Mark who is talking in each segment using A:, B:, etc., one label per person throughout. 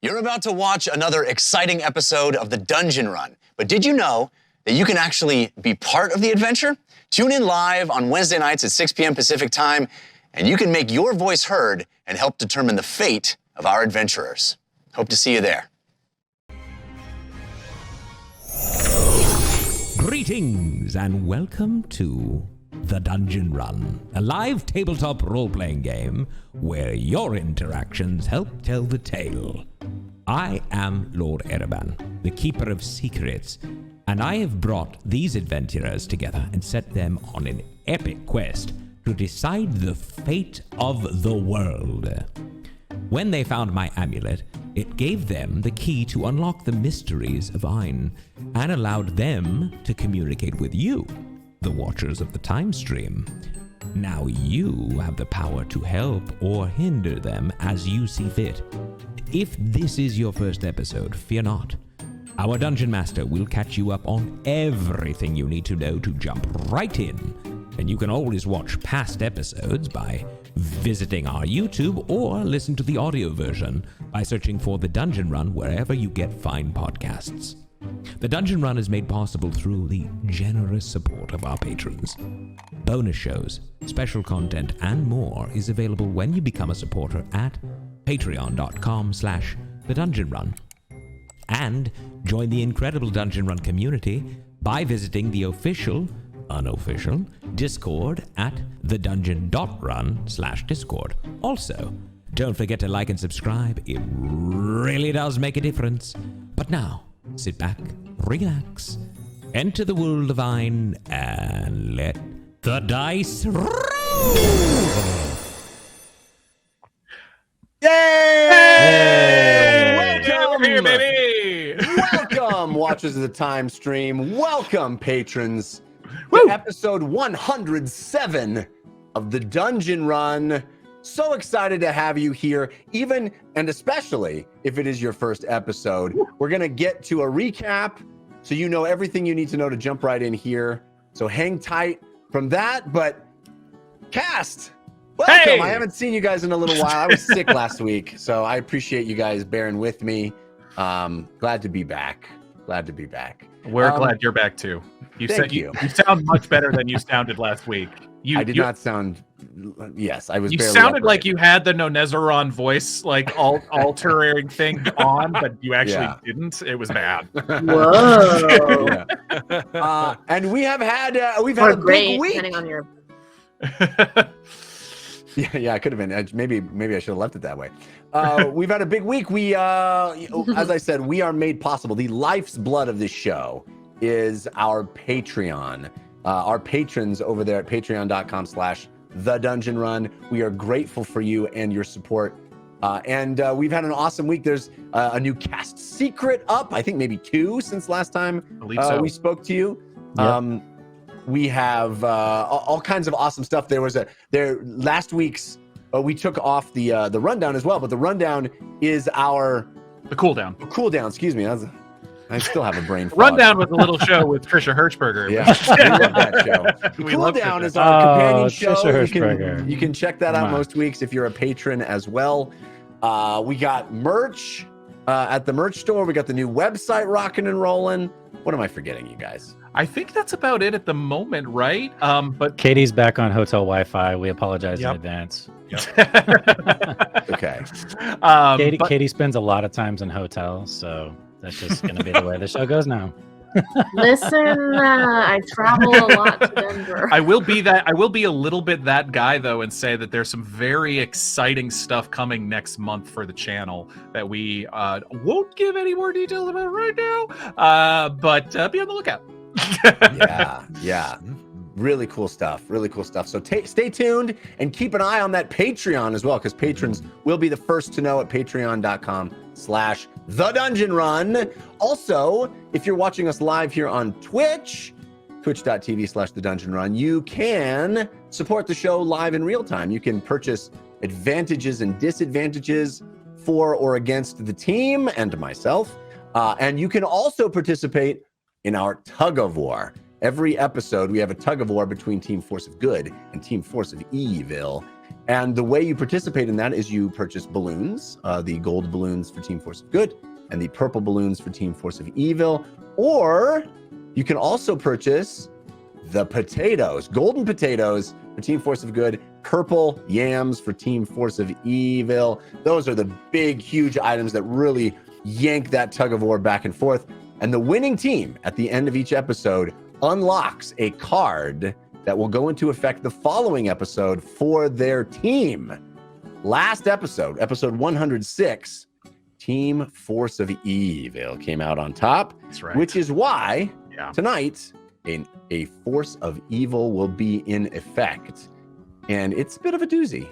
A: You're about to watch another exciting episode of the Dungeon Run, but did you know that you can actually be part of the adventure? Tune in live on Wednesday nights at 6 p.m. Pacific time, and you can make your voice heard and help determine the fate of our adventurers. Hope to see you there.
B: Greetings and welcome to The Dungeon Run, a live tabletop role-playing game where your interactions help tell the tale. I am Lord Ereban, the Keeper of Secrets, and I have brought these adventurers together and set them on an epic quest to decide the fate of the world. When they found my amulet, it gave them the key to unlock the mysteries of Ein and allowed them to communicate with you, the Watchers of the Time Stream. Now you have the power to help or hinder them as you see fit. If this is your first episode, fear not. Our Dungeon Master will catch you up on everything you need to know to jump right in. And you can always watch past episodes by visiting our YouTube or listen to the audio version by searching for The Dungeon Run wherever you get fine podcasts. The Dungeon Run is made possible through the generous support of our patrons. Bonus shows, special content, and more is available when you become a supporter at patreon.com/thedungeonrun. And join the incredible Dungeon Run community by visiting the official, unofficial Discord at thedungeon.run/discord. Also, don't forget to like and subscribe. It really does make a difference. But now, sit back, relax, enter the world of Ein, and let the dice roll!
C: Yay!
D: Welcome, here, baby!
C: Welcome, Watchers of the Time Stream. Welcome, patrons, to episode 107 of the Dungeon Run. So excited to have you here, even and especially if it is your first episode. We're going to get to a recap so you know everything you need to know to jump right in here. So hang tight from that, but cast! Welcome!
D: Hey!
C: I haven't seen you guys in a little while. I was sick last week, so I appreciate you guys bearing with me. Glad to be back. Glad to be back.
D: We're glad you're back too. You sound much better than you sounded last week.
C: I did not sound. Yes, I was.
D: You
C: barely
D: sounded
C: upright.
D: like you had the Nonezzeron voice, like altering thing on, but you actually didn't. It was bad.
E: Whoa!
C: And we have had we've had a big week.
E: Depending on your...
C: Yeah, it could have been. Maybe I should have left it that way. We've had a big week. We, as I said, we are made possible. The life's blood of this show is our Patreon. Our patrons over there at patreon.com/thedungeonrun. We are grateful for you and your support. And we've had an awesome week. There's a new cast secret up. I think maybe 2 since last time we spoke to you. Yep. We have all kinds of awesome stuff. Last week's we took off the rundown as well, but the rundown is the cooldown. Cooldown, excuse me. I still have a brain fog.
D: Rundown was a little show with Trisha Hirschberger.
C: Yeah, we love that show. Cooldown is our companion show. You can check that out most weeks if you're a patron as well. We got merch at the merch store. We got the new website rocking and rolling. What am I forgetting, you guys?
D: I think that's about it at the moment, right? But
F: Katie's back on hotel Wi-Fi. We apologize in advance.
D: Yep.
C: Okay.
F: Katie spends a lot of times in hotels, so that's just going to be the way the show goes now.
E: Listen, I travel a lot to Denver.
D: I will be a little bit that guy though, and say that there's some very exciting stuff coming next month for the channel that we won't give any more details about right now. But be on the lookout.
C: Yeah. Really cool stuff. So stay tuned and keep an eye on that Patreon as well, because patrons will be the first to know at patreon.com/thedungeonrun. Also, if you're watching us live here on Twitch, twitch.tv/thedungeonrun, you can support the show live in real time. You can purchase advantages and disadvantages for or against the team and myself. And you can also participate in our tug of war. Every episode, we have a tug of war between Team Force of Good and Team Force of Evil. And the way you participate in that is you purchase balloons, the gold balloons for Team Force of Good and the purple balloons for Team Force of Evil. Or you can also purchase the potatoes, golden potatoes for Team Force of Good, purple yams for Team Force of Evil. Those are the big, huge items that really yank that tug of war back and forth. And the winning team at the end of each episode unlocks a card that will go into effect the following episode for their team. Last episode, episode 106, Team Force of Evil came out on top.
D: That's right.
C: Which is why tonight a Force of Evil will be in effect. And it's a bit of a doozy.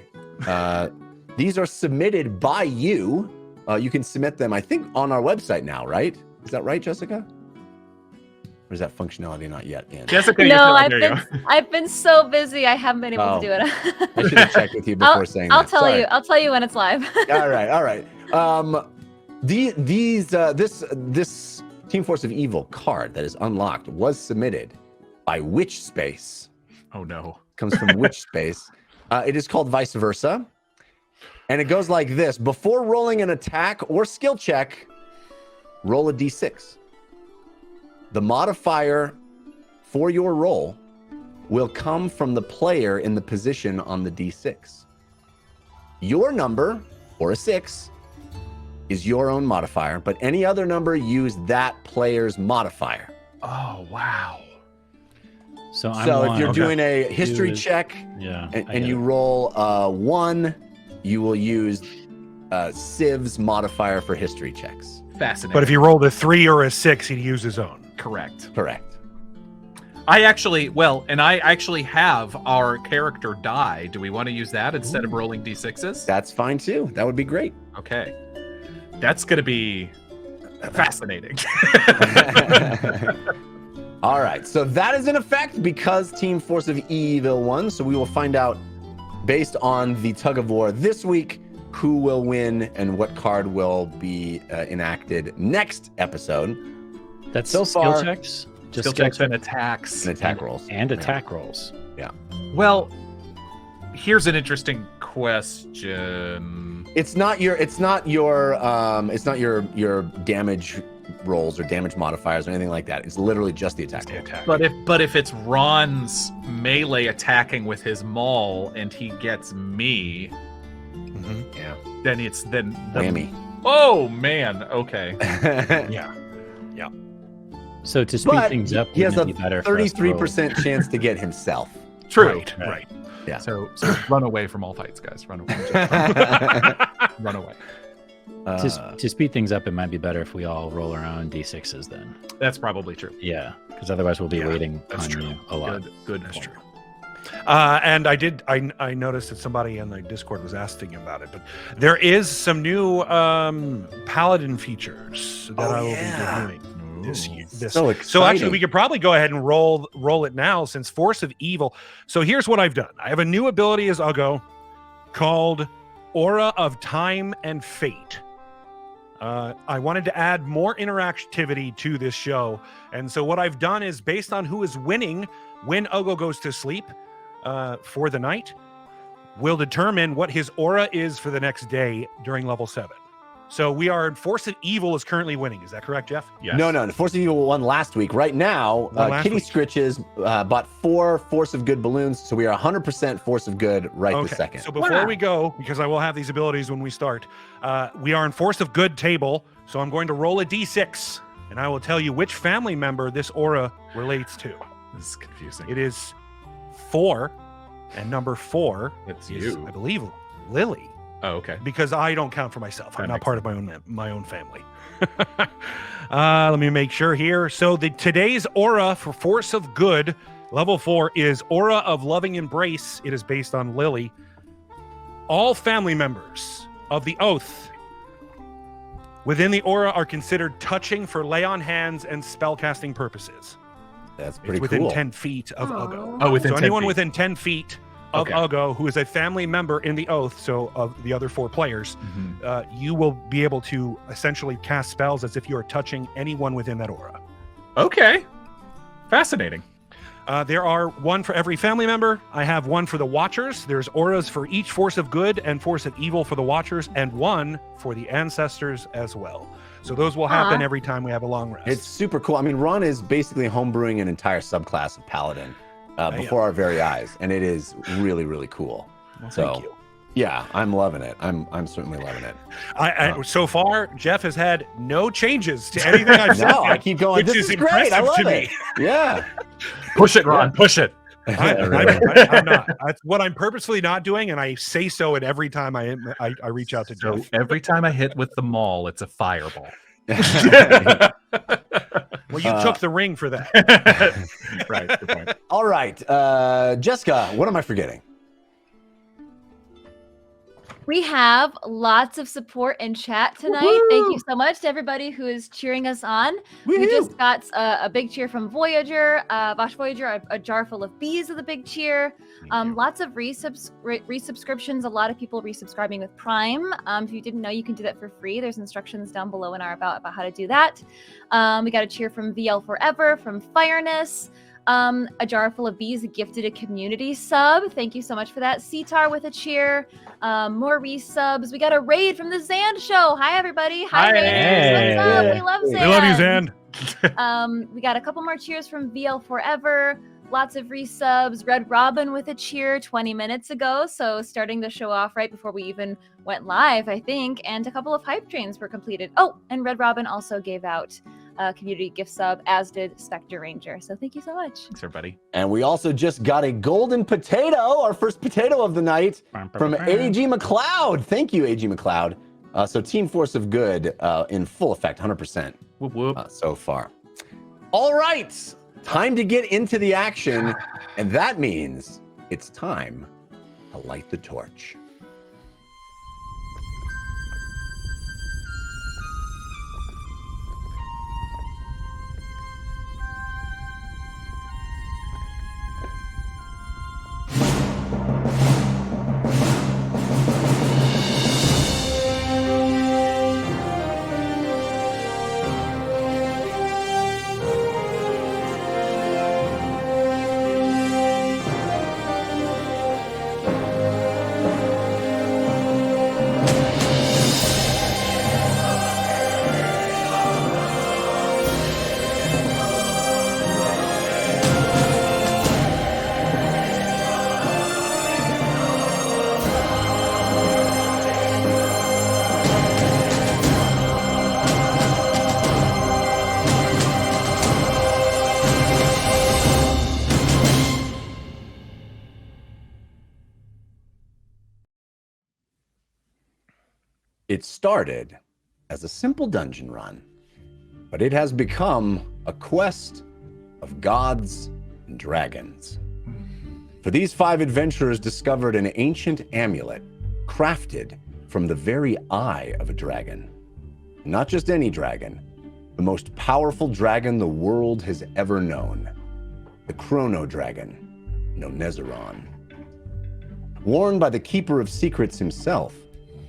C: These are submitted by you. You can submit them, I think, on our website now, right? Is that right, Jessica? Or is that functionality not yet in?
D: Jessica,
E: No, I've been so busy. I haven't been able to do it.
C: I should have checked with you before saying that.
E: I'll tell you. I'll tell you when it's live.
C: All right. This Team Force of Evil card that is unlocked was submitted by Witch Space.
D: Oh no.
C: Comes from Witch Space. It is called Vice Versa. And it goes like this. Before rolling an attack or skill check, roll a d6. The modifier for your roll will come from the player in the position on the d6. Your number, or a 6, is your own modifier, but any other number, use that player's modifier.
D: Oh, wow.
F: So
C: if you're doing a history check and you roll 1, you will use Civ's modifier for history checks.
D: Fascinating.
G: But if he rolled a 3 or a 6, he'd use his own.
D: Correct.
C: I
D: actually have our character die. Do we want to use that instead of rolling d6s?
C: That's fine too. That would be great.
D: Okay. That's going to be fascinating.
C: All right. So that is in effect because Team Force of Evil won. So we will find out based on the tug of war this week who will win and what card will be enacted next episode.
F: That's
C: so
F: skill
C: far,
F: checks?
D: Just skill checks and attacks.
C: And attack rolls.
F: And attack rolls.
C: Yeah.
D: Well, here's an interesting question.
C: It's not your damage rolls or damage modifiers or anything like that. It's literally just the attack roll.
D: But if it's Ron's melee attacking with his maul and he gets me, then it's
C: whammy.
D: Oh man, okay.
G: Yeah.
F: So to speed things up,
C: he has a
F: be better
C: 33% chance to get himself.
D: True.
G: Right.
C: Yeah.
D: So run away from all fights, guys. Run away. Run away.
F: To speed things up, it might be better if we all roll our own d6s then.
D: That's probably true.
F: Yeah, because otherwise we'll be waiting on you a lot.
D: Good.
G: That's true. And I noticed that somebody in the Discord was asking about it, but there is some new Paladin features that I will be reviewing this year. So actually, we could probably go ahead and roll it now since Force of Evil. So here's what I've done. I have a new ability as Uggo called Aura of Time and Fate. I wanted to add more interactivity to this show, and so what I've done is based on who is winning when Uggo goes to sleep for the night, will determine what his aura is for the next day during level 7. So we are Force of Evil is currently winning. Is that correct, Jeff?
D: Yes.
C: No. Force of Evil won last week. Right now, Kitty Scritches bought 4 Force of Good balloons, so we are 100% Force of Good this second.
G: So before we go, because I will have these abilities when we start, we are in Force of Good table, so I'm going to roll a d6, and I will tell you which family member this aura relates to.
D: This is confusing.
G: It is 4, and number 4
D: It's
G: is,
D: you.
G: I believe, Lily.
D: Oh, okay.
G: Because I don't count for myself. I'm
D: That
G: not
D: makes
G: part of my own family. Let me make sure here. So today's aura for Force of Good, level 4, is Aura of Loving Embrace. It is based on Lily. All family members of the Oath within the aura are considered touching for lay on hands and spellcasting purposes.
C: That's pretty
G: within
C: cool.
G: 10 feet of Uggo.
D: Oh, within
G: so
D: 10
G: anyone
D: feet.
G: within 10 feet of Uggo who is a family member in the Oath, so of the other 4 players, you will be able to essentially cast spells as if you are touching anyone within that aura.
D: Okay. Fascinating.
G: There are one for every family member. I have one for the Watchers. There's auras for each force of good and force of evil for the Watchers, and one for the Ancestors as well. So those will happen every time we have a long rest.
C: It's super cool. I mean, Ron is basically homebrewing an entire subclass of Paladin before our very eyes, and it is really, really cool.
G: Well,
C: so,
G: thank you.
C: Yeah, I'm loving it. I'm certainly loving it.
G: So far, Jeff has had no changes to anything I've said.
C: No, I keep going.
G: Which
C: This
G: is
C: great. I
G: impressive
C: love
G: to
C: it.
G: me.
C: Yeah.
D: Push it, Ron. Push it.
G: I'm not. That's what I'm purposefully not doing, and I say so at every time I reach out to
D: So
G: Jeff.
D: every time I hit with the maul, it's a fireball.
G: Well, you took the ring for that.
D: Right. Good point.
C: All right, Jessica, what am I forgetting?
H: We have lots of support in chat tonight.
C: Woo-hoo!
H: Thank you so much to everybody who is cheering us on. We just got a big cheer from Voyager, Vosh Voyager, a jar full of bees with a big cheer. Lots of resubscriptions. A lot of people resubscribing with Prime. If you didn't know, you can do that for free. There's instructions down below in our about how to do that. We got a cheer from VL Forever, from Fireness. A jar full of bees gifted a community sub. Thank you so much for that. Cetar with a cheer. More resubs. We got a raid from the Zand Show. Hi everybody. Hi raiders. What's up? We love Zand.
G: We love you, Zand.
H: We got a couple more cheers from VL Forever. Lots of resubs. Red Robin with a cheer 20 minutes ago. So starting the show off right before we even went live, I think. And a couple of hype trains were completed. Oh, and Red Robin also gave out community gift sub, as did Spectre Ranger. So thank you so much.
D: Thanks, everybody.
C: And we also just got a golden potato, our first potato of the night, from AG McLeod. Thank you, AG McLeod. So Team Force of Good in full effect, 100%
D: Whoop, whoop.
C: so far. All right, time to get into the action. And that means it's time to light the torch. It started as a simple dungeon run, but it has become a quest of gods and dragons. For these 5 adventurers discovered an ancient amulet crafted from the very eye of a dragon. Not just any dragon, the most powerful dragon the world has ever known, the Chrono Dragon, Nonezzeron. Worn by the Keeper of Secrets himself,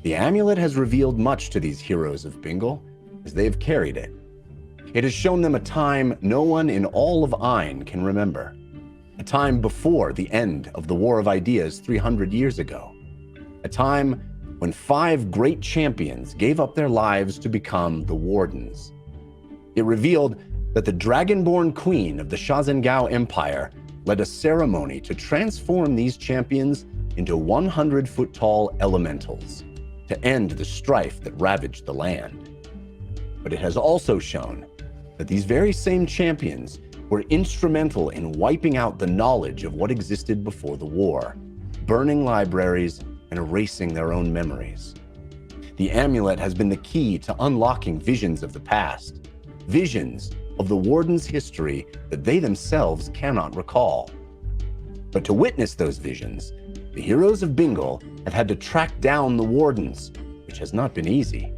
C: the amulet has revealed much to these heroes of Bingle as they have carried it. It has shown them a time no one in all of Ayn can remember, a time before the end of the War of Ideas 300 years ago, a time when 5 great champions gave up their lives to become the Wardens. It revealed that the dragonborn queen of the Shaxen Gao Empire led a ceremony to transform these champions into 100-foot-tall elementals, to end the strife that ravaged the land. But it has also shown that these very same champions were instrumental in wiping out the knowledge of what existed before the war, burning libraries and erasing their own memories. The amulet has been the key to unlocking visions of the past, visions of the Warden's history that they themselves cannot recall. But to witness those visions, the heroes of Bingle have had to track down the Wardens, which has not been easy.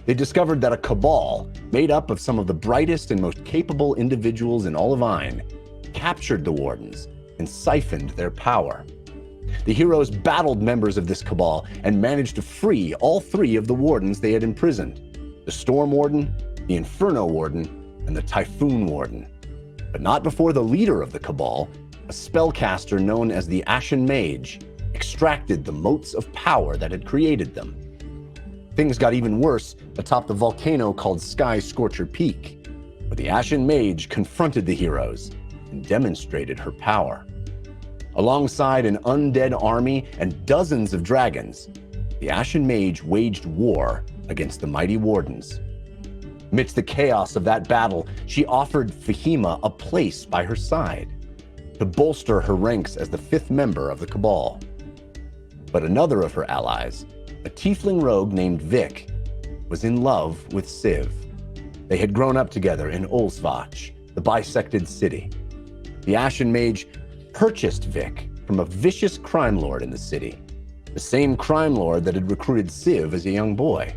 C: They discovered that a cabal, made up of some of the brightest and most capable individuals in all of Ayn, captured the Wardens and siphoned their power. The heroes battled members of this cabal and managed to free all 3 of the Wardens they had imprisoned: the Storm Warden, the Inferno Warden, and the Typhoon Warden. but not before the leader of the Cabal, a spellcaster known as the Ashen Mage, extracted the motes of power that had created them. Things got even worse atop the volcano called Sky Scorcher Peak, where the Ashen Mage confronted the heroes and demonstrated her power. Alongside an undead army and dozens of dragons, the Ashen Mage waged war against the mighty Wardens. Amidst the chaos of that battle, she offered Fahima a place by her side to bolster her ranks as the 5th member of the Cabal. But another of her allies, a tiefling rogue named Vic, was in love with Civ. They had grown up together in Olsvach, the bisected city. The Ashen Mage purchased Vic from a vicious crime lord in the city, the same crime lord that had recruited Civ as a young boy.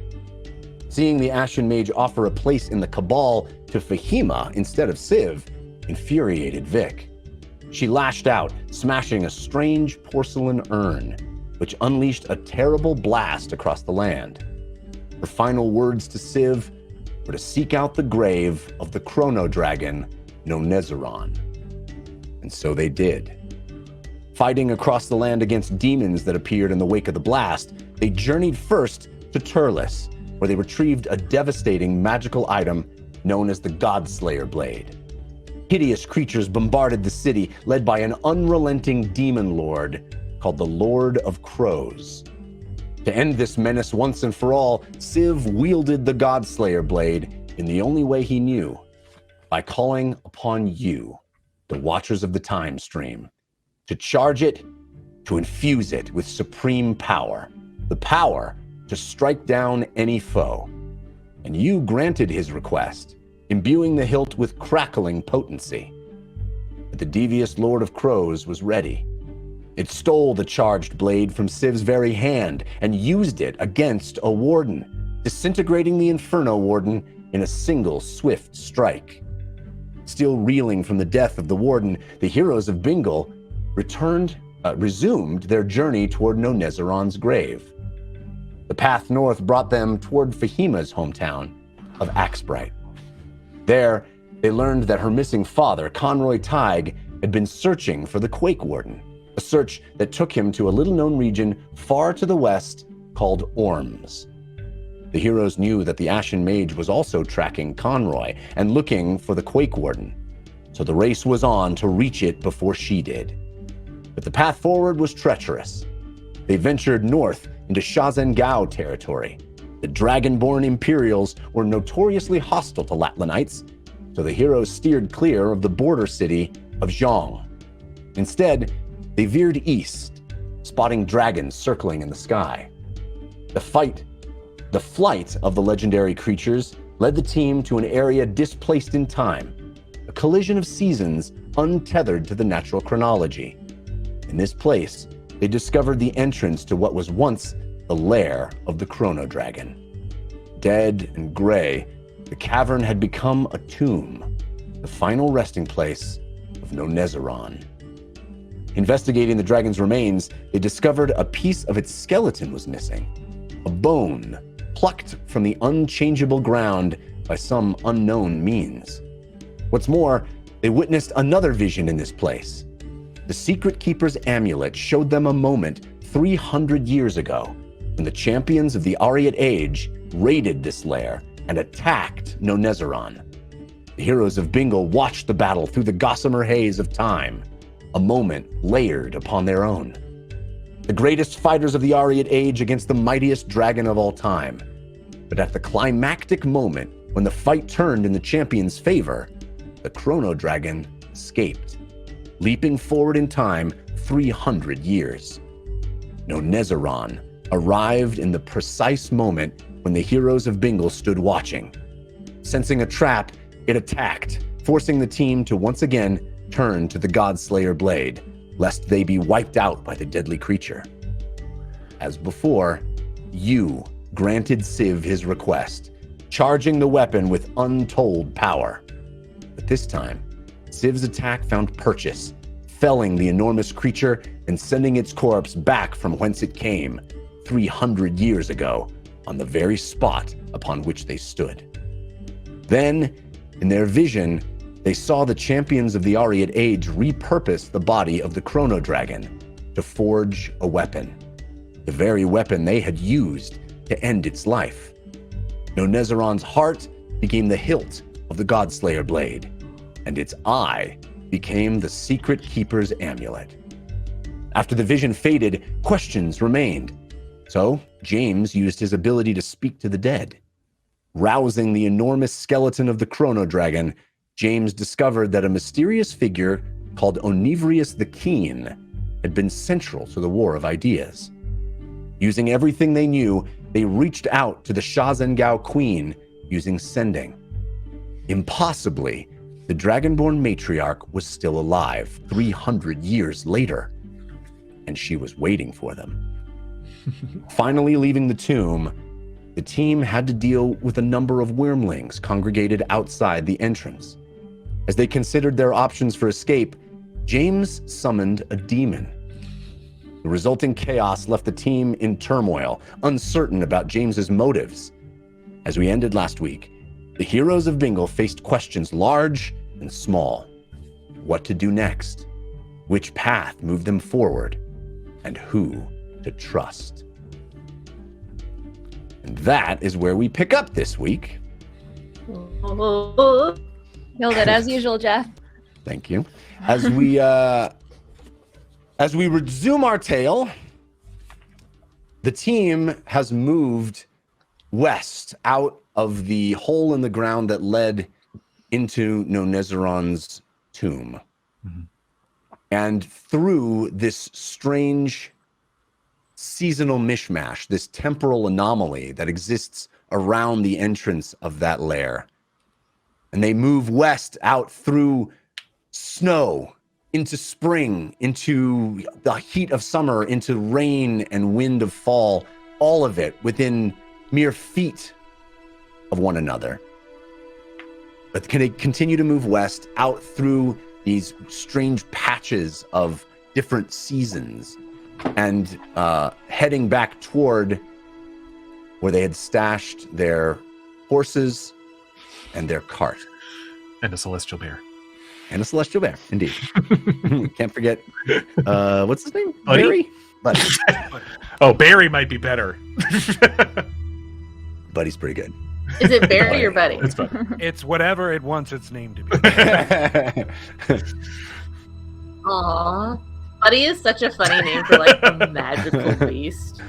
C: Seeing the Ashen Mage offer a place in the Cabal to Fahima instead of Civ infuriated Vic. She lashed out, smashing a strange porcelain urn, which unleashed a terrible blast across the land. Her final words to Civ were to seek out the grave of the chrono dragon, Nonezzeron. And so they did. Fighting across the land against demons that appeared in the wake of the blast, they journeyed first to Turles, where they retrieved a devastating magical item known as the Godslayer Blade. Hideous creatures bombarded the city, led by an unrelenting demon lord called the Lord of Crows. To end this menace once and for all, Civ wielded the Godslayer Blade in the only way he knew, by calling upon you, the Watchers of the Time Stream, to charge it, to infuse it with supreme power, the power to strike down any foe. And you granted his request, imbuing the hilt with crackling potency. But the devious Lord of Crows was ready. It stole the charged blade from Civ's very hand and used it against a warden, disintegrating the Inferno Warden in a single swift strike. Still reeling from the death of the warden, the heroes of Bingle resumed their journey toward Nonezzeron's grave. The path north brought them toward Fahima's hometown of Axbright. There, they learned that her missing father, Conroy Tig, had been searching for the Quake Warden, a search that took him to a little-known region far to the west called Orms. The heroes knew that the Ashen Mage was also tracking Conroy and looking for the Quake Warden, so the race was on to reach it before she did. But the path forward was treacherous. They ventured north into Shaxen Gao territory. The Dragonborn Imperials were notoriously hostile to Latlanites, so the heroes steered clear of the border city of Zhong. Instead, they veered east, spotting dragons circling in the sky. The flight of the legendary creatures led the team to an area displaced in time, a collision of seasons untethered to the natural chronology. In this place, they discovered the entrance to what was once the lair of the Chrono Dragon. Dead and gray, the cavern had become a tomb, the final resting place of Nonezzeron. Investigating the dragon's remains, they discovered a piece of its skeleton was missing, a bone plucked from the unchangeable ground by some unknown means. What's more, they witnessed another vision in this place. The Secret Keeper's amulet showed them a moment 300 years ago when the champions of the Ariat Age raided this lair and attacked Nonezzeron. The heroes of Bingle watched the battle through the gossamer haze of time, a moment layered upon their own. The greatest fighters of the Ariat Age against the mightiest dragon of all time. But at the climactic moment, when the fight turned in the champion's favor, the Chrono Dragon escaped, leaping forward in time 300 years. Nonezzeron arrived in the precise moment when the heroes of Bingle stood watching. Sensing a trap, it attacked, forcing the team to once again turn to the Godslayer Blade, lest they be wiped out by the deadly creature. As before, you granted Civ his request, charging the weapon with untold power. But this time, Civ's attack found purchase, felling the enormous creature and sending its corpse back from whence it came 300 years ago on the very spot upon which they stood. Then, in their vision, they saw the champions of the Ariad Age repurpose the body of the Chrono Dragon to forge a weapon. The very weapon they had used to end its life. Nonezzeron's heart became the hilt of the Godslayer blade, and its eye became the Secret Keeper's amulet. After the vision faded, questions remained. So James used his ability to speak to the dead. Rousing the enormous skeleton of the Chrono Dragon, James discovered that a mysterious figure called Onivrius the Keen had been central to the War of Ideas. Using everything they knew, they reached out to the Shaxen Gao Queen using sending. Impossibly, the Dragonborn matriarch was still alive 300 years later, and she was waiting for them. Finally leaving the tomb, the team had to deal with a number of wyrmlings congregated outside the entrance. As they considered their options for escape, James summoned a demon. The resulting chaos left the team in turmoil, uncertain about James's motives. As we ended last week, the Heroes of Bingle faced questions large and small. What to do next? Which path moved them forward? And who to trust? And that is where we pick up this week.
H: Killed it as usual, Jeff.
C: Thank you. As we resume our tale, the team has moved west out of the hole in the ground that led into Nonezzeron's tomb. Mm-hmm. And through this strange seasonal mishmash, this temporal anomaly that exists around the entrance of that lair. And they move west out through snow, into spring, into the heat of summer, into rain and wind of fall, all of it within mere feet of one another. But can they continue to move west out through these strange patches of different seasons and heading back toward where they had stashed their horses and their cart.
D: And a celestial bear.
C: And a celestial bear, indeed. Can't forget, what's his name?
D: Buddy?
C: Barry? Buddy.
D: Oh, Barry might be better.
C: Buddy's pretty good.
E: Is it Barry or Buddy?
D: It's fun.
G: It's whatever it wants its name to be.
E: Aww. Buddy is such a funny name for like a magical beast.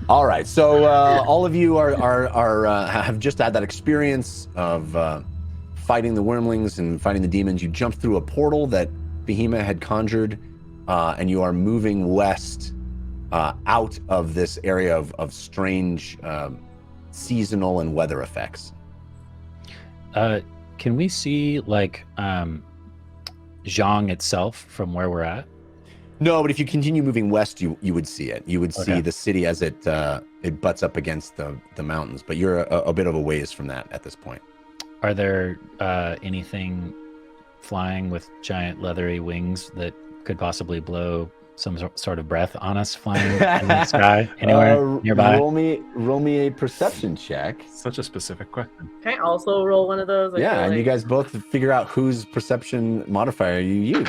C: All right, so all of you are have just had that experience of fighting the wyrmlings and fighting the demons. You jumped through a portal that Behemoth had conjured, and you are moving west out of this area of strange seasonal and weather effects.
F: Can we see like Zhang itself from where we're at?
C: No, but if you continue moving west, you would see it. You would see the city as it butts up against the mountains, but you're a bit of a ways from that at this point.
F: Are there anything flying with giant leathery wings that could possibly blow some sort of breath on us flying in the sky anywhere nearby?
C: Roll me a perception check.
D: Such a specific question.
E: Can I also roll one of those?
C: And you guys both figure out whose perception modifier you use.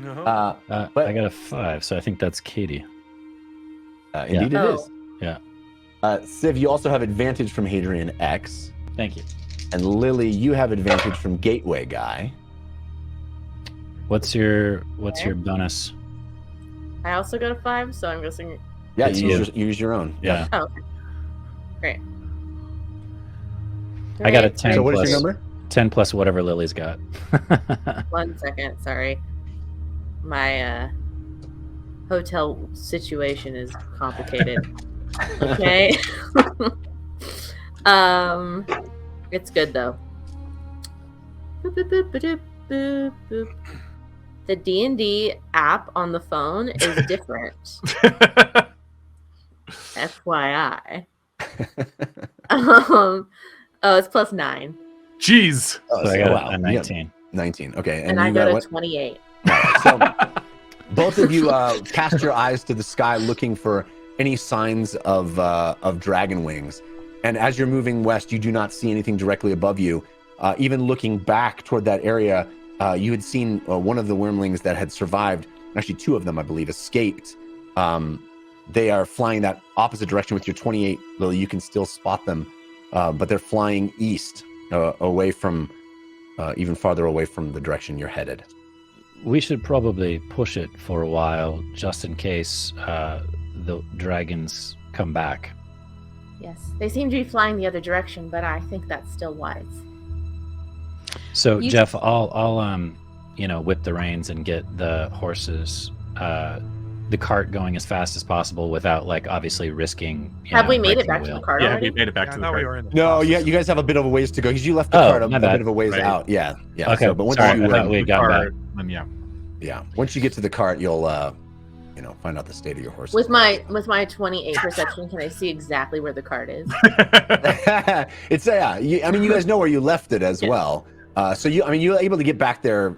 G: No.
C: But
F: I got a 5, so I think that's Katie.
C: Indeed it is.
F: Yeah.
C: Civ, you also have advantage from Hadrian X.
F: Thank you.
C: And Lily, you have advantage from Gateway Guy.
F: What's your bonus?
E: I also got a 5, so I'm guessing.
C: Yeah,
F: It's
C: you use your own.
F: Yeah.
E: Oh, okay. Great.
F: I got a 10
C: So what is
F: plus,
C: your number?
F: 10 plus whatever Lily's got.
E: 1 second, sorry. My hotel situation is complicated. Okay. It's good though. Boop, boop, boop, boop, boop, boop. The D&D app on the phone is different. FYI. Oh, it's plus 9.
D: Jeez.
C: Oh,
F: So I got
C: wow.
F: a 19.
C: 19. Okay.
E: And
C: you
E: I got a
C: what?
E: 28.
C: So both of you cast your eyes to the sky looking for any signs of dragon wings. And as you're moving west, you do not see anything directly above you. even looking back toward that area, you had seen one of the wormlings that had survived. Actually, two of them, I believe, escaped. They are flying that opposite direction with your 28, Lily. You can still spot them, but they're flying east, away from, even farther away from the direction you're headed.
F: We should probably push it for a while, just in case the dragons come back.
E: Yes, they seem to be flying the other direction, but I think that's still wise.
F: So, Jeff, I'll whip the reins and get the horses, the cart going as fast as possible without, like, obviously risking.
E: Have we made it back to the cart already?
D: Yeah, we made it back to the cart.
C: No, yeah, you guys have a bit of a ways to go because you left the cart a bit of a ways out. Yeah.
F: Okay,
C: So, but once
F: sorry,
C: you
F: I thought we got back.
C: Yeah, once you get to the cart, you'll find out the state of your horses.
E: With my 28 perception, can I see exactly where the cart is?
C: It's you guys know where you left it as well. So you're able to get back there.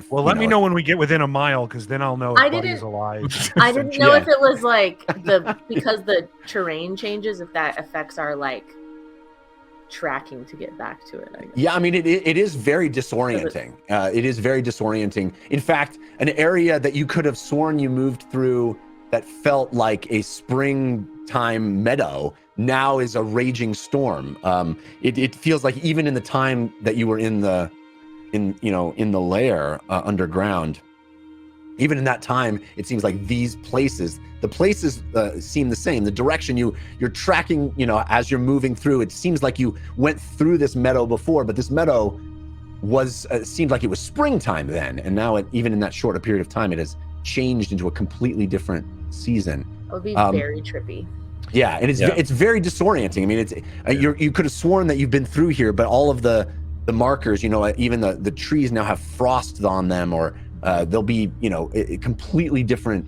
G: Well, let me know when we get within a mile, because then I'll know if Buddy's alive.
E: I didn't know if it was like because the terrain changes, if that affects our like tracking to get back to it. I guess.
C: Yeah, I mean it is very disorienting. It is very disorienting. In fact, an area that you could have sworn you moved through that felt like a springtime meadow now is a raging storm. It feels like even in the time that you were in the lair underground, even in that time, it seems like the places seem the same. The direction you're tracking, as you're moving through, it seems like you went through this meadow before, but this meadow seemed like it was springtime then, and now even in that shorter period of time, it has changed into a completely different season.
E: It would be very trippy.
C: Yeah, and it's very disorienting. I mean, you could have sworn that you've been through here, but all of the markers, even the trees now have frost on them, or they'll be, a completely different.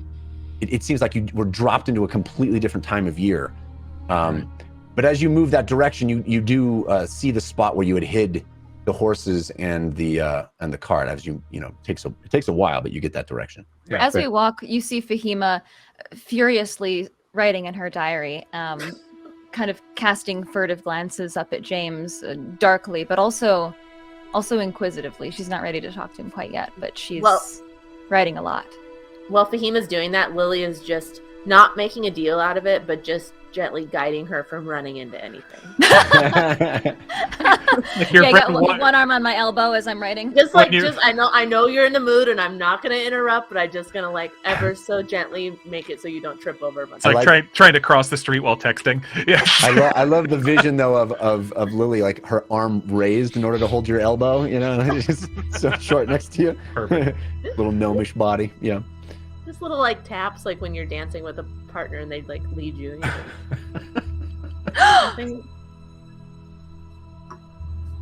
C: It seems like you were dropped into a completely different time of year. But as you move that direction, you do see the spot where you had hid the horses and the cart. As it takes a while, but you get that direction.
H: Yeah, as we walk, you see Fahima furiously writing in her diary, kind of casting furtive glances up at James, darkly, but also inquisitively. She's not ready to talk to him quite yet, but she's writing a lot.
E: While Fahima's doing that, Lily is just not making a deal out of it, but just gently guiding her from running into anything.
H: I got one arm on my elbow as I'm writing.
E: I know you're in the mood, and I'm not gonna interrupt, but I'm just gonna ever so gently make it so you don't trip over.
D: It's like trying to cross the street while texting. Yeah,
C: I love the vision though of Lily, like her arm raised in order to hold your elbow. Just so short next to you. Perfect. Little gnomish body. Yeah.
E: Just little taps, like when you're dancing with a partner and they lead you.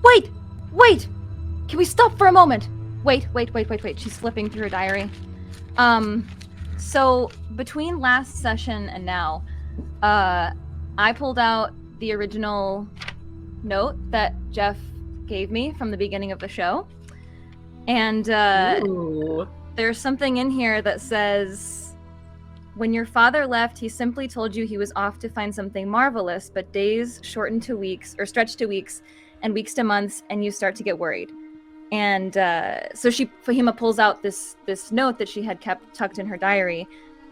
H: Wait! Can we stop for a moment? Wait. She's flipping through her diary. So between last session and now, I pulled out the original note that Jeff gave me from the beginning of the show. And there's something in here that says, when your father left, he simply told you he was off to find something marvelous, but days shortened to weeks, or stretched to weeks, and weeks to months, and you start to get worried. And so Fahima pulls out this note that she had kept tucked in her diary.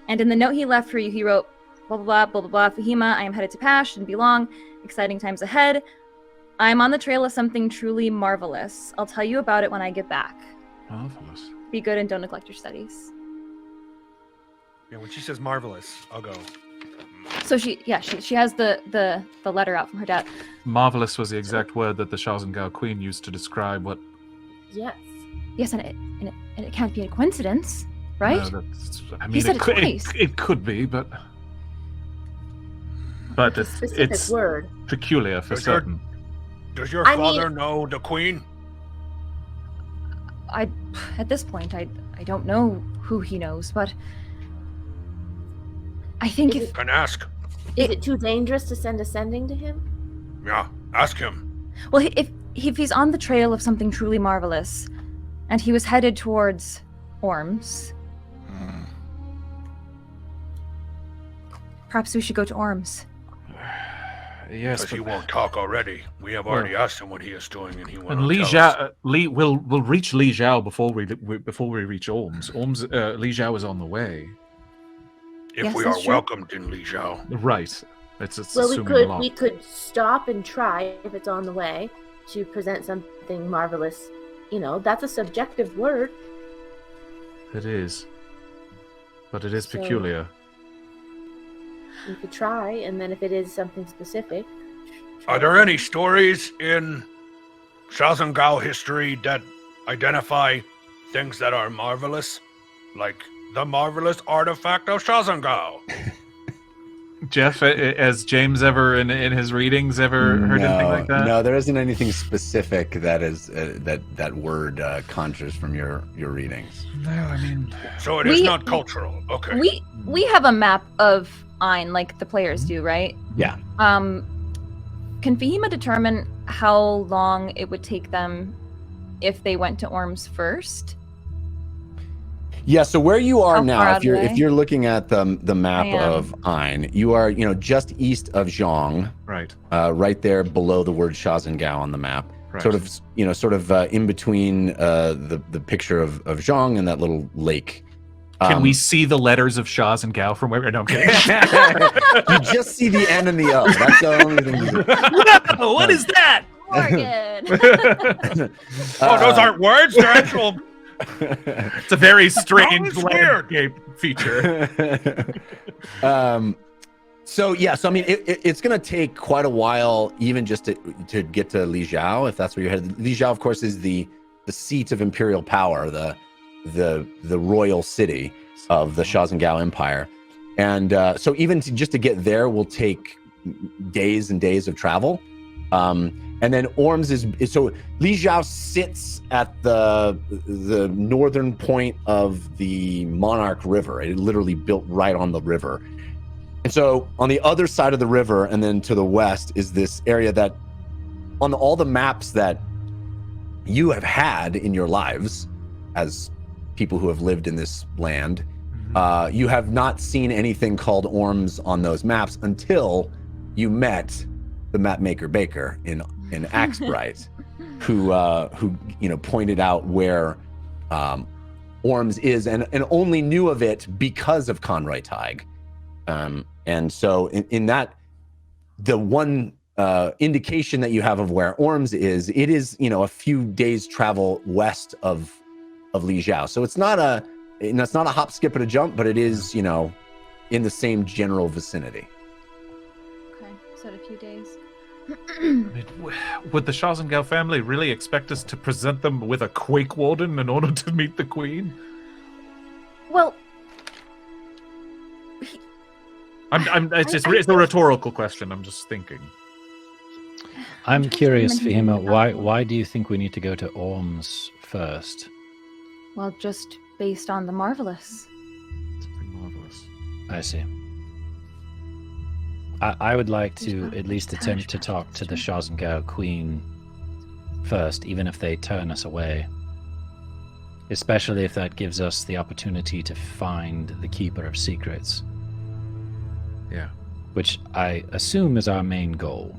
H: And in the note he left for you, he wrote, blah, blah, blah, blah, blah, blah. Fahima, I am headed to Pash, shouldn't be long. Exciting times ahead. I'm on the trail of something truly marvelous. I'll tell you about it when I get back.
D: Marvelous.
H: Be good and don't neglect your studies.
G: Yeah, when she says marvelous, I'll go.
H: So she has the letter out from her dad.
D: Marvelous was the exact word that the Shaxen Gao queen used to describe what.
H: Yes, and it can't be a coincidence, right?
D: No,
H: he said it twice.
D: It could be, but it's
E: word.
D: Peculiar for certain.
G: Does your father know the queen?
H: At this point, I don't know who he knows, but I think
G: Can ask.
E: Is it too dangerous to send a sending to him?
G: Yeah, ask him.
H: Well, if he's on the trail of something truly marvelous, and he was headed towards Orms, perhaps we should go to Orms.
D: Yes,
G: Because he won't talk already. We have already asked him what he is doing, and he won't
D: and Li
G: tell
D: Zhao,
G: us.
D: we'll reach Li Zhao before we reach Orms. Li Zhao is on the way.
G: If
H: Yes,
G: we
H: that's
G: are
H: true.
G: welcomed in Li Zhao.
D: Right. It's
E: Well,
D: assuming a lot.
E: we could stop and try if it's on the way to present something marvelous. You know, that's a subjective word.
D: It is. But it is
E: So-
D: peculiar.
E: We could try, and then if it is something specific.
G: Are there any stories in Shaxen Gao history that identify things that are marvelous? Like the marvelous artifact of Shaxen Gao?
D: Jeff, has James ever in his readings ever heard anything like that?
C: No, there isn't anything specific that is that word conjures from your readings.
D: No, I mean,
G: So it is
H: We-
G: not cultural. Okay.
H: We have a map of Ein like the players do, right?
C: Yeah.
H: Can Fahima determine how long it would take them if they went to Orms first?
C: Yeah, so where you are
H: How far
C: now,
H: out
C: if
H: away?
C: you're looking at the map
H: I am.
C: of Ein, you are just east of Zhang,
D: right.
C: right there below the word Shaxen Gao on the map.
D: Right.
C: Sort of in between the picture of Zhang and that little lake.
D: Can we see the letters of Shaxen Gao from where? No, I'm kidding.
C: You just see the N and the O. That's the only thing you do.
D: What is that?
H: Morgan.
G: Oh, those aren't words. They're actual.
D: It's a very strange
G: That was weird.
D: landscape feature.
C: So I mean, it's going to take quite a while, even just to get to Li Zhao, if that's where you're headed. Li Zhao, of course, is the seat of imperial power, the royal city of the Shaxen Gao Empire, and so even just to get there will take days and days of travel. And then Orms is so Li Zhao sits at the northern point of the Monarch River. It literally built right on the river. And so on the other side of the river and then to the west is this area that on all the maps that you have had in your lives as people who have lived in this land, you have not seen anything called Orms on those maps until you met the map maker Baker in Axbright, who pointed out where Orms is and only knew of it because of Conroy Tig. And so in that, the one indication that you have of where Orms is, it is a few days travel west of Li Zhao. So it's not a hop, skip, and a jump, but it is in the same general vicinity.
H: Okay, so in a few days.
D: Would the Shaxen Gao family really expect us to present them with a Quake Warden in order to meet the Queen?
H: Well,
D: It's a rhetorical question. I'm just thinking.
F: I'm curious,
H: Human
F: Fahima, why do you think we need to go to Orms first?
H: well, just based on the marvelous.
D: Something marvelous.
F: I see. I would like to at least attempt to talk to the Shaxen Gao Queen first, even if they turn us away. Especially if that gives us the opportunity to find the Keeper of Secrets.
D: Yeah.
F: Which I assume is our main goal.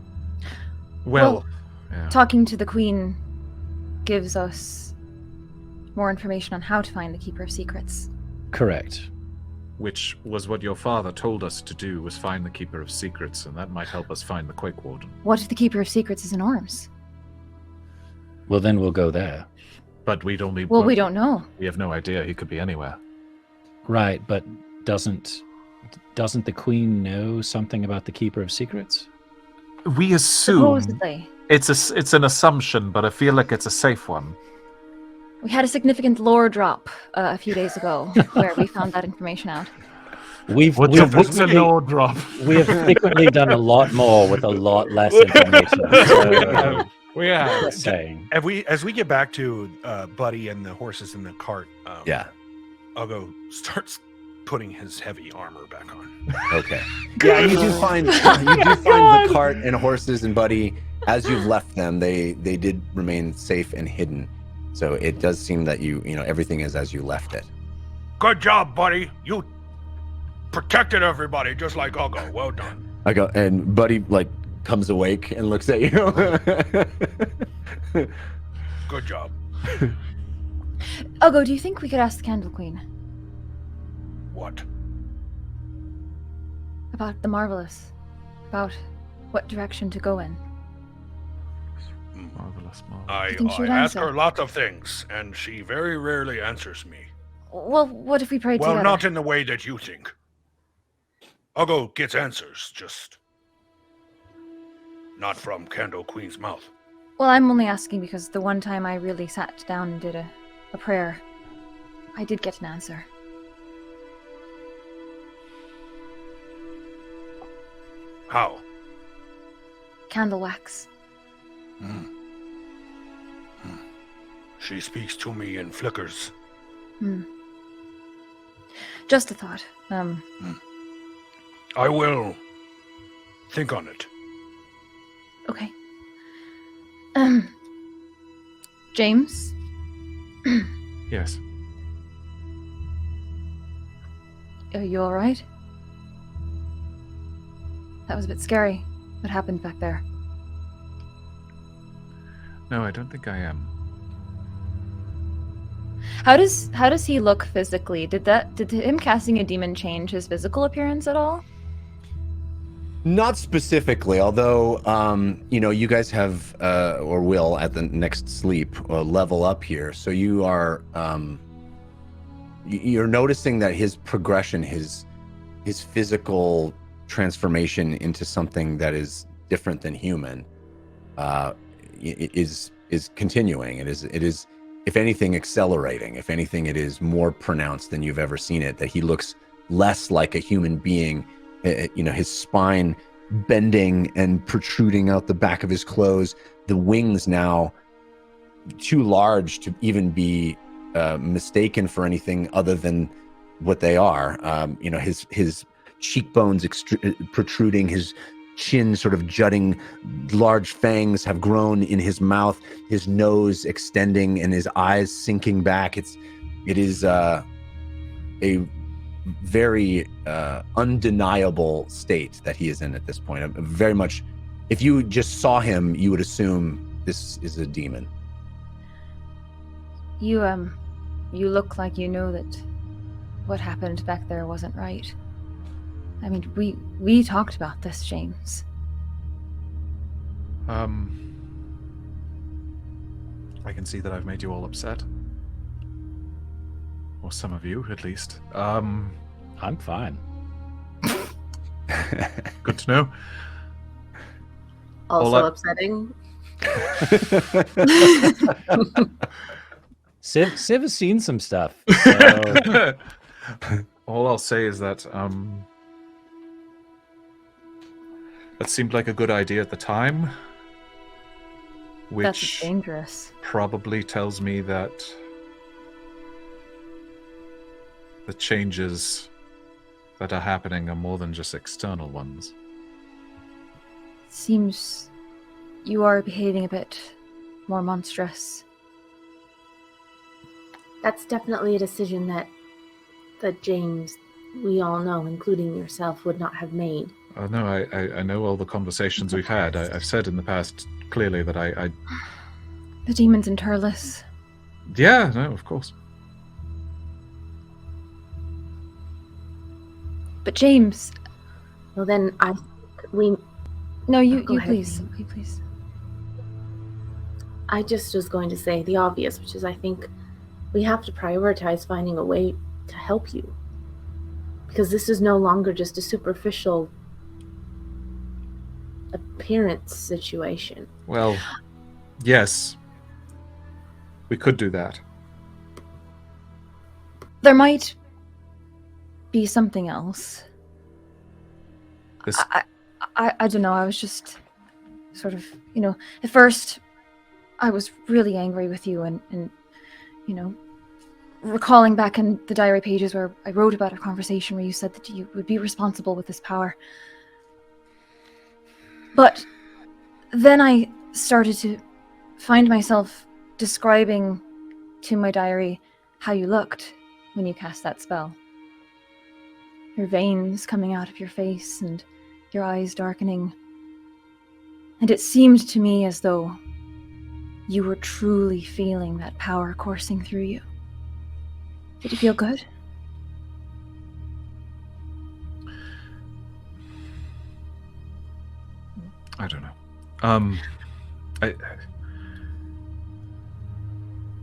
D: Well, yeah.
H: Talking to the Queen gives us more information on how to find the Keeper of Secrets.
F: Correct.
D: Which was what your father told us to do, was find the Keeper of Secrets, and that might help us find the Quake Warden.
H: What if the Keeper of Secrets is in Orms?
F: Well, then we'll go there.
D: But we'd only...
H: Well, we don't know.
D: We have no idea. He could be anywhere.
F: Right, but doesn't the Queen know something about the Keeper of Secrets?
D: We assume...
H: Supposedly.
D: It's an assumption, but I feel like it's a safe one.
H: We had a significant lore drop a few days ago where we found that information out.
F: We've
D: What's a lore drop?
F: We have frequently done a lot more with a lot less information. So,
D: We have.
F: just saying.
G: As we get back to Buddy and the horses in the cart, Ugo starts putting his heavy armor back on.
C: Okay. Yeah, you do find the cart and horses and Buddy as you've left them. They did remain safe and hidden. So it does seem that you everything is as you left it.
G: Good job, Buddy. You protected everybody just like Ugo. Well done.
C: And Buddy comes awake and looks at you.
G: Good job.
H: Ogo, do you think we could ask the Candle Queen
G: What?
H: about the Marvelous? About what direction to go in?
D: Marvelous, marvelous.
G: I
H: think she would
G: ask
H: answer?
G: her lots of things, and she very rarely answers me.
H: Well, what if we prayed
G: Well,
H: together?
G: not in the way that you think. Ugo gets answers, just not from Candle Queen's mouth.
H: Well, I'm only asking because the one time I really sat down and did a prayer, I did get an answer.
G: How?
H: Candle wax.
G: She speaks to me in flickers.
H: Just a thought.
G: I will think on it.
H: Okay. James?
D: Yes.
H: Are you alright? That was a bit scary. What happened back there?
D: No, I don't think I am.
H: How does he look physically? Did him casting a demon change his physical appearance at all?
C: Not specifically, although you guys have or will at the next sleep level up here. So you are you're noticing that his progression, his physical transformation into something that is different than human, is continuing. It is, if anything, accelerating. If anything, it is more pronounced than you've ever seen it. That he looks less like a human being. His spine bending and protruding out the back of his clothes. The wings now too large to even be mistaken for anything other than what they are. His cheekbones protruding, his chin sort of jutting, large fangs have grown in his mouth, his nose extending and his eyes sinking back. It is a very undeniable state that he is in at this point. Very much, if you just saw him, you would assume this is a demon.
H: You look like you know that what happened back there wasn't right. I mean, we talked about this, James.
D: I can see that I've made you all upset. Or some of you, at least.
F: I'm fine.
D: Good to know.
E: Also
D: Well,
E: upsetting.
F: Civ has seen some stuff. So
D: All I'll say is that that seemed like a good idea at the time,
H: That's
D: which
H: dangerous.
D: probably tells me that the changes that are happening are more than just external ones.
H: Seems you are behaving a bit more monstrous.
E: That's definitely a decision that James, we all know, including yourself, would not have made.
D: No, I know all the conversations we've had. I've said in the past clearly that I
H: The demons in Turles.
D: yeah, no, of course.
H: But James,
E: Well, then I think we.
H: no, you
E: Go ahead,
H: please,
E: Dean.
H: you please.
E: I just was going to say the obvious, which is I think we have to prioritize finding a way to help you. Because this is no longer just a superficial appearance situation.
D: Well, yes, we could do that.
H: There might be something else.
D: This
H: I don't know. I was just sort of, at first I was really angry with you and recalling back in the diary pages where I wrote about our conversation where you said that you would be responsible with this power. But then I started to find myself describing to my diary how you looked when you cast that spell. Your veins coming out of your face and your eyes darkening. And it seemed to me as though you were truly feeling that power coursing through you. Did it feel good?
D: I don't know.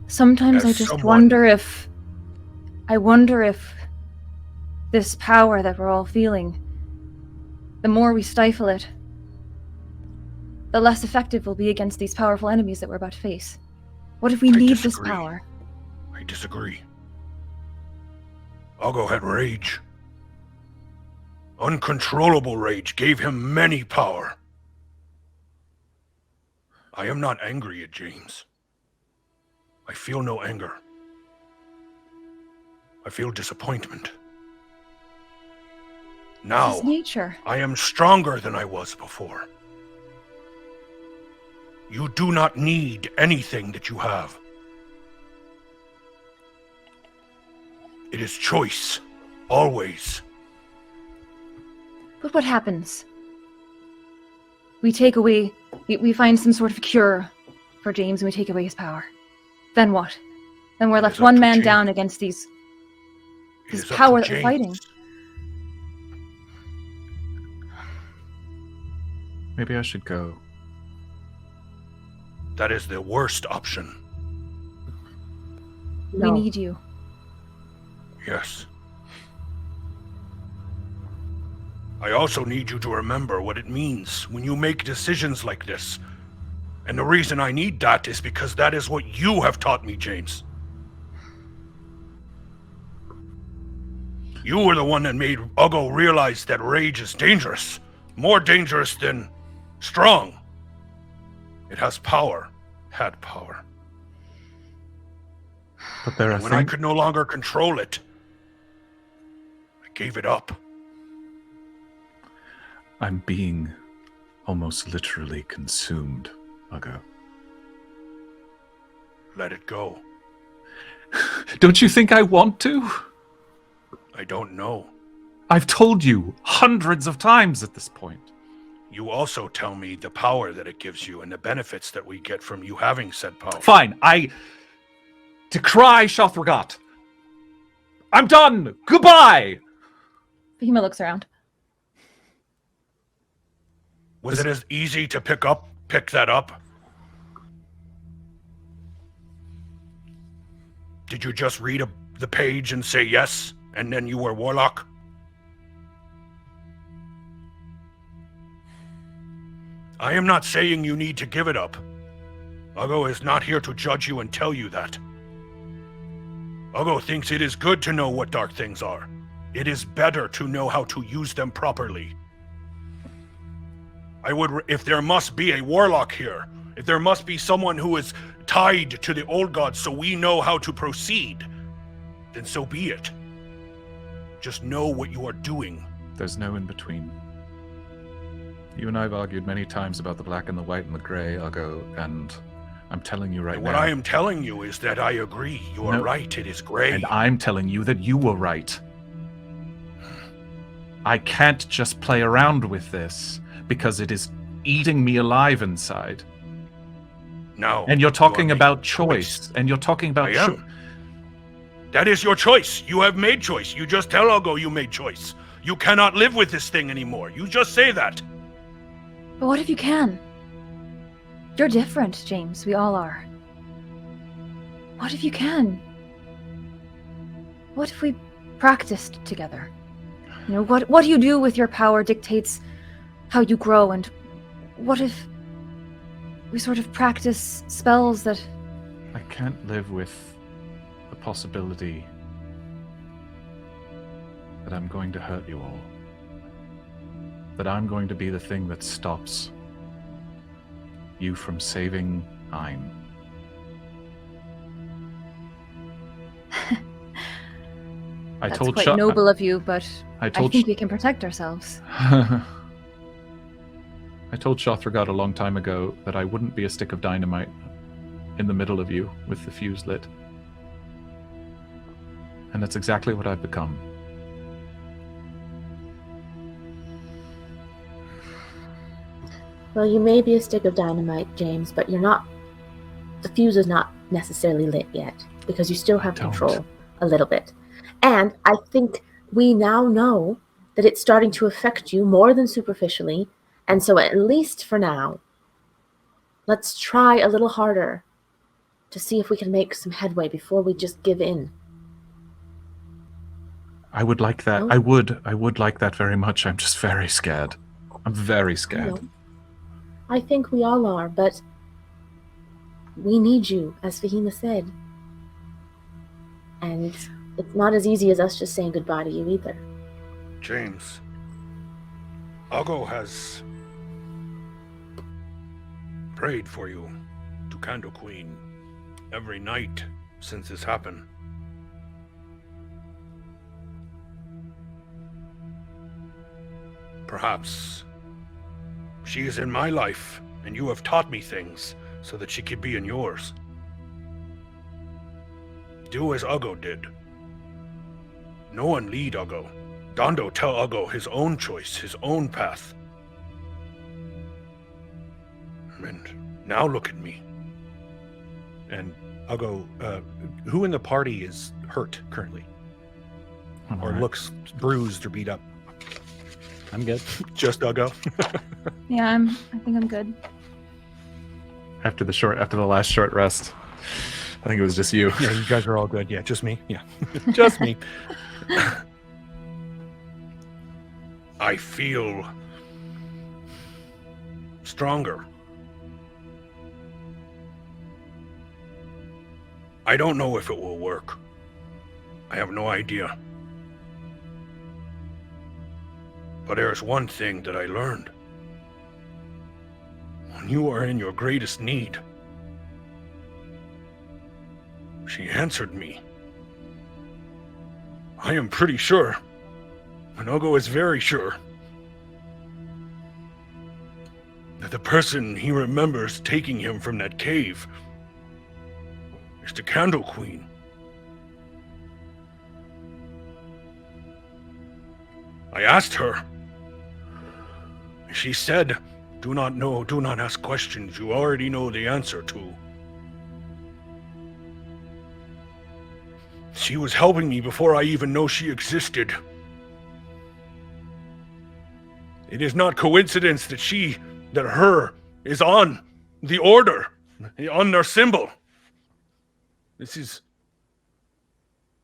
H: Sometimes
G: As
H: I just
G: someone-
H: wonder if this power that we're all feeling, the more we stifle it, the less effective we'll be against these powerful enemies that we're about to face. What if we
G: I
H: need this
G: disagree.
H: power?
G: I disagree. Ugo had rage. Uncontrollable rage gave him many power. I am not angry at James. I feel no anger. I feel disappointment. Now,
H: His nature.
G: I am stronger than I was before. You do not need anything that you have. It is choice, always.
H: But what happens? We take away, we find some sort of cure for James and we take away his power. Then what? Then we're
G: It
H: left
G: is up
H: one
G: to
H: man
G: James.
H: down against
G: It
H: this
G: is up
H: power
G: to
H: that we're fighting.
G: James.
D: Maybe I should go.
G: That is the worst option.
E: No.
H: We need you.
G: Yes. I also need you to remember what it means when you make decisions like this. And the reason I need that is because that is what you have taught me, James. You were the one that made Ugo realize that rage is dangerous. More dangerous than strong. It has power. Had power.
D: But there are
G: When I could no longer control it, I gave it up.
D: I'm being almost literally consumed, Ugo.
G: Let it go.
D: Don't you think I want to?
G: I don't know.
D: I've told you hundreds of times at this point.
G: You also tell me the power that it gives you and the benefits that we get from you having said power.
D: Fine, I decry Shothragot. I'm done. Goodbye.
H: Fahima looks around.
G: Was it as easy to pick that up? Did you just read the page and say yes, and then you were Warlock? I am not saying you need to give it up. Ugo is not here to judge you and tell you that. Ugo thinks it is good to know what dark things are. It is better to know how to use them properly. If there must be a warlock here, if there must be someone who is tied to the old gods so we know how to proceed, then so be it. Just know what you are doing.
D: There's no in between. You and I have argued many times about the black and the white and the gray, Ugo, and I'm telling you right
G: And
D: now.
G: what I am telling you is that I agree. You are
D: No.
G: right. It is gray.
D: And I'm telling you that you were right. I can't just play around with this because it is eating me alive inside.
G: No.
D: And you're talking
G: you are
D: about
G: making
D: choice. And you're talking about
G: I am. That is your choice. You have made choice. You just tell Ugo you made choice. You cannot live with this thing anymore. You just say that.
H: But what if you can? You're different, James. We all are. What if you can? What if we practiced together? You know, what you do with your power dictates how you grow, and what if we sort of practice spells that...
D: I can't live with the possibility that I'm going to hurt you all. That I'm going to be the thing that stops you from saving Ein.
H: That's quite noble of you, but I think we can protect ourselves.
D: I told Shothragot a long time ago that I wouldn't be a stick of dynamite in the middle of you with the fuse lit. And that's exactly what I've become.
E: Well, you may be a stick of dynamite, James, but you're not. The fuse is not necessarily lit yet because you still have control a little bit. And I think we now know that it's starting to affect you more than superficially. And so, at least for now, let's try a little harder to see if we can make some headway before we just give in.
D: I would like that.
E: No?
D: I would like that very much. I'm just very scared. I'm very scared.
E: I think we all are, but we need you, as Fahima said. And it's not as easy as us just saying goodbye to you either.
G: James, Uggo has prayed for you to Candle Queen every night since this happened. Perhaps she is in my life, and you have taught me things so that she could be in yours. Do as Uggo did. No one lead Uggo. Dondo tell Uggo his own choice, his own path. And now look at me. And Uggo, who in the party is hurt currently? Or looks bruised or beat up?
F: I'm good.
G: Just Uggo?
H: Yeah, I think I'm good.
D: After the last short rest, I think it was just you.
G: Yeah, you guys are all good. Yeah, just me. Yeah, just me. I feel stronger. I don't know if it will work. I have no idea. But there's one thing that I learned. When you are in your greatest need, she answered me. I am pretty sure, and Uggo is very sure, that the person he remembers taking him from that cave is the Candle Queen. I asked her. She said, do not ask questions you already know the answer to. She was helping me before I even know she existed. It is not coincidence that her is on the order, on their symbol. This is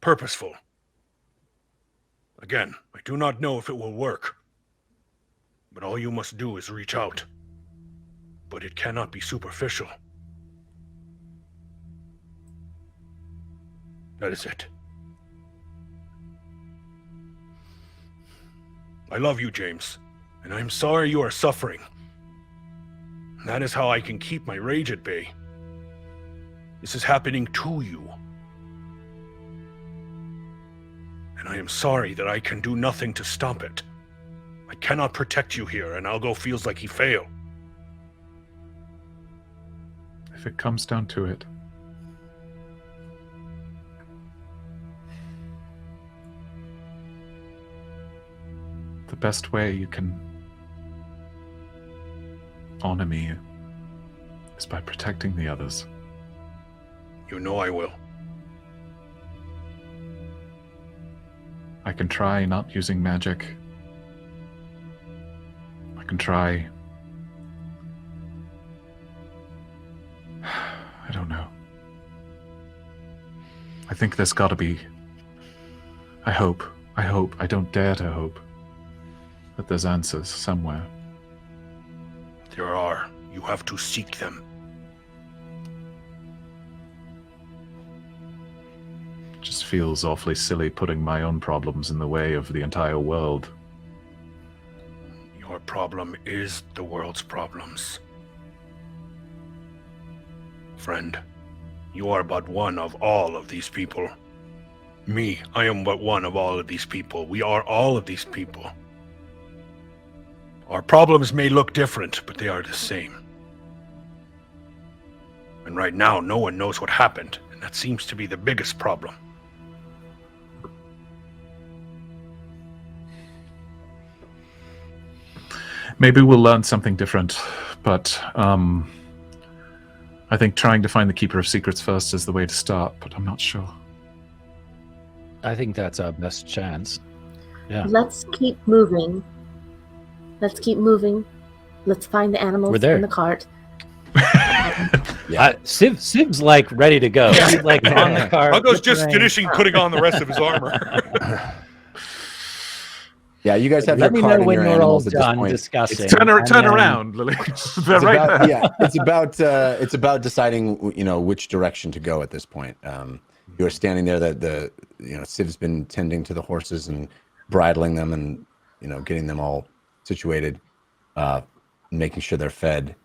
G: purposeful. Again, I do not know if it will work, but all you must do is reach out. But it cannot be superficial. That is it. I love you, James, and I'm sorry you are suffering. That is how I can keep my rage at bay. This is happening to you. And I am sorry that I can do nothing to stop it. I cannot protect you here, and Uggo feels like he failed.
D: If it comes down to it, the best way you can honor me is by protecting the others.
G: You know I will.
D: I can try not using magic. I can try... I don't know. I think there's gotta be... I hope, I don't dare to hope that there's answers somewhere.
G: There are. You have to seek them.
D: It just feels awfully silly putting my own problems in the way of the entire world.
G: Your problem is the world's problems. Friend, you are but one of all of these people. Me, I am but one of all of these people. We are all of these people. Our problems may look different, but they are the same. And right now, no one knows what happened, and that seems to be the biggest problem.
D: Maybe we'll learn something different but I think trying to find the Keeper of Secrets first is the way to start, but I'm not sure.
F: I think that's our best chance. Yeah.
E: Let's keep moving. Let's find the animals in the cart.
F: Siv's like ready to go. He's like on the cart.
G: Hugo's just finishing putting on the rest of his armor.
C: Yeah, you guys have
F: Let me
C: your
F: know
C: cart and
F: when
C: your
F: you're all
C: animals at this
F: done
C: point.
F: discussing.
D: Turn around, Lily.
C: It's about deciding, which direction to go at this point. You're standing there. Siv's been tending to the horses and bridling them, and getting them all situated, making sure they're fed.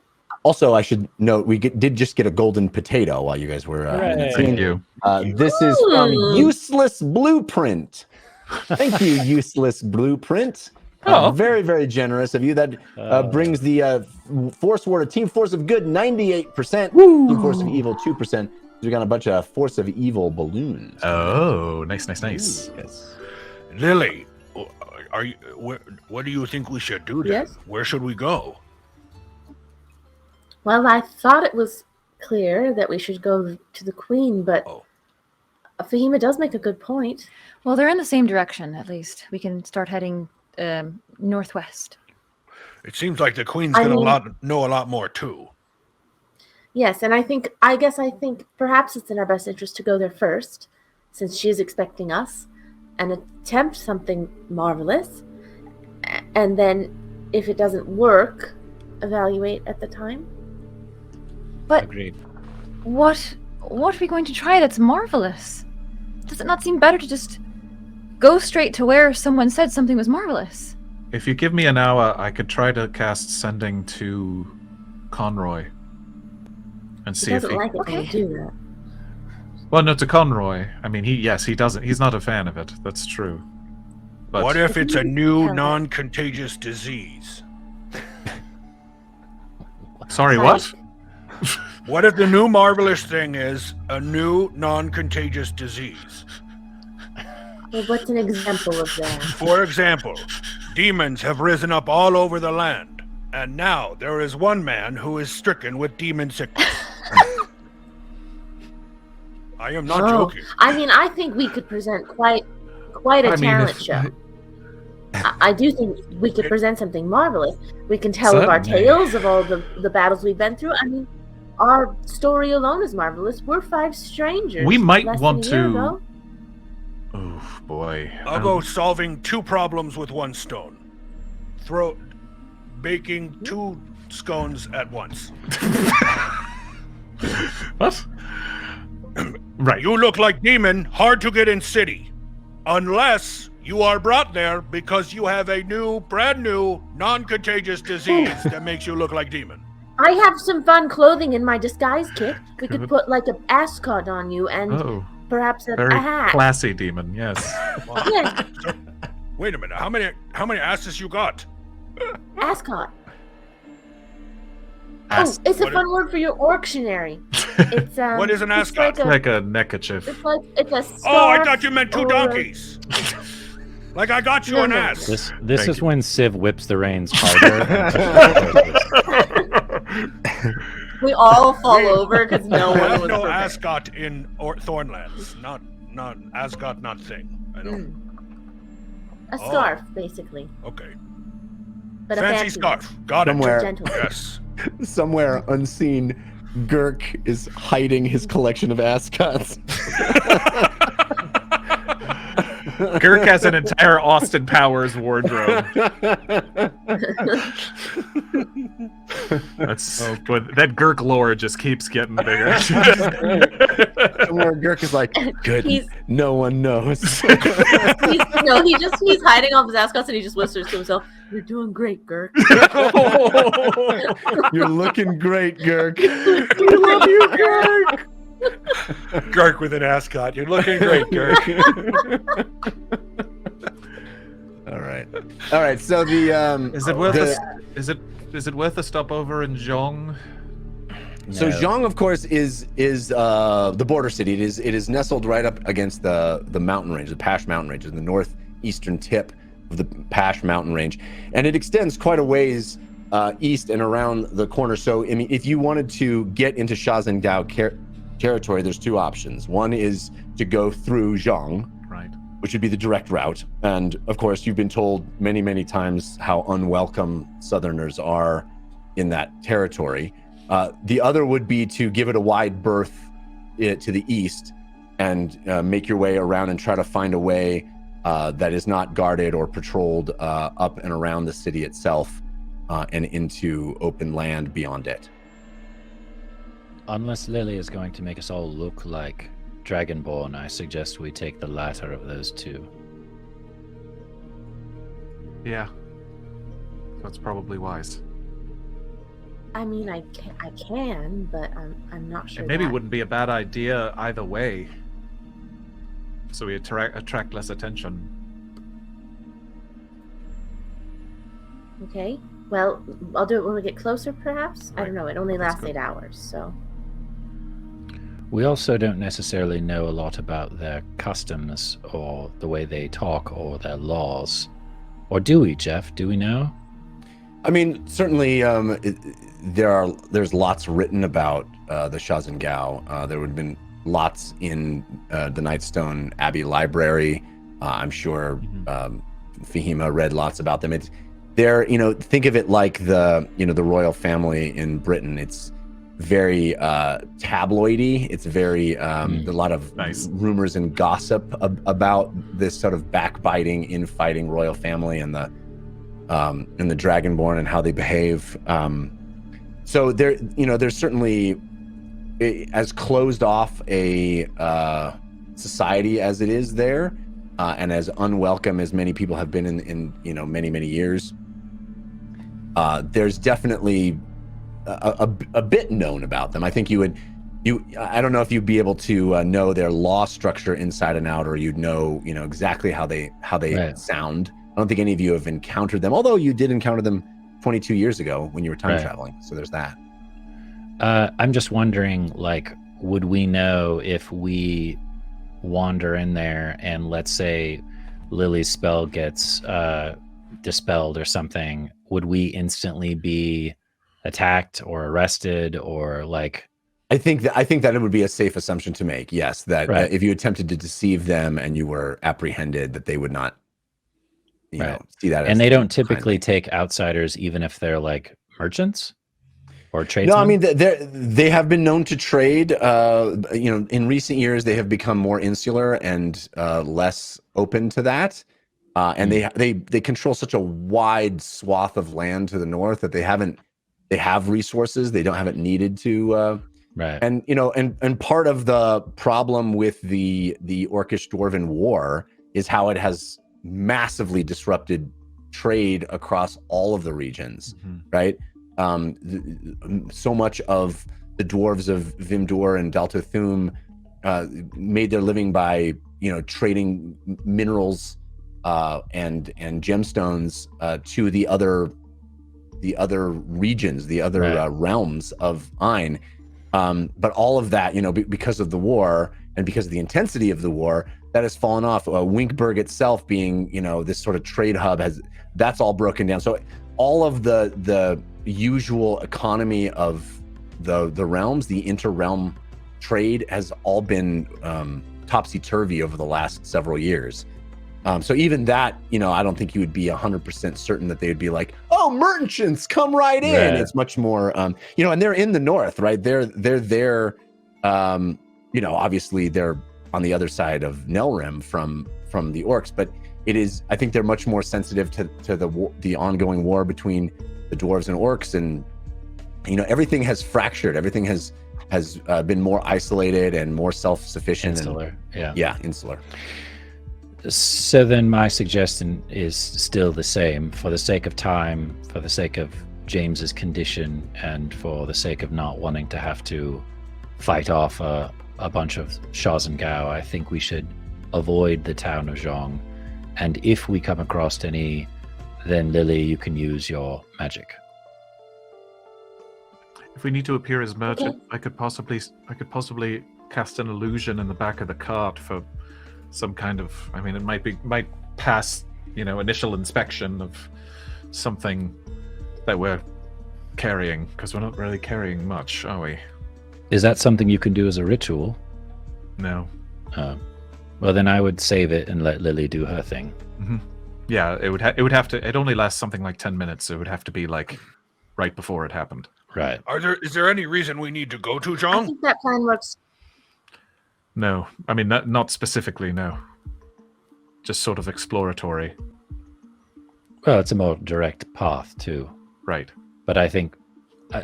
C: Also, I should note we did just get a golden potato while you guys were.
D: Thank you.
C: This is from Useless Blueprint. Thank you, Useless Blueprint. Very, very generous of you. That brings the Force Ward, a Team Force of Good, 98%. Team Force of Evil, 2%. We got a bunch of Force of Evil balloons.
D: Oh, nice.
C: Yes.
G: Lily, what do you think we should do then?
E: Yes?
G: Where should we go?
E: Well, I thought it was clear that we should go to the Queen, but Fahima does make a good point.
H: Well, they're in the same direction, at least. We can start heading northwest.
G: It seems like the Queen's gonna know a lot more too.
E: Yes, and I think perhaps it's in our best interest to go there first, since she is expecting us, and attempt something marvelous, and then if it doesn't work, evaluate at the time.
H: But
F: Agreed.
H: what are we going to try that's marvelous? Does it not seem better to just go straight to where someone said something was marvelous?
D: If you give me an hour, I could try to cast Sending to Conroy and see if he...
E: like it when you do that.
D: Well, no, to Conroy. I mean, he doesn't. He's not a fan of it. That's true. But
G: What if it's a new non-contagious disease?
D: Sorry, what?
G: What if the new marvelous thing is a new non-contagious disease?
E: Well, what's an example of that?
G: For example, demons have risen up all over the land, and now there is one man who is stricken with demon sickness. I am not joking.
E: I mean, I think we could present quite a talent show. I do think we could present something marvelous. We can tell of our tales of all the battles we've been through. I mean, our story alone is marvelous. We're 5 strangers.
D: We might
E: less
D: want
E: than a year
D: to...
E: ago.
D: Oh, boy.
G: I'll go solving 2 problems with 1 stone. Baking 2 scones at once.
D: What? Right.
G: You look like demon, hard to get in city. Unless you are brought there because you have a brand new, non-contagious disease that makes you look like demon.
E: I have some fun clothing in my disguise kit. We could put like an ascot on you and perhaps a
D: Very
E: hat.
D: classy demon, yes.
E: Yeah,
G: Wait a minute, how many asses you got?
E: ascot. It's a fun word for your Orctionary. It's
G: What is an ascot?
D: Like a neckerchief.
E: It's a scarf.
G: Oh, I thought you meant 2 donkeys. Like I got you an ass.
F: This is when Civ whips the reins harder.
E: We all fall over because no
G: I
E: one
G: have
E: was
G: no
E: prepared.
G: ascot in Thornlands. Not ascot, not thing. I don't.
E: A scarf, basically.
G: Okay.
E: But
G: Fancy
E: a
G: scarf. Got it.
C: Somewhere.
E: Gentle.
G: Yes.
C: Somewhere unseen, Girk is hiding his collection of ascots.
D: Girk has an entire Austin Powers wardrobe. That's good. That Girk lore just keeps getting bigger.
C: Somewhere Girk is like, good, no one knows.
E: He's hiding off his ascots and he just whispers to himself, "You're doing great, Girk."
C: You're looking great, Girk.
G: We love you, Girk. Girk with an ascot. You're looking great, Girk.
C: All right. So the
D: Is it worth a stopover in Zhong?
C: So Zhong, of course, is the border city. It is nestled right up against the mountain range, the Pash mountain range, the northeastern tip of the Pash mountain range, and it extends quite a ways east and around the corner. So, I mean, if you wanted to get into Shaxen Gao territory, there's two options. One is to go through Zhang,
D: Right.
C: which would be the direct route. And of course, you've been told many, many times how unwelcome Southerners are in that territory. The other would be to give it a wide berth to the east and make your way around and try to find a way that is not guarded or patrolled up and around the city itself and into open land beyond it.
F: Unless Lily is going to make us all look like Dragonborn, I suggest we take the latter of those two.
D: Yeah. That's probably wise.
E: I mean, I can, but I'm not sure.
D: It maybe
E: that.
D: wouldn't be a bad idea either way. So we attract less attention.
E: Okay. Well, I'll do it when we get closer, perhaps. I
D: Right.
E: don't know. It only
D: That's
E: lasts
D: good.
E: 8 hours, so.
F: We also don't necessarily know a lot about their customs or the way they talk or their laws. Or do we, Jeff? Do we know?
C: I mean, certainly there's lots written about the Shaxen Gao. There would have been lots in the Nightstone Abbey Library. I'm sure Fahima read lots about them. They're, think of it like the royal family in Britain. It's very tabloidy. It's very a lot of
D: Nice.
C: rumors and gossip about this sort of backbiting, infighting royal family and the Dragonborn and how they behave. So there's certainly as closed off a society as it is there, and as unwelcome as many people have been in many years. There's definitely a bit known about them. I think I don't know if you'd be able to know their law structure inside and out, or you'd know exactly how they
F: Right.
C: sound. I don't think any of you have encountered them, although you did encounter them 22 years ago when you were time
F: Right.
C: traveling. So there's that.
F: I'm just wondering, would we know if we wander in there and let's say Lily's spell gets dispelled or something, would we instantly be attacked or arrested or
C: I think that it would be a safe assumption to make. Yes, that
F: Right.
C: if you attempted to deceive them and you were apprehended, that they would not, see that.
F: and
C: as
F: they don't
C: kindly.
F: typically take outsiders even if they're merchants or tradesmen?
C: No, I mean they have been known to trade. In recent years they have become more insular and less open to that. And they control such a wide swath of land to the north that they have resources. They haven't needed to.
F: Right.
C: And and part of the problem with the Orcish Dwarven War is how it has massively disrupted trade across all of the regions, right? So much of the dwarves of Vimdur and Delta Thum made their living by trading minerals and gemstones to the other regions, the other
F: Right.
C: realms of Ain. But all of that, because of the war and because of the intensity of the war, that has fallen off. Winkburg itself being, this sort of trade hub that's all broken down. So all of the usual economy of the realms, the inter-realm trade has all been topsy-turvy over the last several years. So even that, I don't think you would be 100% certain that they would be like, oh, merchants, come right in.
F: Right.
C: It's much more, and they're in the north, right? They're there. Obviously they're on the other side of Nelrim from the orcs, but I think they're much more sensitive to the ongoing war between the dwarves and orcs, and everything has fractured. Everything has been more isolated and more self-sufficient.
F: Insular.
C: Yeah, insular.
F: So then my suggestion is still the same. For the sake of time, for the sake of James's condition, and for the sake of not wanting to have to fight off a bunch of Shaxen Gao, I think we should avoid the town of Zhang. And if we come across any, then Lily, you can use your magic.
D: If we need to appear as merchant, I could possibly cast an illusion in the back of the cart for some kind of. I mean, it might pass, initial inspection of something that we're carrying, because we're not really carrying much, are we?
F: Is that something you can do as a ritual?
D: No.
F: Well, then I would save it and let Lily do her thing.
D: Mm-hmm. Yeah, it would have to. It only lasts something like 10 minutes. So it would have to be like right before it happened.
F: Right.
G: Is there any reason we need to go to
E: I
G: Zhang?
E: think that plan works.
D: No, I mean not specifically. No, just sort of exploratory.
F: Well, it's a more direct path too.
D: Right.
F: But I think,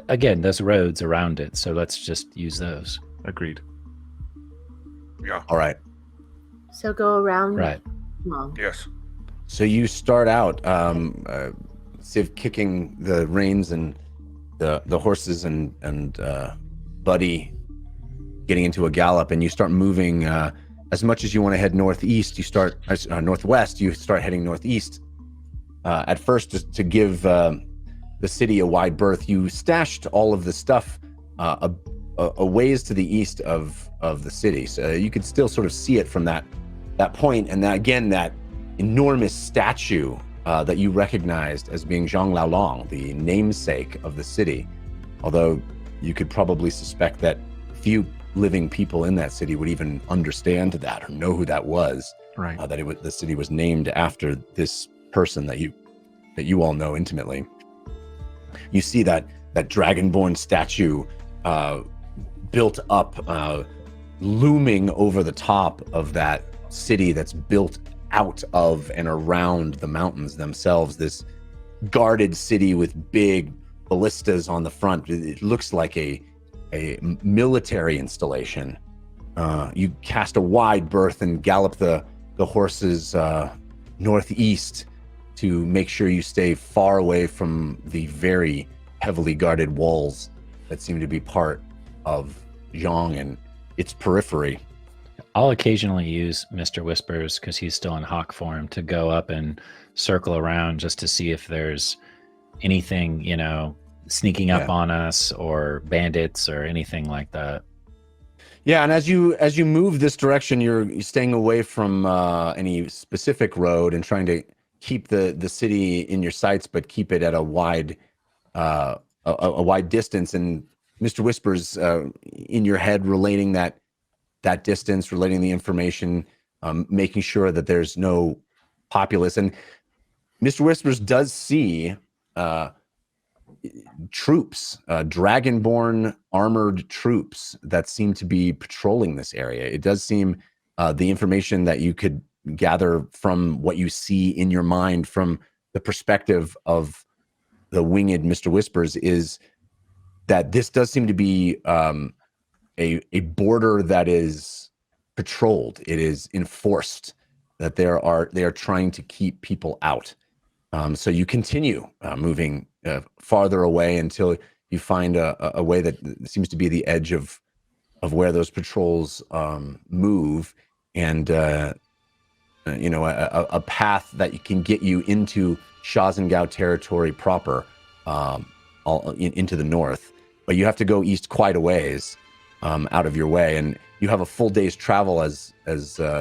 F: again, there's roads around it, so let's just use those.
D: Agreed.
G: Yeah.
C: All right.
E: So go around.
F: Right.
E: Long.
G: Yes.
C: So you start out, Civ kicking the reins and the horses and Buddy getting into a gallop, and you start moving as much as you want to head northeast. You start northwest. You start heading northeast. At first, just to give the city a wide berth, you stashed all of the stuff a ways to the east of the city, so you could still sort of see it from that point. And that enormous statue that you recognized as being Zhang Laolong, the namesake of the city. Although you could probably suspect that few living people in that city would even understand that or know who that was.
D: Right.
C: The city was named after this person that you all know intimately. You see that dragonborn statue built up, looming over the top of that city that's built out of and around the mountains themselves. This guarded city with big ballistas on the front. It looks like a military installation. You cast a wide berth and gallop the horses northeast to make sure you stay far away from the very heavily guarded walls that seem to be part of Zhang and its periphery.
F: I'll occasionally use Mr. Whispers, because he's still in hawk form, to go up and circle around just to see if there's anything, sneaking up on us, or bandits or anything like that.
C: Yeah, and as you move this direction, you're staying away from any specific road and trying to keep the city in your sights, but keep it at a wide distance. And Mr. Whispers, in your head, relating that distance, relating the information, making sure that there's no populace. And Mr. Whispers does see troops, dragonborn armored troops that seem to be patrolling this area. It does seem the information that you could gather from what you see in your mind from the perspective of the winged Mr. Whispers is that this does seem to be a border that is patrolled. It is enforced, that they are trying to keep people out. So you continue moving farther away until you find a way that seems to be the edge of where those patrols move, and a path that can get you into Shaxen Gao territory proper, into the north. But you have to go east quite a ways out of your way, and you have a full day's travel as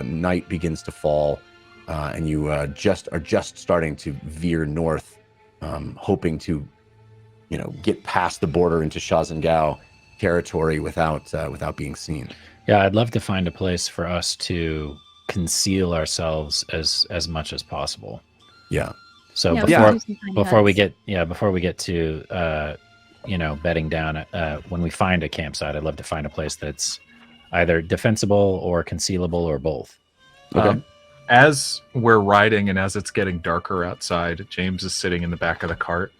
C: night begins to fall, and you are just starting to veer north, hoping to get past the border into Shaxen Gao territory without being seen.
F: Yeah, I'd love to find a place for us to conceal ourselves as much as possible.
C: Yeah.
F: So before we get to bedding down, when we find a campsite, I'd love to find a place that's either defensible or concealable or both.
C: Okay.
D: As we're riding and as it's getting darker outside, James is sitting in the back of the cart.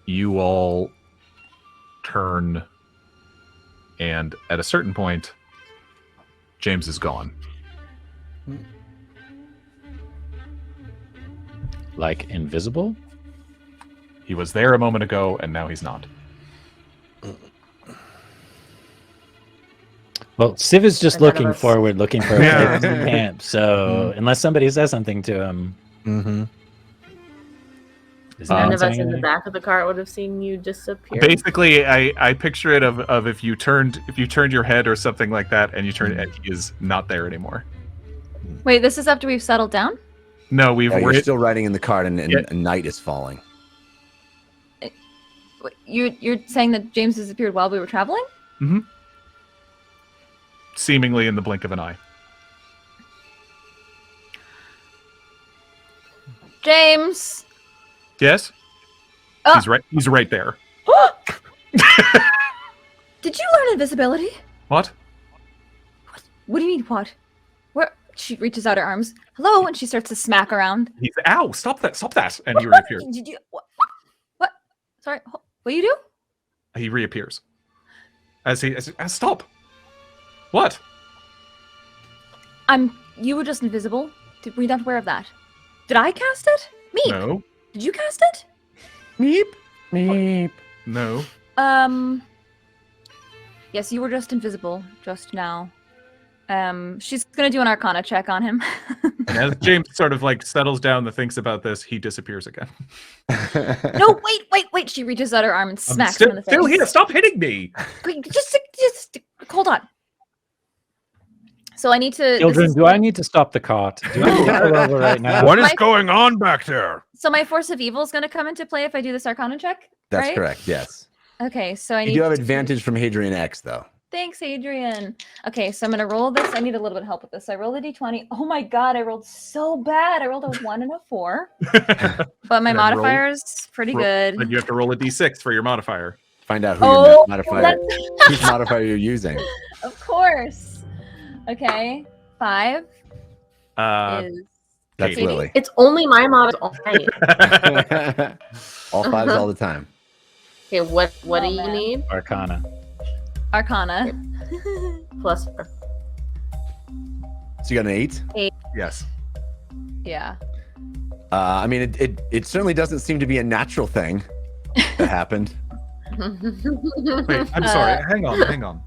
D: You all turn, and at a certain point, James is gone.
F: Like invisible?
D: He was there a moment ago, and now he's not.
F: Well, Civ is just looking forward, looking for a place to camp. So unless somebody says something to him,
E: None of us in the back of the cart would have seen you disappear.
D: Basically, I picture it of if you turned your head or something like that, and you turned, and he is not there anymore.
H: Wait, this is after we've settled down?
D: No,
C: You're still riding in the cart, and night is falling.
H: You're saying that James disappeared while we were traveling?
D: Mm-hmm. Seemingly in the blink of an eye.
H: James.
D: Yes.
H: Oh.
D: He's right there.
H: Did you learn invisibility?
D: What?
H: What do you mean, what? Where? She reaches out her arms. Hello, and she starts to smack around.
D: Ow! Stop that! And he reappears.
H: Did you? What? Sorry. What do you do?
D: He reappears. Stop. What?
H: You were just invisible. Were you not aware of that? Did I cast it? Meep.
D: No.
H: Did you cast it?
C: Meep. Meep.
D: No.
H: Yes, you were just invisible just now. She's gonna do an Arcana check on him.
D: And as James sort of like settles down and thinks about this, he disappears again.
H: No, wait! She reaches out her arm and smacks him in the face.
D: Still here! Stop hitting me!
H: Wait, just hold on. So I need to.
F: Children, do I need to stop the cart? Do I need to pull over right now?
G: What is going on back there?
H: So my Force of Evil is going to come into play if I do this Arcana check.
C: That's
H: right?
C: correct. Yes.
H: Okay, so I need.
C: You do have advantage from Hadrian X, though.
H: Thanks, Adrian. Okay, so I'm going to roll this. I need a little bit of help with this. So I rolled a d20. Oh my god, I rolled so bad. I rolled a 1 and a 4. But my modifier is pretty good.
D: And you have to roll a d6 for your modifier.
C: Find out who your modifier, whose modifier you're using.
H: Of course. Okay, 5 is...
C: That's
H: Katie?
C: Lily.
E: It's only my mod.
C: All 5s all the time.
E: Okay, what do you need?
F: Arcana.
H: Arcana.
E: Plus 4.
C: So you got an 8?
D: Yes.
H: Yeah.
C: I mean, it certainly doesn't seem to be a natural thing that happened.
D: Wait, I'm sorry. Hang on.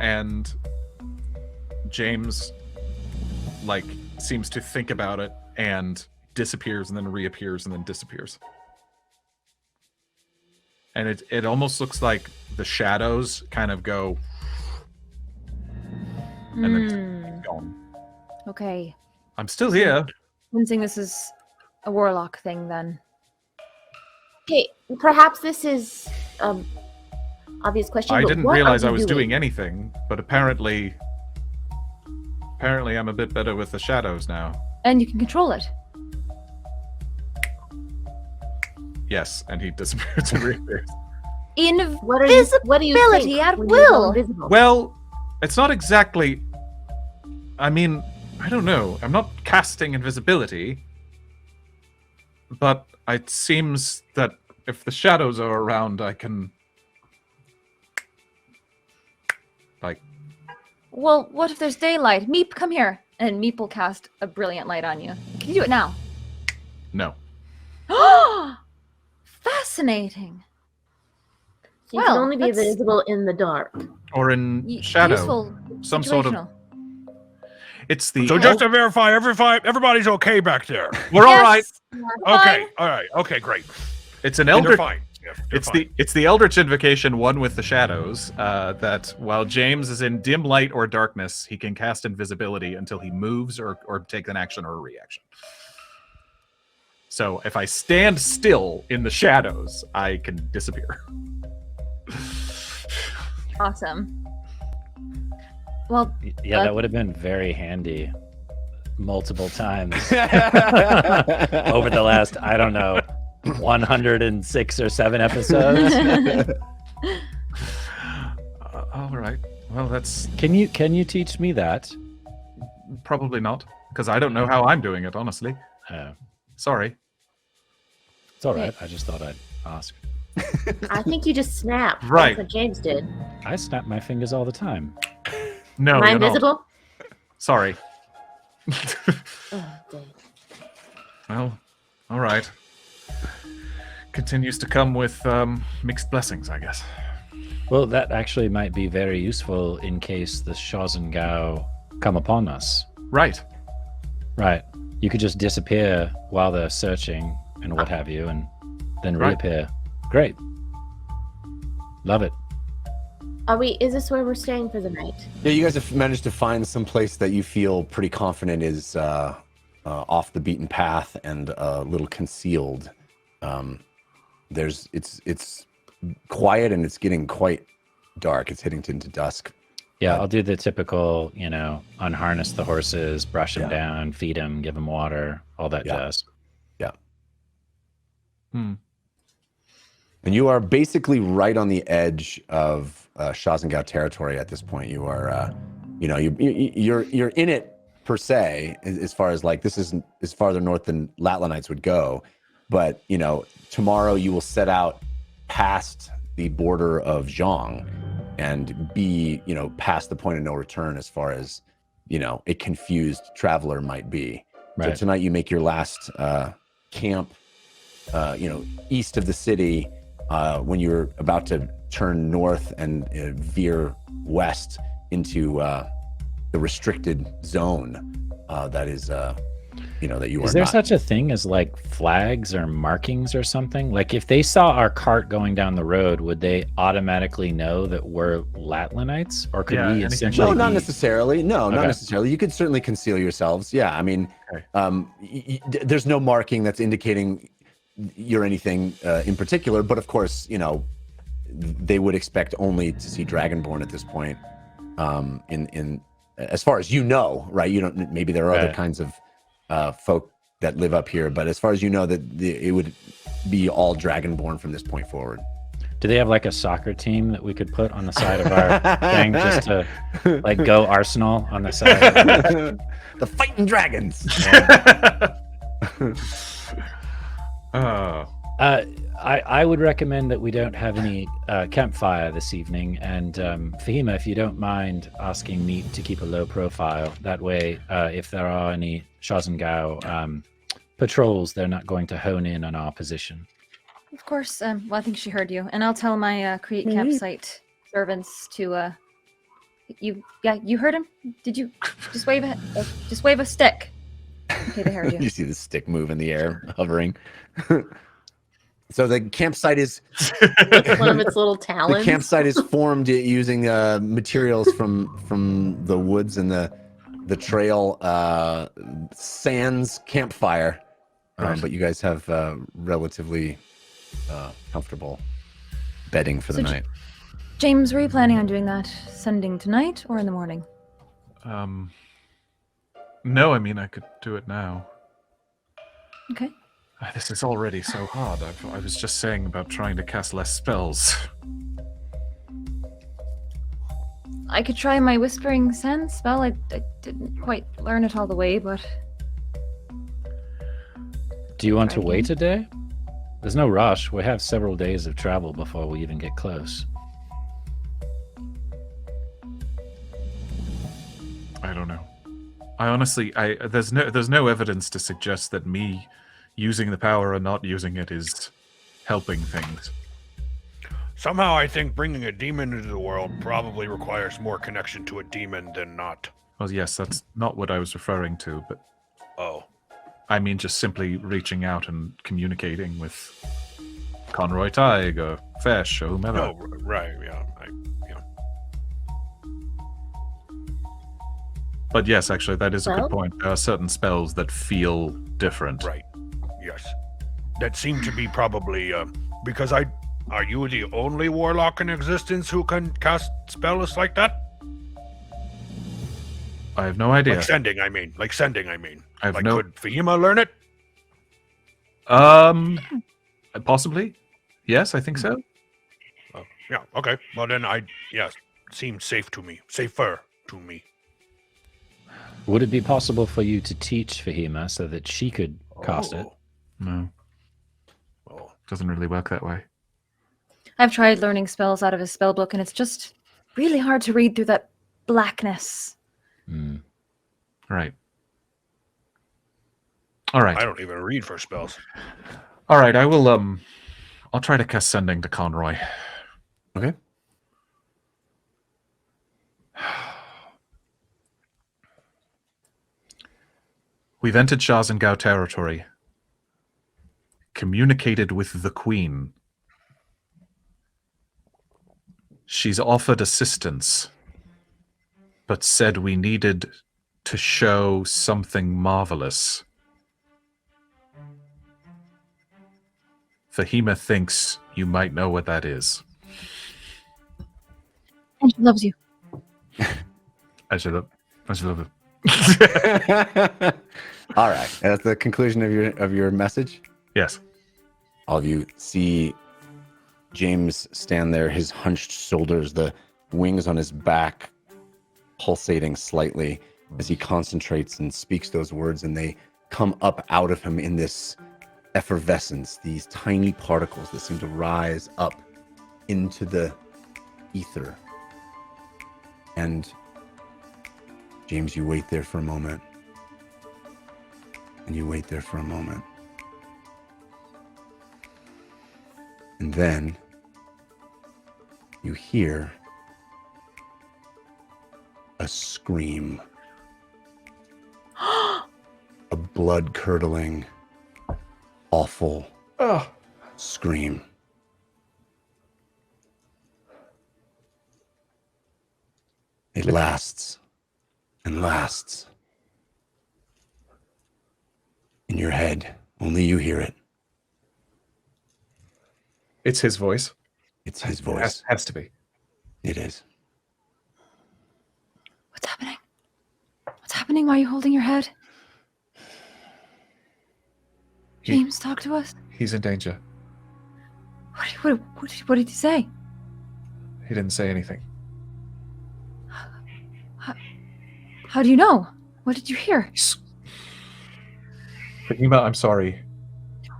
D: And James, like, seems to think about it and disappears and then reappears and then disappears. And it almost looks like the shadows kind of go and then keep going.
H: Okay.
D: I'm still here.
H: I'm thinking this is a warlock thing then.
E: Okay, perhaps this is obvious question.
D: I
E: but
D: didn't
E: what
D: realize
E: are
D: I
E: you
D: was doing anything, but apparently I'm a bit better with the shadows now.
H: And you can control it.
D: Yes, and he disappears and reappears.
E: What do you think
H: at
E: when you go
H: will.
E: invisible?
D: Well, it's not exactly... I mean, I don't know. I'm not casting invisibility. But it seems that if the shadows are around, I can... like...
H: Well, what if there's daylight? Meep, come here. And Meep will cast a brilliant light on you. Can you do it now?
D: No.
H: Fascinating.
E: So you can only be visible in the dark.
D: Or in shadow.
H: Useful.
D: Some sort of...
H: Situational.
D: It's the...
G: So just to verify, everybody's okay back there.
D: We're all right.
G: Okay, all right, okay, great.
D: It's an
G: And they're
D: elder...
G: fine. Yeah, they're fine.
D: It's the Eldritch Invocation, one with the shadows, that while James is in dim light or darkness, he can cast invisibility until he moves or take an action or a reaction. So if I stand still in the shadows, I can disappear.
H: Awesome. Well,
F: Yeah, that would have been very handy multiple times over the last, I don't know, 106 or 7 episodes.
D: All right. Well, that's
F: Can you teach me that?
D: probably not, because I don't know how I'm doing it, honestly. Sorry.
F: It's all right. I just thought I'd ask.
E: I think you just snapped.
D: Right.
E: That's what James did.
F: I snap my fingers all the time.
D: No,
E: Am I
D: you're not.
E: invisible?
D: Sorry.
E: Oh, dang.
D: Well, all right. Continues to come with mixed blessings, I guess.
F: Well, that actually might be very useful in case the Shaxen Gao come upon us.
D: Right.
F: Right. You could just disappear while they're searching and what have you, and then
D: Right.
F: reappear. Great. Love it.
E: Is this where we're staying for the night?
C: Yeah, you guys have managed to find some place that you feel pretty confident is off the beaten path and a little concealed. It's quiet and it's getting quite dark. It's hitting into dusk.
F: Yeah, I'll do the typical, unharness the horses, brush them down, feed them, give them water, all that jazz.
C: Yeah. And you are basically right on the edge of Shaxen Gao territory at this point. You are, you're in it per se, as far as like this is farther north than Latlanites would go, but tomorrow you will set out past the border of Zhang and be, past the point of no return as far as, a confused traveler might be. Right. So tonight you make your last camp, east of the city when you're about to turn north and veer west into the restricted zone that is, that you are.
F: Is there
C: not.
F: such a thing as like flags or markings or something? Like if they saw our cart going down the road, would they automatically know that we're Latlanites, or could we essentially?
C: No, not necessarily. No, not necessarily. You could certainly conceal yourselves. Yeah, I mean, there's no marking that's indicating you're anything in particular, but of course, they would expect only to see Dragonborn at this point. In as far as right? You don't. Maybe there are other kinds of folk that live up here, but as far as that it would be all Dragonborn from this point forward.
F: Do they have like a soccer team that we could put on the side of our thing just to like go Arsenal on the side?
C: The Fighting Dragons.
F: I would recommend that we don't have any campfire this evening, and Fahima, if you don't mind asking me to keep a low profile, that way if there are any Shaxen Gao patrols, they're not going to hone in on our position.
H: Of course. Well, I think she heard you, and I'll tell my create campsite servants to. You heard him? Did you just wave a stick? Okay, they heard you.
C: You see the stick move in the air, hovering. So the campsite is
E: one of its little talons.
C: The campsite is formed using materials from the woods and the trail, sans campfire. But you guys have relatively comfortable bedding for the night.
H: James, were you planning on doing that? Sending tonight or in the morning?
D: No, I mean I could do it now.
H: Okay.
D: This is already so hard. I was just saying about trying to cast less spells.
H: I could try my Whispering Sands spell. I didn't quite learn it all the way, but...
F: Do you want to wait a day? There's no rush. We have several days of travel before we even get close.
D: I don't know. I honestly, there's no evidence to suggest that me using the power or not using it is helping things.
G: Somehow I think bringing a demon into the world probably requires more connection to a demon than not.
D: Well, yes, that's not what I was referring to, but...
G: Oh.
D: I mean just simply reaching out and communicating with Conroy Tig or Fesh or whomever.
G: Oh, right, yeah.
D: But yes, actually, that is a good point. There are certain spells that feel different.
G: Right, yes. That seem to be probably, because are you the only warlock in existence who can cast spells like that?
D: I have no idea.
G: Like sending, I mean. Could Fahima learn it?
D: Possibly. Yes, I think so.
G: Oh, yeah, okay. Well then, seemed safe to me. Safer to me.
F: Would it be possible for you to teach Fahima so that she could cast it?
D: No. Well, doesn't really work that way.
H: I've tried learning spells out of his spell book, and it's just really hard to read through that blackness.
D: Right. All right.
G: I don't even read for spells.
D: All right, I will, I'll try to cast Sending to Conroy.
C: Okay.
D: We've entered Shaxen Gao territory. Communicated with the Queen. She's offered assistance, but said we needed to show something marvelous Fahima thinks you might know what that is.
H: And she loves you.
D: I should love it.
C: All right, that's the conclusion of your message.
D: Yes.
C: All of you see James stand there, his hunched shoulders, the wings on his back pulsating slightly as he concentrates and speaks those words, and they come up out of him in this effervescence, these tiny particles that seem to rise up into the ether. And James, you wait there for a moment. And you wait there for a moment. And then you hear a scream. A blood-curdling, awful scream. It lasts and lasts. In your head, only you hear it.
D: It's his voice.
C: It's his voice.
D: Has to be.
C: It is.
H: What's happening? What's happening? Why are you holding your head? James, talk to us.
D: He's in danger.
H: What did he say?
D: He didn't say anything.
H: How do you know? What did you hear?
D: Fahima, I'm sorry.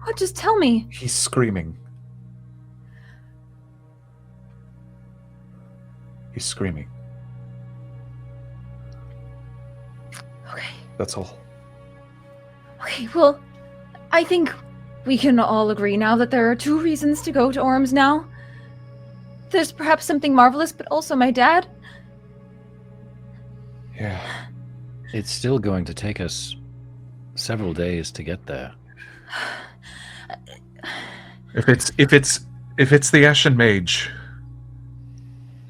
H: What? Just tell me.
D: He's screaming. He's screaming.
H: Okay.
D: That's all.
H: Okay, well, I think we can all agree now that there are 2 reasons to go to Orms now. There's perhaps something marvelous, but also my dad.
D: Yeah.
F: It's still going to take us several days to get there.
D: If it's the Ashen Mage.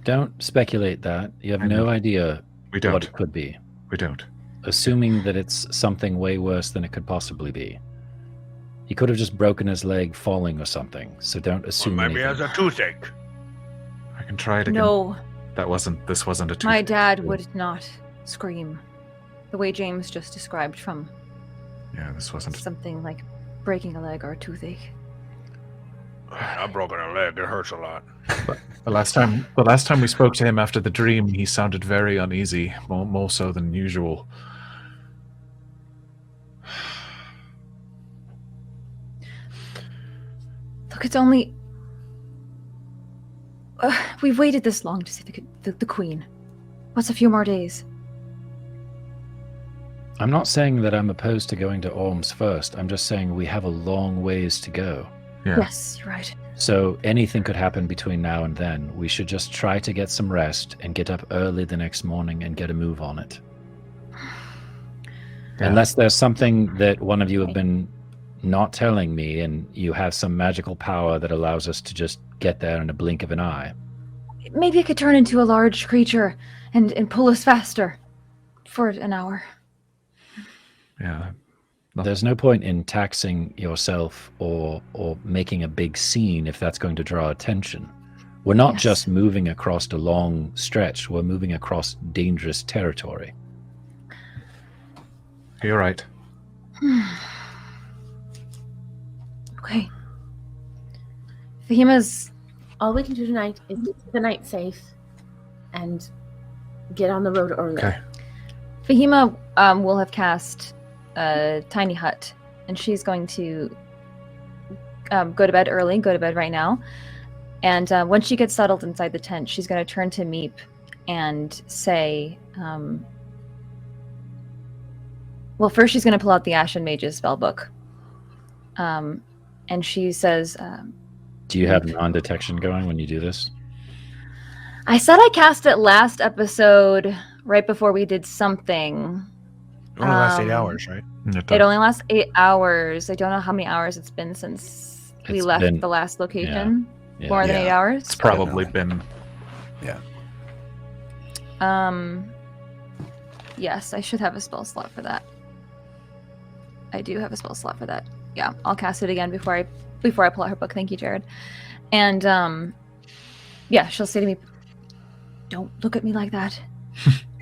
F: Don't speculate that. You have no idea
D: We don't.
F: what it could be.
D: We don't.
F: Assuming that it's something way worse than it could possibly be. He could have just broken his leg falling or something, so don't assume
G: Maybe he
F: anything.
G: has a toothache.
D: I can try it again.
H: No,
D: This wasn't a tooth.
H: my dad would not scream the way James just described from
D: Yeah, this wasn't.
H: something like breaking a leg or a toothache.
G: I've broken a leg. It hurts a lot.
D: The last time we spoke to him after the dream, he sounded very uneasy, more so than usual.
H: Look, it's only... we've waited this long to see the Queen. What's a few more days?
F: I'm not saying that I'm opposed to going to Orms first. I'm just saying we have a long ways to go.
D: Yeah.
H: Yes, you're right.
F: So anything could happen between now and then. We should just try to get some rest and get up early the next morning and get a move on it.
D: Yeah.
F: Unless there's something that one of you have been not telling me and you have some magical power that allows us to just get there in a blink of an eye.
H: Maybe it could turn into a large creature and pull us faster for an hour.
D: Yeah.
F: There's no point in taxing yourself or making a big scene if that's going to draw attention. We're not
H: Yes.
F: just moving across a long stretch, we're moving across dangerous territory.
D: You're right.
H: Okay. Fahima's...
E: All we can do tonight is keep the night safe and get on the road early.
D: Okay.
H: Fahima will have cast a tiny hut, and she's going to go to bed early, go to bed right now. And once she gets settled inside the tent, she's going to turn to Meep and say, well, first she's going to pull out the Ashen Mage's spellbook. And she says,
F: Do you have non-detection going when you do this?
H: I said I cast it last episode, right before we did something.
G: It only lasts 8 hours, right?
H: It only lasts 8 hours. I don't know how many hours it's been since we
F: It's
H: left
F: been-
H: the last location.
F: Yeah.
H: More than 8 hours.
D: It's probably been.
H: Yes, I should have a spell slot for that. I do have a spell slot for that. Yeah, I'll cast it again before I before I pull out her book. Thank you, Jared. And yeah, she'll say to me, "Don't look at me like that."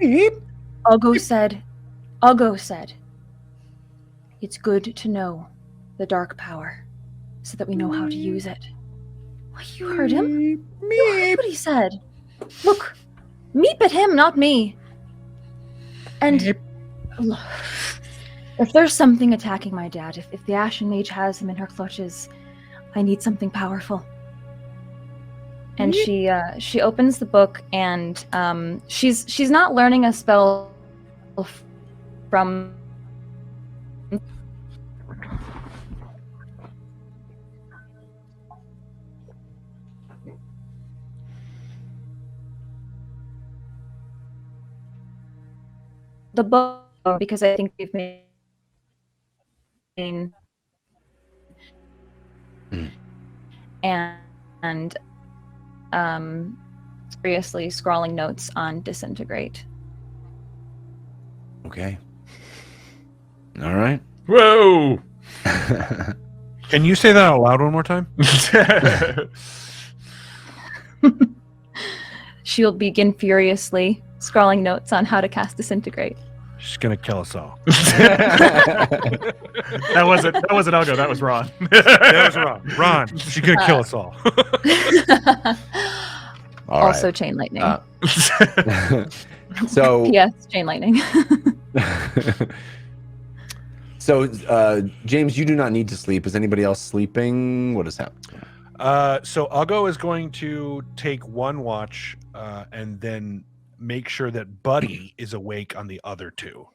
H: Uggo said, "It's good to know the dark power so that we know how to use it." Well, you heard him. You heard what he said. Look, meep at him, not me. And if there's something attacking my dad, if the Ashen Mage has him in her clutches, I need something powerful. And she opens the book, and she's not learning a spell from the book, because I think we've made and seriously scrawling notes on disintegrate.
C: Okay. All right.
D: Whoa!
G: Can you say that out loud one more time?
H: She'll begin furiously scrawling notes on how to cast disintegrate.
G: She's gonna kill us all.
D: That wasn't Uggo, that was Ron.
G: That was Ron. Ron, she's gonna kill us all.
C: All
H: Also
C: right.
H: chain lightning.
C: So
H: Yes, chain lightning.
C: So, James, you do not need to sleep. Is anybody else sleeping? What is happening?
G: So Uggo is going to take one watch and then make sure that Buddy is awake on the other two.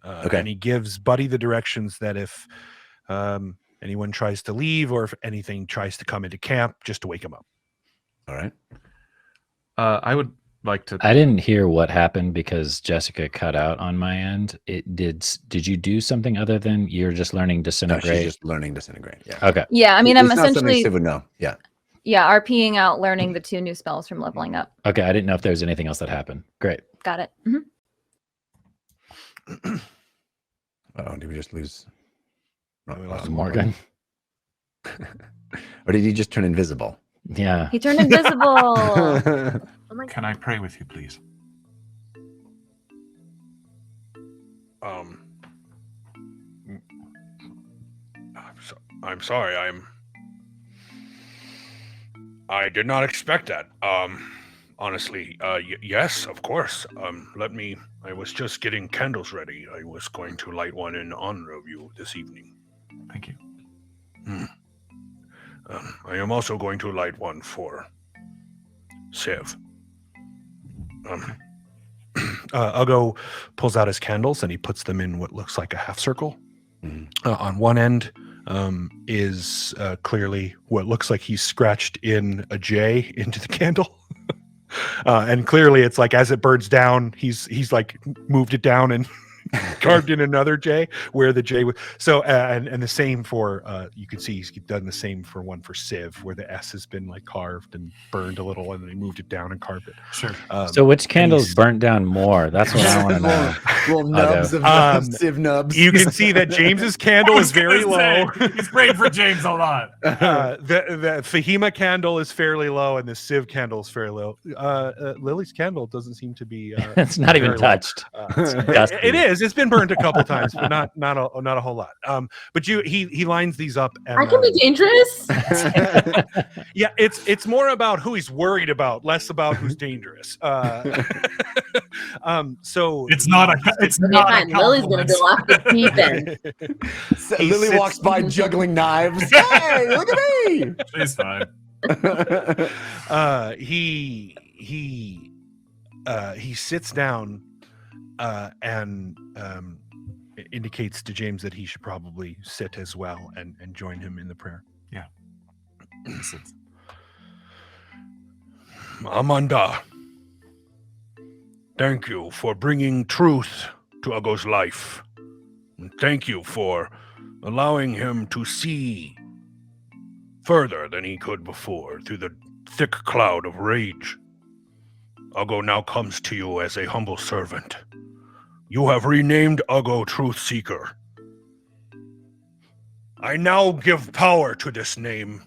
C: Okay.
G: And he gives Buddy the directions that if anyone tries to leave or if anything tries to come into camp, just to wake him up.
C: All right.
D: I would like to.
F: I didn't hear what happened because Jessica cut out on my end. Did you do something other than you're just learning
C: No,
F: disintegrate?
C: she's just learning disintegrate. Yeah.
F: Okay.
H: Yeah, I mean,
C: It's
H: I'm
C: not something
H: essentially
C: Sid would know. Yeah.
H: RPing out learning the 2 new spells from leveling up.
F: Okay. I didn't know if there was anything else that happened. Great.
H: Got it.
C: Oh, did we just lose?
G: We lost
F: Morgan.
C: Or did he just turn invisible?
F: Yeah.
H: He turned invisible. Oh my
I: Can I pray with you, please?
G: I'm sorry. I did not expect that. Honestly, yes, of course. I was just getting candles ready. I was going to light one in honor of you this evening.
I: Thank you.
G: I am also going to light one for Civ. Uggo pulls out his candles and he puts them in what looks like a half circle. On one end is clearly what looks like he's scratched in a J into the candle. And clearly it's like as it burns down, he's like moved it down and carved in another J where the J was. So and the same for you can see he's done the same for one for Civ where the S has been like carved and burned a little and then he moved it down and carved it.
I: Sure.
F: So which candles burnt down more? That's what I want to know.
C: Little nubs of Civ nubs.
G: You can see that James's candle is very low.
I: He's praying for James a lot.
G: The Fahima candle is fairly low, and the Civ candle is fairly low. Lily's candle doesn't seem to be.
F: It's not even
G: very low.
F: touched. It's dusty.
G: It is. It's been burned a couple times, but not a whole lot. But he lines these up. And,
E: I can be dangerous.
G: yeah, it's more about who he's worried about, less about who's dangerous. So
I: It's not a
E: Lily's gonna go off the deep end.
C: Lily
G: sits-
C: walks by juggling knives. Hey, look at me!
I: It's fine.
G: He sits down and indicates to James that he should probably sit as well and join him in the prayer.
I: Yeah.
G: Amanda, thank you for bringing truth to Uggo's life. And thank you for allowing him to see further than he could before through the thick cloud of rage. Uggo now comes to you as a humble servant. You have renamed Uggo Truth Seeker. I now give power to this name.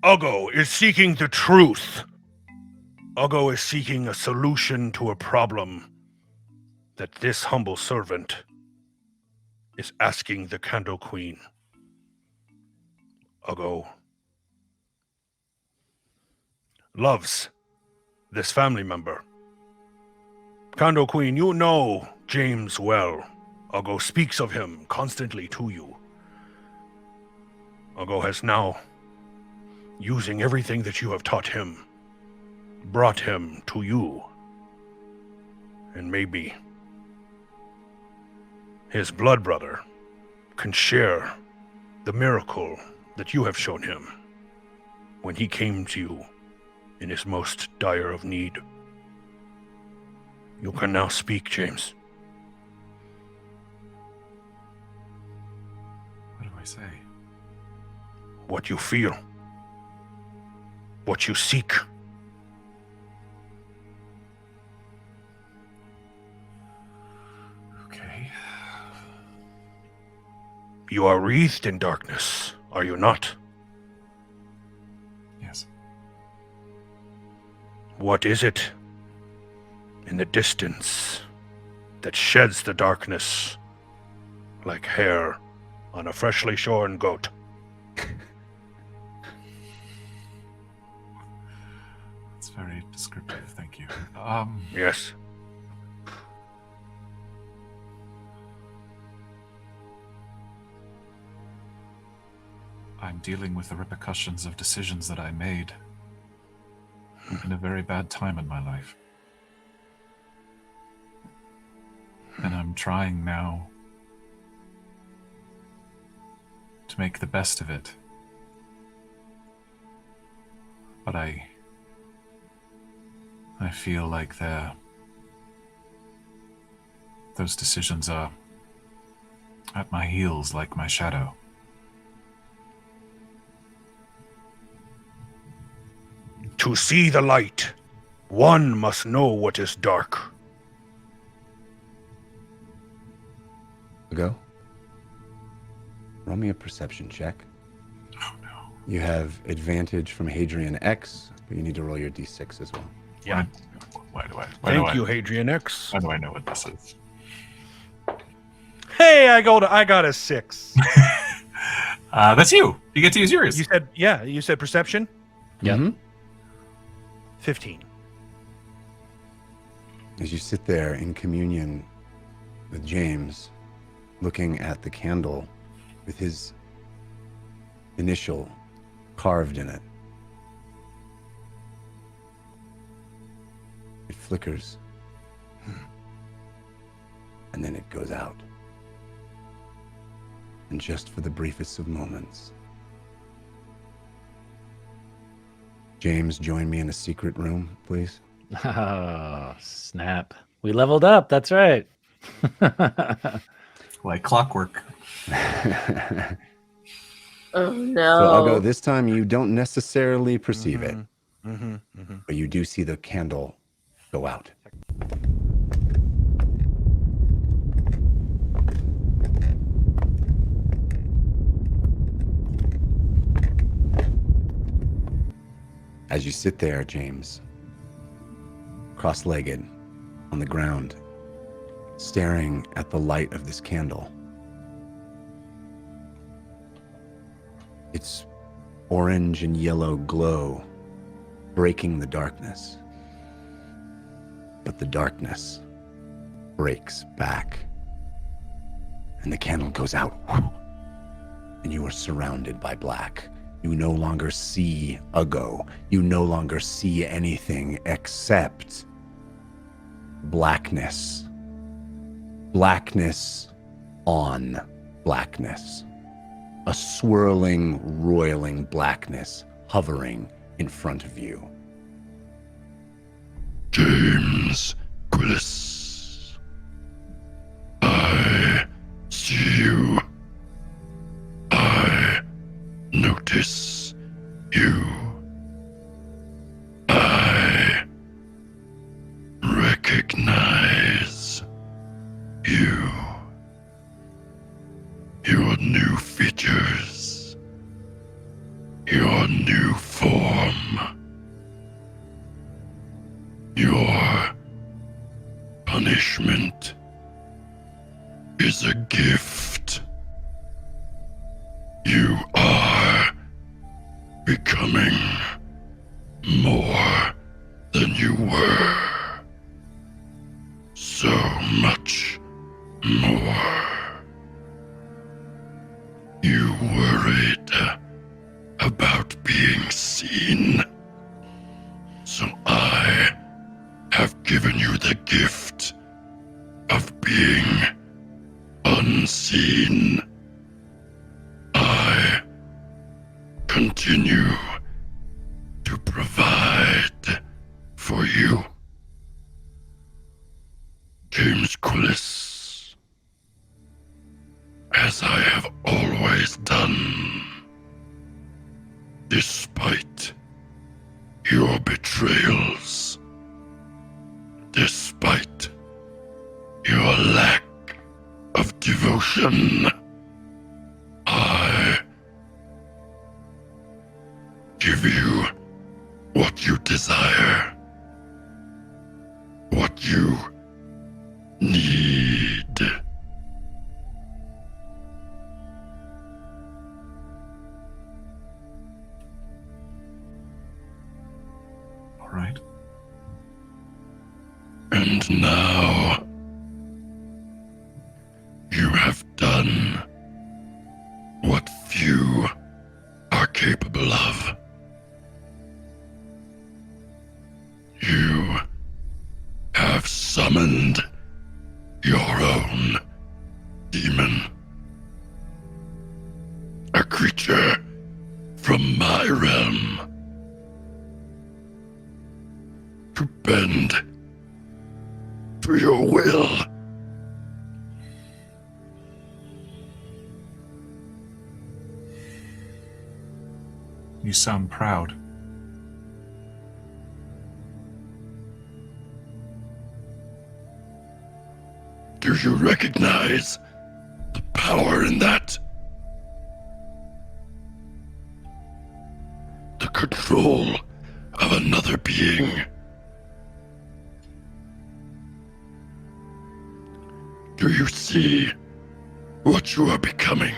G: Uggo is seeking the truth. Uggo is seeking a solution to a problem that this humble servant is asking the Candle Queen. Uggo loves this family member. Candle Queen, you know James well. Uggo speaks of him constantly to you. Uggo has now, using everything that you have taught him, brought him to you. And maybe his blood brother can share the miracle that you have shown him when he came to you in his most dire of need. You can now speak, James.
I: What do I say?
G: What you feel. What you seek.
I: Okay.
G: You are wreathed in darkness, are you not?
I: Yes.
G: What is it in the distance that sheds the darkness like hair on a freshly shorn goat?
I: That's very descriptive, thank you.
G: Yes.
I: I'm dealing with the repercussions of decisions that I made in a very bad time in my life. And I'm trying now to make the best of it. But I feel like those decisions are at my heels like my shadow.
G: To see the light, one must know what is dark.
C: Go. Roll me a perception check.
I: Oh no.
C: You have advantage from Hadrian X, but you need to roll your d6 as well.
G: Yeah.
I: Why do I
G: Thank you, Hadrian X.
I: Why do I know what this is?
G: Hey, I got a 6.
I: That's you. You get to use yours.
G: You said perception?
F: Yep.
C: Mhm.
G: 15.
C: As you sit there in communion with James, looking at the candle with his initial carved in it, it flickers, and then it goes out. And just for the briefest of moments, James, join me in a secret room, please.
F: Oh, snap. We leveled up. That's right.
I: Like clockwork.
E: Oh no.
C: So I'll go this time. You don't necessarily perceive it, but you do see the candle go out. As you sit there, James, cross-legged on the ground, staring at the light of this candle, its orange and yellow glow breaking the darkness. But the darkness breaks back, and the candle goes out, and you are surrounded by black. You no longer see Uggo. You no longer see anything except blackness. Blackness on blackness. A swirling, roiling blackness hovering in front of you. James Gillis, I see you. I notice you. I recognize you. Your
J: Your punishment is a gift. You are becoming more than you were. So much more. You worried about being seen, so I have given you the gift of being unseen. I continue to provide for you. James Quillis, as I have always done, despite your betrayals, despite your lack of devotion, I give you what you desire, what you need.
I: All right.
J: And now you have done what few are capable of. You have summoned your own demon. A creature from my realm. To bend to your will.
I: You sound proud.
J: Do you recognize the power in that? The control of another being. Do you see what you are becoming?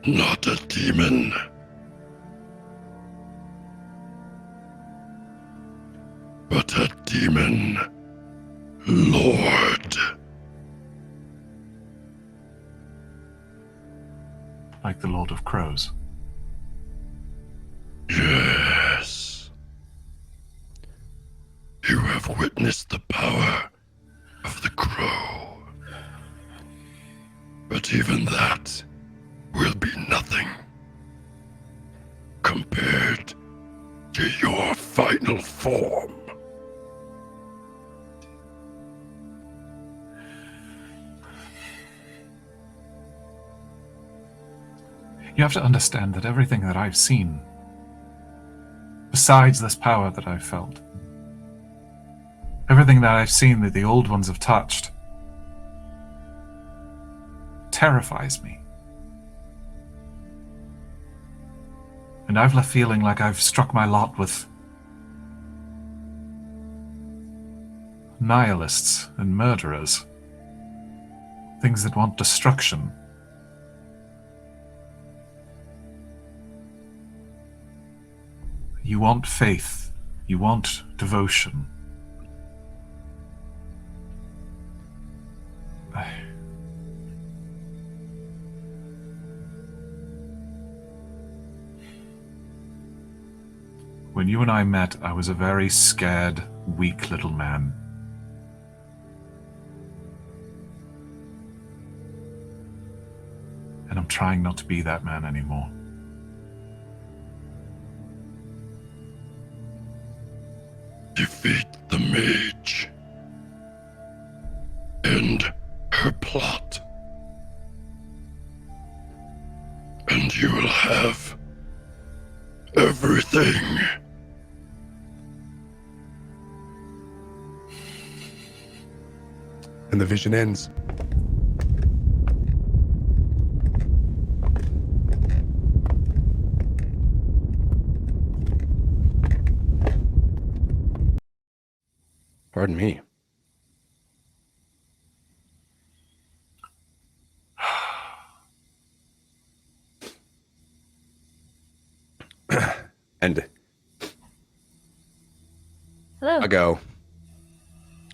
J: Not a demon, but a demon lord.
I: Like the Lord of Crows.
J: Yes. You have witnessed the power of the crow. But even that will be nothing compared to your final form.
I: You have to understand that everything that I've seen, besides this power that I've felt, everything that I've seen that the old ones have touched, terrifies me. And I've left feeling like I've struck my lot with nihilists and murderers, things that want destruction. You want faith, you want devotion. When you and I met, I was a very scared, weak little man. And I'm trying not to be that man anymore.
J: Defeat the mage. End her plot. And you will have everything.
C: And the vision ends. Pardon me. And
H: Hello.
C: I go,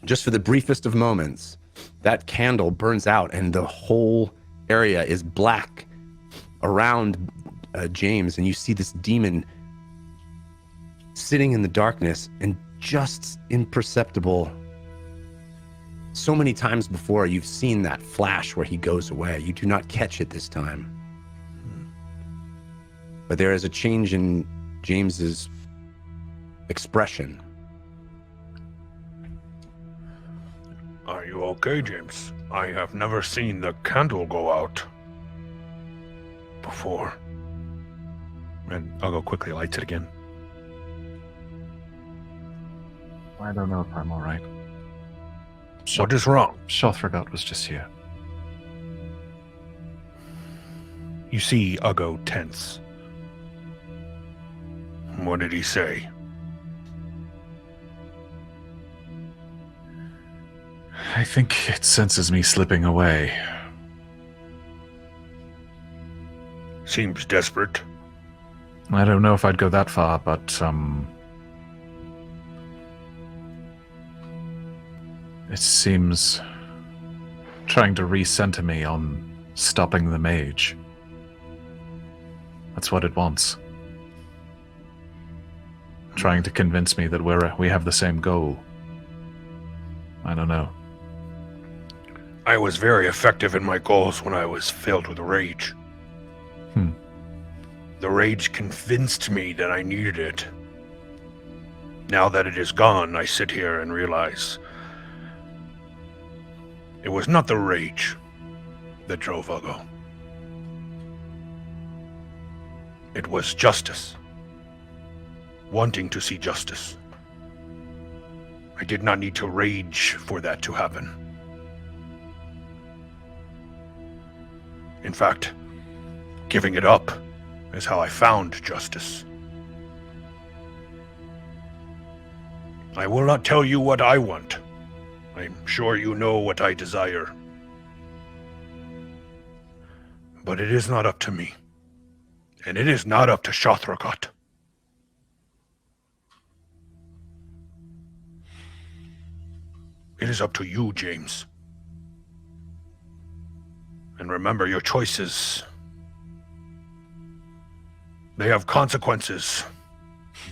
C: just for the briefest of moments, that candle burns out and the whole area is black around James, and you see this demon sitting in the darkness, and just imperceptible. So many times before, you've seen that flash where he goes away. You do not catch it this time. But there is a change in James's expression.
G: Are you okay, James? I have never seen the candle go out before. And I'll go quickly lights it again.
I: I don't know if I'm all right.
G: What is wrong?
I: Shothragot was just here.
G: You see Uggo tense. What did he say?
I: I think it senses me slipping away.
G: Seems desperate.
I: I don't know if I'd go that far, but it seems trying to recenter me on stopping the mage. That's what it wants. Trying to convince me that we have the same goal. I don't know.
G: I was very effective in my goals when I was filled with rage. The rage convinced me that I needed it. Now that it is gone, I sit here and realize it was not the rage that drove Uggo. It was justice. Wanting to see justice. I did not need to rage for that to happen. In fact, giving it up is how I found justice. I will not tell you what I want. I'm sure you know what I desire. But it is not up to me. And it is not up to Shothragot. It is up to you, James. And remember, your choices, they have consequences,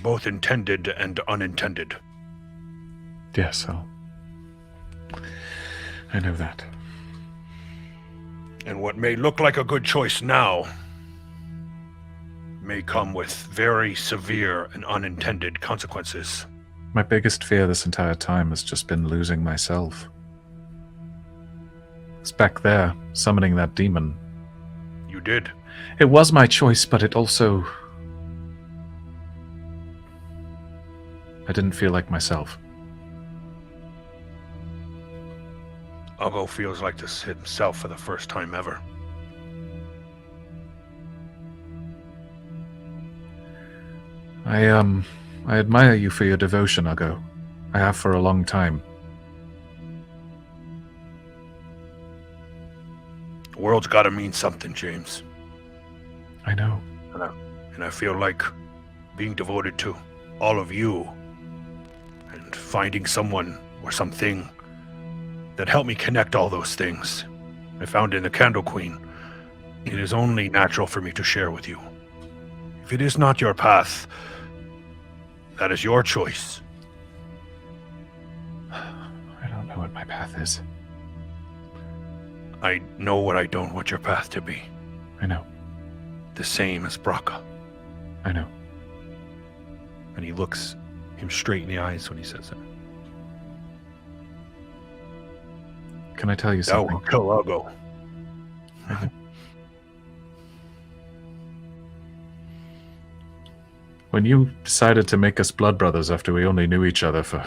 G: both intended and unintended.
I: Yes, I know that.
G: And what may look like a good choice now may come with very severe and unintended consequences.
I: My biggest fear this entire time has just been losing myself. It's back there, summoning that demon.
G: You did.
I: It was my choice, but it also... I didn't feel like myself.
G: Uggo feels like this himself for the first time ever.
I: I admire you for your devotion, Uggo. I have for a long time.
G: The world's gotta mean something, James.
I: I know.
G: And I feel like being devoted to all of you and finding someone or something that helped me connect all those things I found in the Candle Queen, it is only natural for me to share with you. If it is not your path, that is your choice.
I: I don't know what my path is.
G: I know what I don't want your path to be.
I: I know.
G: The same as Braca.
I: I know.
G: And he looks him straight in the eyes when he says it.
I: Can I tell you
G: That
I: something?
G: will kill Uggo.
I: When you decided to make us blood brothers after we only knew each other for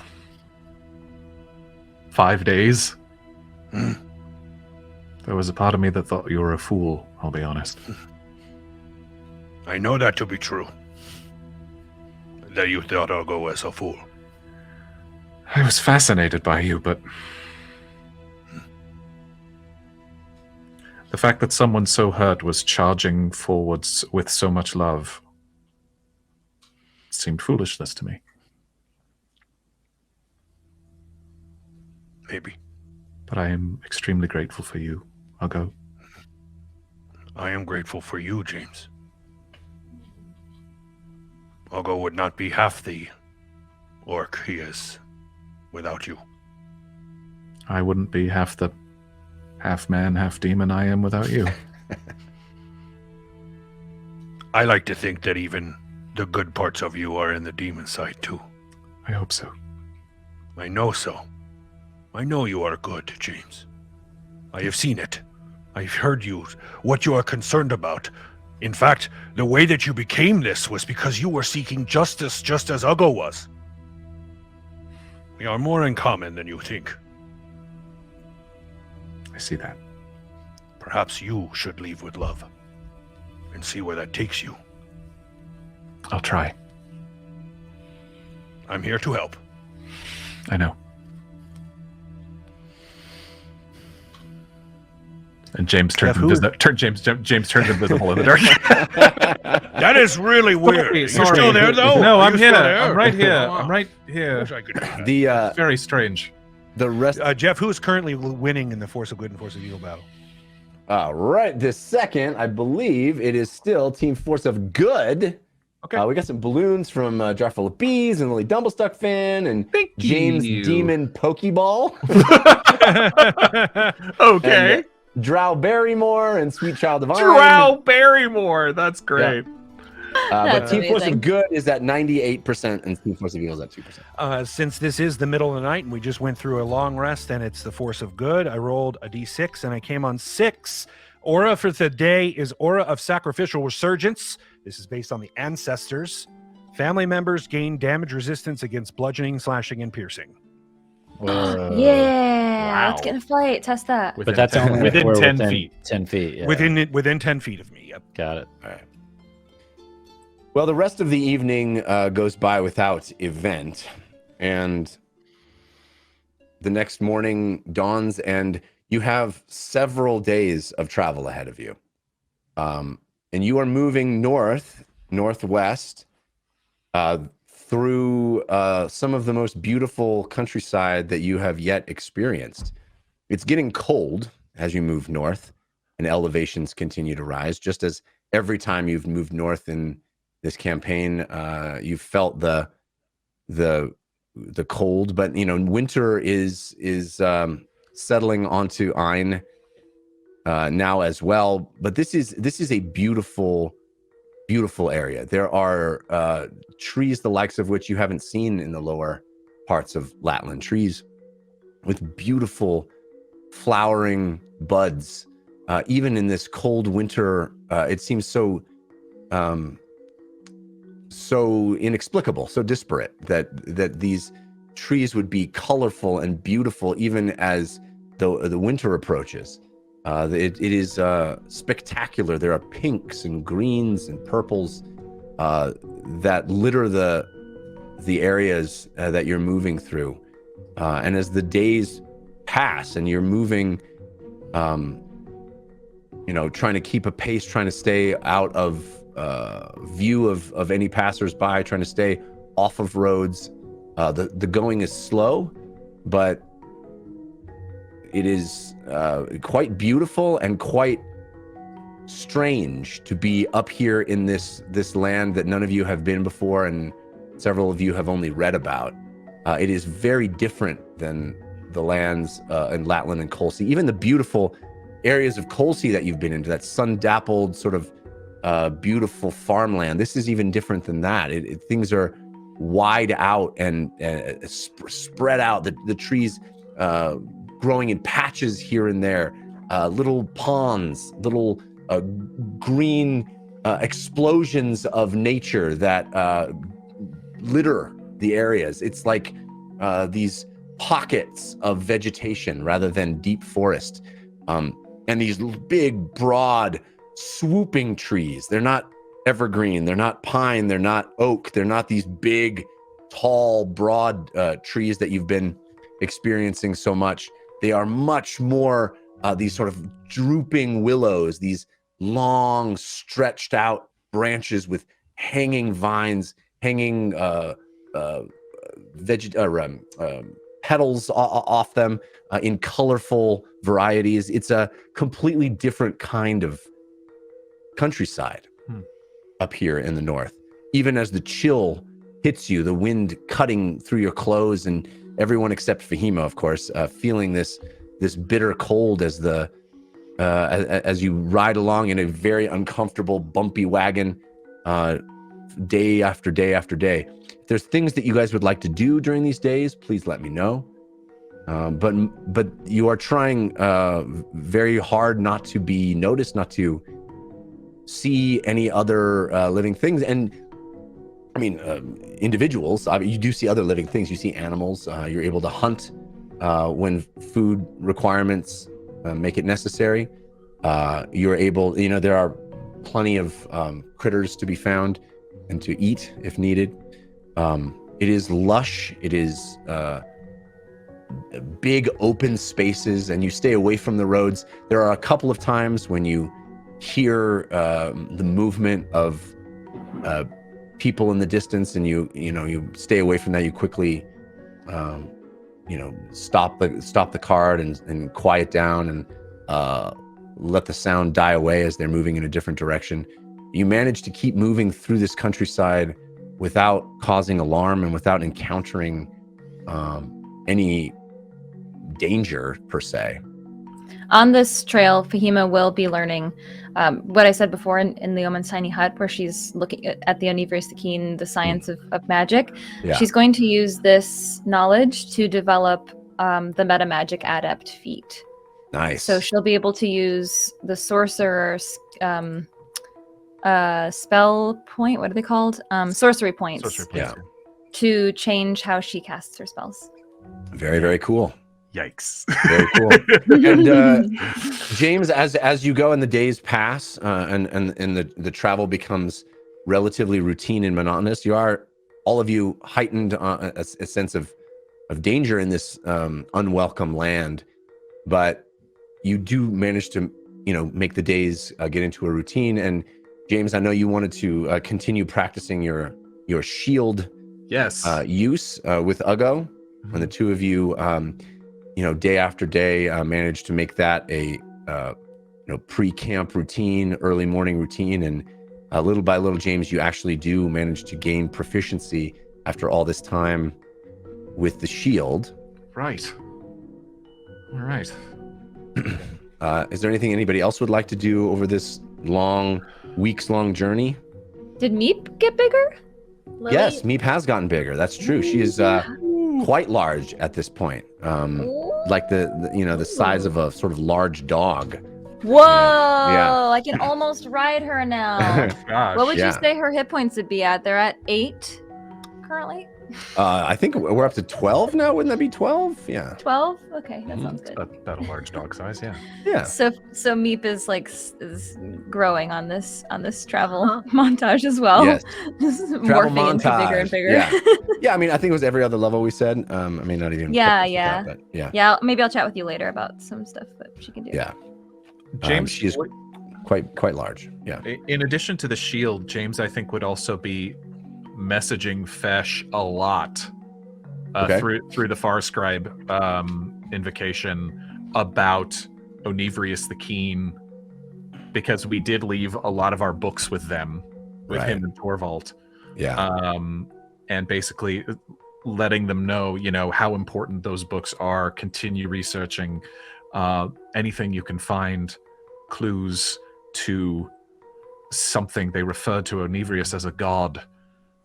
I: 5 days, there was a part of me that thought you were a fool, I'll be honest.
G: I know that to be true. That you thought Uggo was a fool.
I: I was fascinated by you, but the fact that someone so hurt was charging forwards with so much love seemed foolishness to me.
J: Maybe.
I: But I am extremely grateful for you. I'll go.
J: I am grateful for you, James. Ogo would not be half the orc he is without you.
I: I wouldn't be half the half man, half demon I am without you.
J: I like to think that even the good parts of you are in the demon side too.
I: I hope so.
J: I know so. I know you are good, James. I have seen it. I've heard you, what you are concerned about. In fact, the way that you became this was because you were seeking justice just as Ugo was. We are more in common than you think.
I: I see that.
J: Perhaps you should leave with love and see where that takes you.
I: I'll try.
J: I'm here to help.
I: I know. And James turned James turned invisible in the dark.
J: That is really weird. You're still there, though?
I: No, I'm here.
J: There?
I: I'm right here.
J: Oh,
I: I'm right here.
J: wish I could do that.
C: The
I: Very strange.
C: the rest.
G: Jeff, who is currently winning in the Force of Good and Force of Evil battle?
C: Right this second, I believe it is still Team Force of Good.
G: Okay.
C: We got some balloons from Jar Full of Bees and Lily Dumblestuck fan and
I: Thank
C: James
I: you.
C: Demon Pokeball.
D: Okay.
C: And, Drow Barrymore and Sweet Child Divine.
D: Drow Barrymore. That's great.
C: But
H: That's
C: Team Force
H: amazing.
C: of Good is at 98% and Team Force of Evil is at 2%.
G: Since this is the middle of the night and we just went through a long rest and it's the Force of Good, I rolled a d6 and I came on 6. Aura for the day is Aura of Sacrificial Resurgence. This is based on the ancestors. Family members gain damage resistance against bludgeoning, slashing, and piercing.
H: Yeah, let's get in a fight. Test that.
F: But that's only if
D: within
F: we're
D: 10
F: within
D: feet.
F: 10 feet. Yeah.
G: Within 10 feet of me. Yep.
F: Got it.
C: Well, the rest of the evening goes by without event, and the next morning dawns, and you have several days of travel ahead of you. And you are moving northwest, through some of the most beautiful countryside that you have yet experienced. It's getting cold as you move north, and elevations continue to rise, just as every time you've moved north in this campaign, you've felt the cold, but winter is settling onto Ain now as well. But this is a beautiful area. There are trees the likes of which you haven't seen in the lower parts of Latland, trees with beautiful flowering buds. Even in this cold winter, it seems so inexplicable, so disparate that these trees would be colorful and beautiful even as the winter approaches. It is spectacular. There are pinks and greens and purples that litter the areas that you're moving through. And as the days pass and you're moving, trying to keep a pace, trying to stay out of view of any passersby, trying to stay off of roads. The going is slow, but it is quite beautiful and quite strange to be up here in this land that none of you have been before and several of you have only read about. It is very different than the lands in Latland and Colsey, even the beautiful areas of Colsey that you've been into, that sun-dappled sort of beautiful farmland. This is even different than that. Things are wide out and spread out. The trees growing in patches here and there, little ponds, little green explosions of nature that litter the areas. It's like these pockets of vegetation rather than deep forest. And these big, broad, swooping trees. They're not evergreen, they're not pine, they're not oak, they're not these big tall, broad trees that you've been experiencing so much. They are much more these sort of drooping willows, these long, stretched out branches with hanging vines, hanging petals off them in colorful varieties. It's a completely different kind of countryside up here in the north. Even as the chill hits you, the wind cutting through your clothes, and everyone except Fahima, of course, feeling this bitter cold as as you ride along in a very uncomfortable, bumpy wagon, day after day after day. If there's things that you guys would like to do during these days, please let me know. But you are trying very hard not to be noticed, not to see any other living things. And I mean, individuals, you do see other living things. You see animals. You're able to hunt when food requirements make it necessary. You're able, there are plenty of critters to be found and to eat if needed. It is lush. It is big open spaces, and you stay away from the roads. There are a couple of times when you hear the movement of people in the distance, and you stay away from that. You quickly stop the cart and quiet down and let the sound die away as they're moving in a different direction. You manage to keep moving through this countryside without causing alarm and without encountering any danger per se.
H: On this trail, Fahima will be learning what I said before in the Omen's tiny hut, where she's looking at the Onivrius the Keen, the science of magic. Yeah. She's going to use this knowledge to develop the meta magic adept feat.
C: Nice.
H: So she'll be able to use the sorcerer's spell point. What are they called? Sorcery points.
I: Sorcery points.
C: Yeah.
H: To change how she casts her spells.
C: Very, very cool.
I: Yikes.
C: Very cool. And James, as you go and the days pass and the travel becomes relatively routine and monotonous, you are, all of you, heightened a sense of danger in this unwelcome land. But you do manage to, make the days get into a routine. And James, I know you wanted to continue practicing your shield use with Uggo. Mm-hmm. And the two of you, day after day, managed to make that a pre-camp routine, early morning routine. And little by little, James, you actually do manage to gain proficiency after all this time with the shield.
I: Right. All right.
C: Is there anything anybody else would like to do over this weeks-long journey?
H: Did Meep get bigger?
E: Lily?
C: Yes, Meep has gotten bigger. That's true. She is quite large at this point. Like the size of a sort of large dog.
H: Whoa! Yeah. I can almost ride her now.
I: Gosh.
H: What would you say her hit points would be at? They're at 8 currently.
C: I think we're up to 12 now. Wouldn't that be 12? Yeah.
H: 12? Okay, that sounds good.
I: About a large dog size, yeah.
C: Yeah.
H: So Meep is growing on this travel montage as well.
C: Yes.
H: Morphing into bigger and bigger.
C: Yeah. Yeah, I mean, I think it was every other level we said. I mean, not even.
H: Yeah.
C: That, but
H: Yeah, maybe I'll chat with you later about some stuff that she can do.
C: Yeah.
I: James,
C: she's quite large. Yeah.
I: In addition to the shield, James, I think, would also be messaging Fesh a lot through the Far Scribe invocation about Onivrius the Keen, because we did leave a lot of our books with them, with him and Torvald.
C: Yeah.
I: And basically letting them know, how important those books are. Continue researching anything you can find, clues to something. They referred to Onivrius as a god.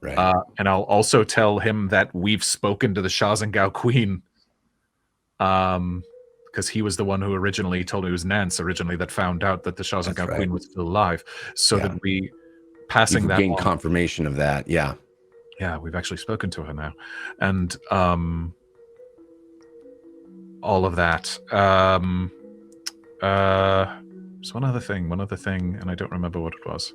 C: Right.
I: And I'll also tell him that we've spoken to the Shaxen Gao Queen, because he was the one who originally told me, it was Nance originally that found out that the Shaxen Gao Queen was still alive. So that we passing that
C: gained confirmation of that. Yeah.
I: Yeah, we've actually spoken to her now, and all of that. There's one other thing, and I don't remember what it was.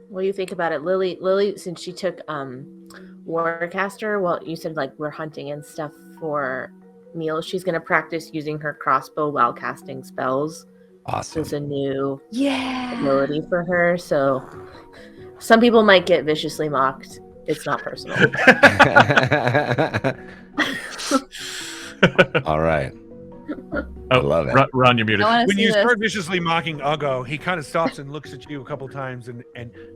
E: What do you think about it, Lily, since she took Warcaster, well, you said like we're hunting and stuff for meals. She's gonna practice using her crossbow while casting spells.
C: Awesome.
E: It's a new ability for her. So some people might get viciously mocked. It's not personal.
C: All right. I love it.
I: Ron, you're muted.
G: When you start viciously mocking Uggo, he kind of stops and looks at you a couple times, and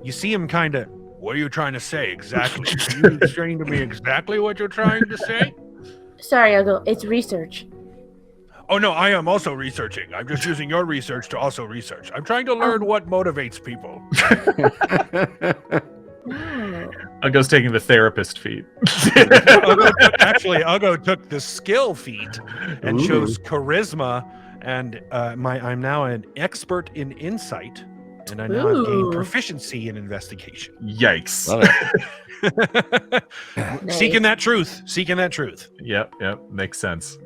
G: you see him kind of, what are you trying to say exactly? Are you explaining to me exactly what you're trying to say?
E: Sorry, Uggo. It's research.
J: Oh, no, I am also researching. I'm just using your research to also research. I'm trying to learn what motivates people.
I: Uggo's taking the therapist feat.
G: Uggo took the skill feat and chose charisma, and I'm now an expert in insight, and I now have gained proficiency in investigation.
I: Yikes.
C: Love it.
E: Nice.
G: Seeking that truth.
I: Yep, makes sense.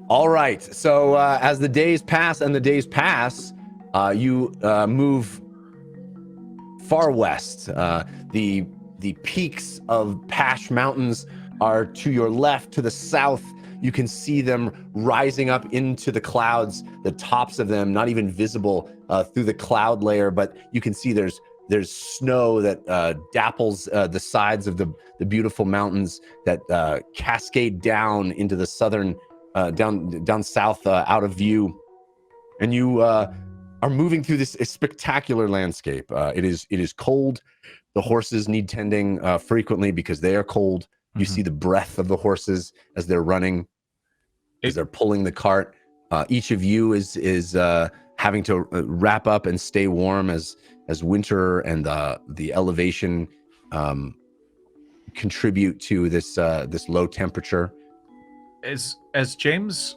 C: All right. So as the days pass, you move far west. The peaks of Pash Mountains are to your left, to the south. You can see them rising up into the clouds, the tops of them not even visible through the cloud layer, but you can see there's snow that dapples the sides of the beautiful mountains that cascade down into the southern, down south out of view. And you are moving through this spectacular landscape. It is cold. The horses need tending frequently because they are cold. You see the breath of the horses as they're running, as they're pulling the cart. Each of you is having to wrap up and stay warm as winter and the elevation contribute to this low temperature.
I: As James,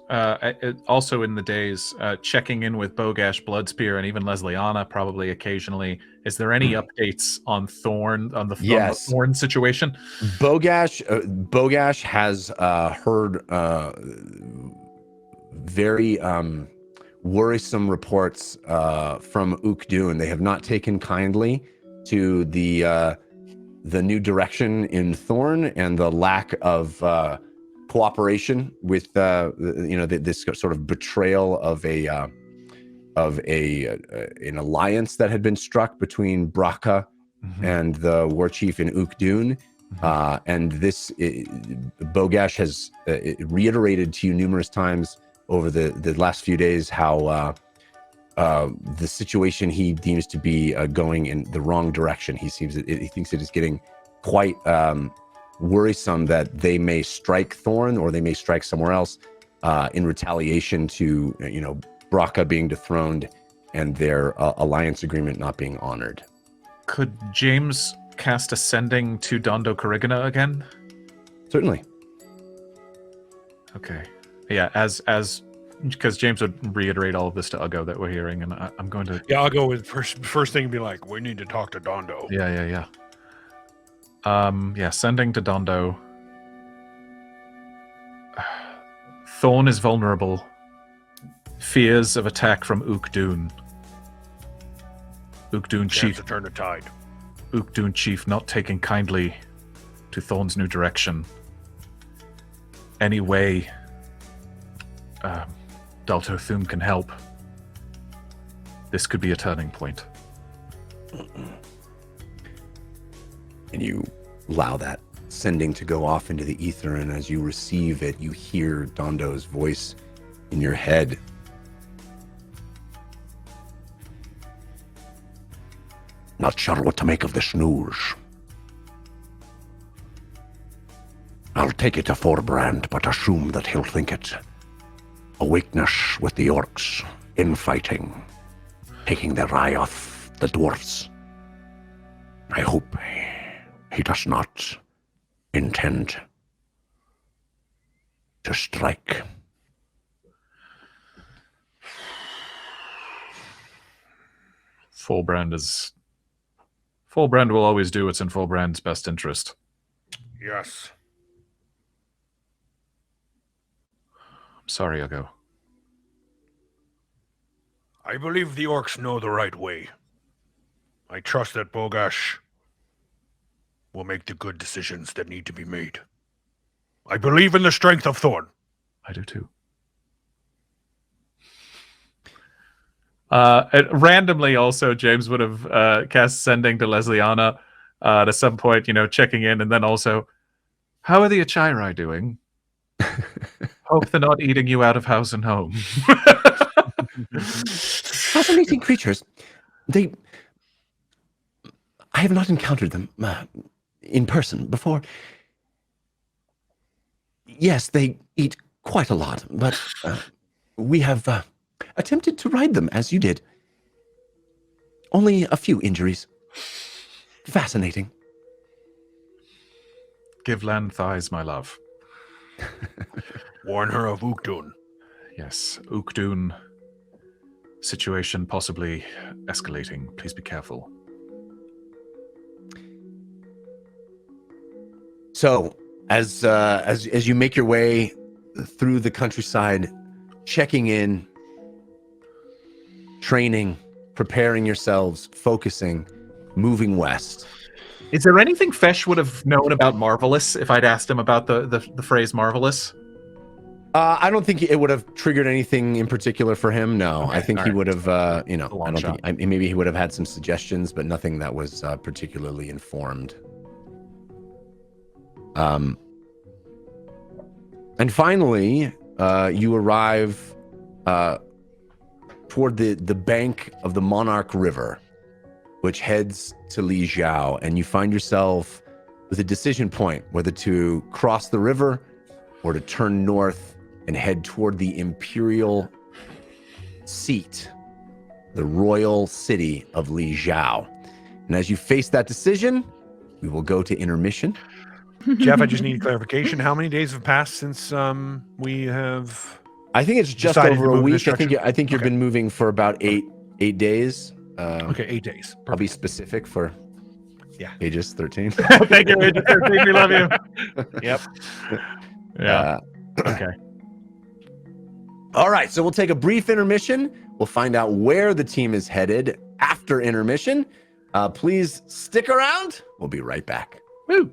I: also in the days, checking in with Bogash, Bloodspear, and even Lesliana probably occasionally, is there any updates on Thorn, on the Thorn situation?
C: Bogash has heard very worrisome reports from Ukdun. They have not taken kindly to the new direction in Thorn and the lack of cooperation with this sort of betrayal of an alliance that had been struck between Braca and the war chief in Ukdun. And this Bogash has reiterated to you numerous times over the last few days how the situation he deems to be going in the wrong direction. He thinks it is getting quite worrisome that they may strike Thorn or they may strike somewhere else in retaliation to Braca being dethroned and their alliance agreement not being honored.
I: Could James cast Ascending to Dondo Corrigana again?
C: Certainly.
I: Okay. Yeah, as because James would reiterate all of this to Uggo that we're hearing, and I'm going to...
J: Yeah, I'll go with first thing and be like, we need to talk to Dondo.
I: Yeah. Sending to Dondo. Thorn is vulnerable. Fears of attack from Ukdun. Ukdun chief
J: to turn the tide.
I: Ukdun chief not taking kindly to Thorn's new direction. Any way Dalto Thum can help, this could be a turning point.
C: And you allow that sending to go off into the ether, and as you receive it, you hear Dondo's voice in your head. Not sure what to make of this news. I'll take it to Forbrand, but assume that he'll think it a weakness with the orcs, infighting, taking their eye off the dwarves. I hope he does not intend to strike.
I: Forbrand will always do what's in Forbrand's best interest.
J: Yes.
I: I'm sorry, Uggo.
J: I believe the orcs know the right way. I trust that Bogash will make the good decisions that need to be made. I believe in the strength of Thorn.
I: I do too. Randomly, also, James would have cast Sending to Lesliana at some point, checking in, and then also, how are the Achirai doing? Hope they're not eating you out of house and home.
C: Fascinating creatures. I have not encountered them in person before. Yes, they eat quite a lot, but we have attempted to ride them as you did. Only a few injuries. Fascinating.
I: Give Land thighs, my love.
J: Warn her of Ukdun.
I: Yes, Ukdun. Situation possibly escalating. Please be careful.
C: So, as you make your way through the countryside, checking in, training, preparing yourselves, focusing, moving west.
I: Is there anything Fesh would have known about Marvelous if I'd asked him about the phrase Marvelous?
C: I don't think it would have triggered anything in particular for him. No, okay, I think he would have, I don't think, maybe he would have had some suggestions, but nothing that was particularly informed. And finally, you arrive toward the bank of the Monarch River, which heads to Li Jiao, and you find yourself with a decision point whether to cross the river or to turn north and head toward the imperial seat, the royal city of Li Jiao. And as you face that decision, we will go to intermission.
G: Jeff, I just need clarification. How many days have passed since we have?
C: I think it's just over a week. I think you've been moving for about eight days.
G: Okay, 8 days. Perfect.
C: I'll be specific for ages 13.
I: Thank you, ages 13. We love you. Yep. Yeah.
C: Okay. All right, so we'll take a brief intermission. We'll find out where the team is headed after intermission. Please stick around. We'll be right back.
I: Woo!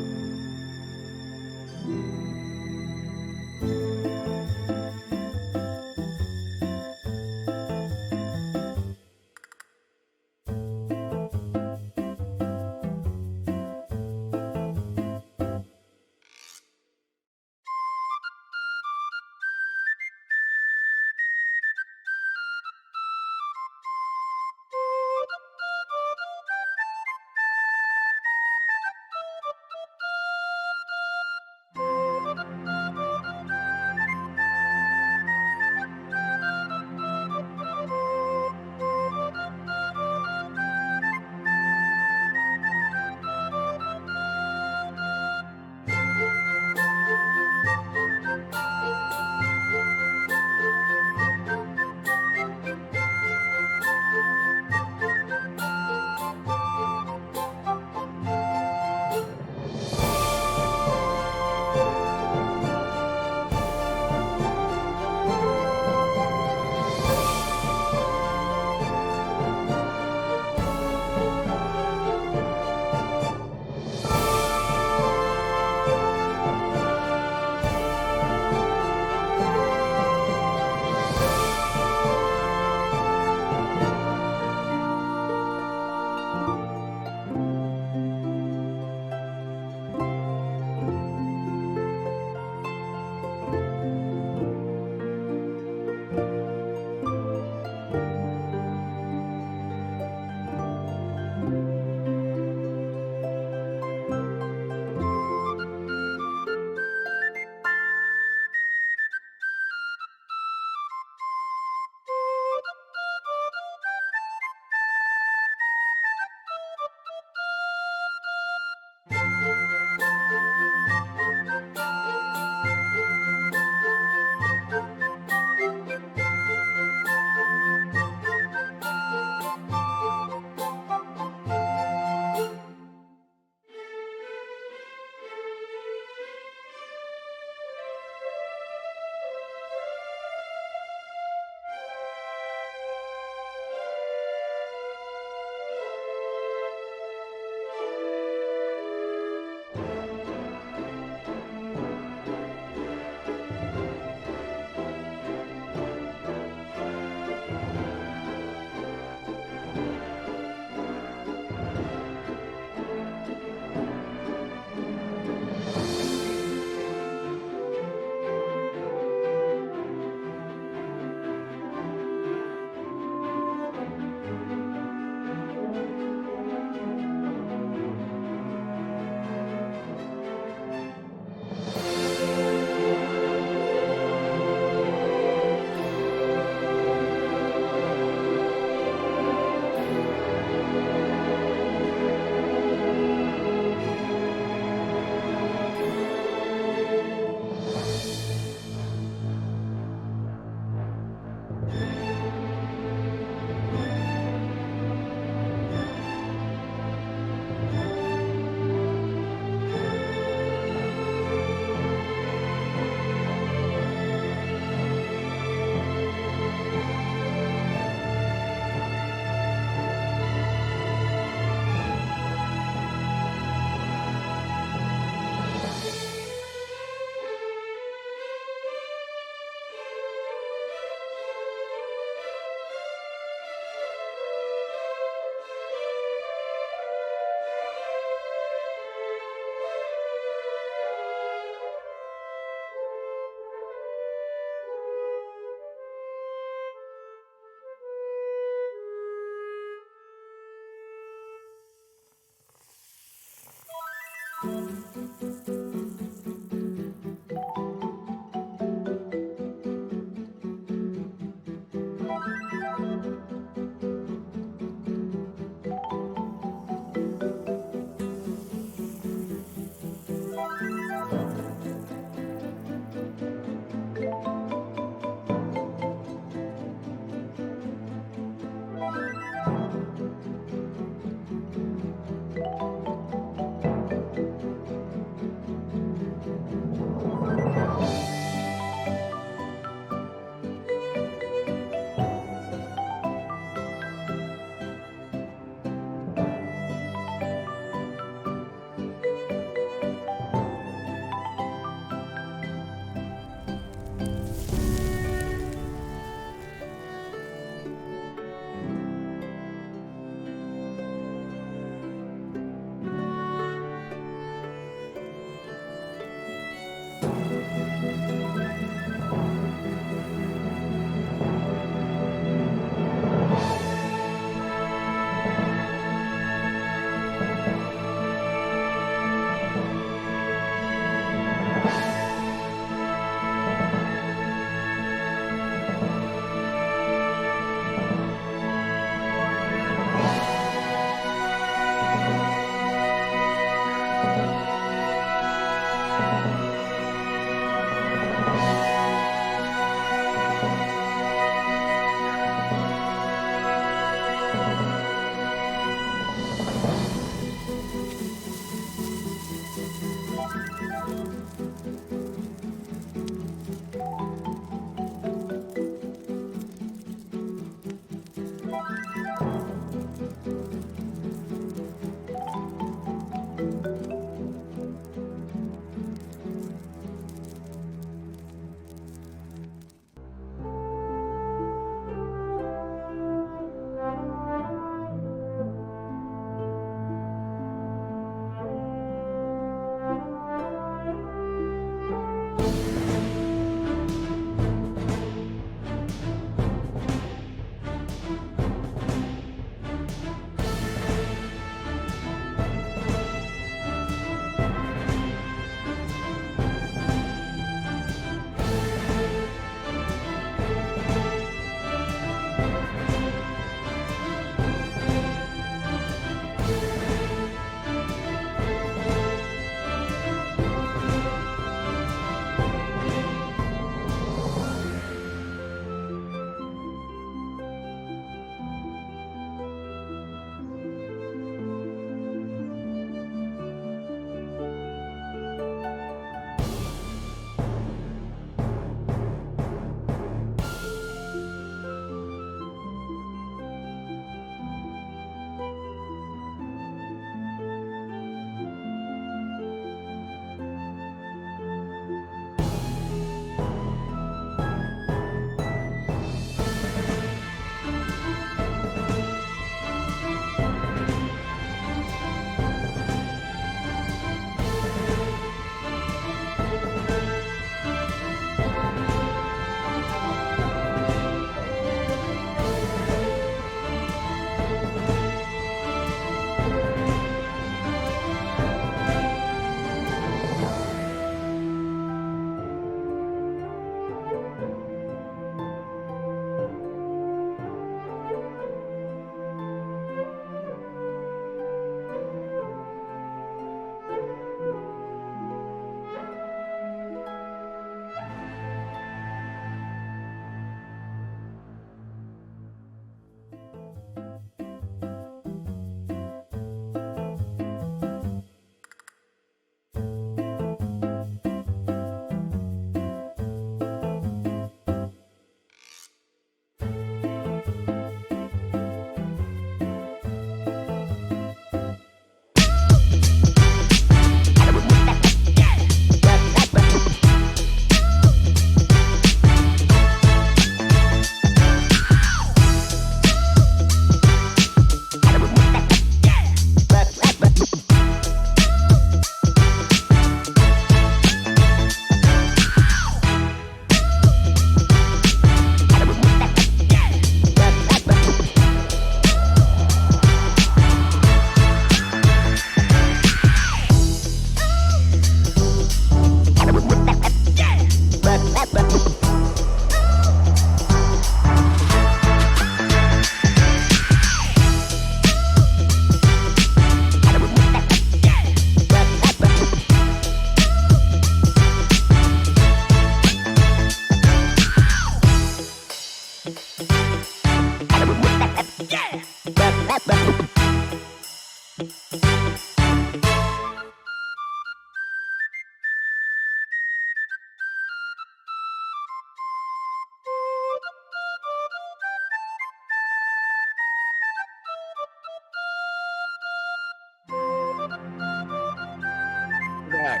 C: back.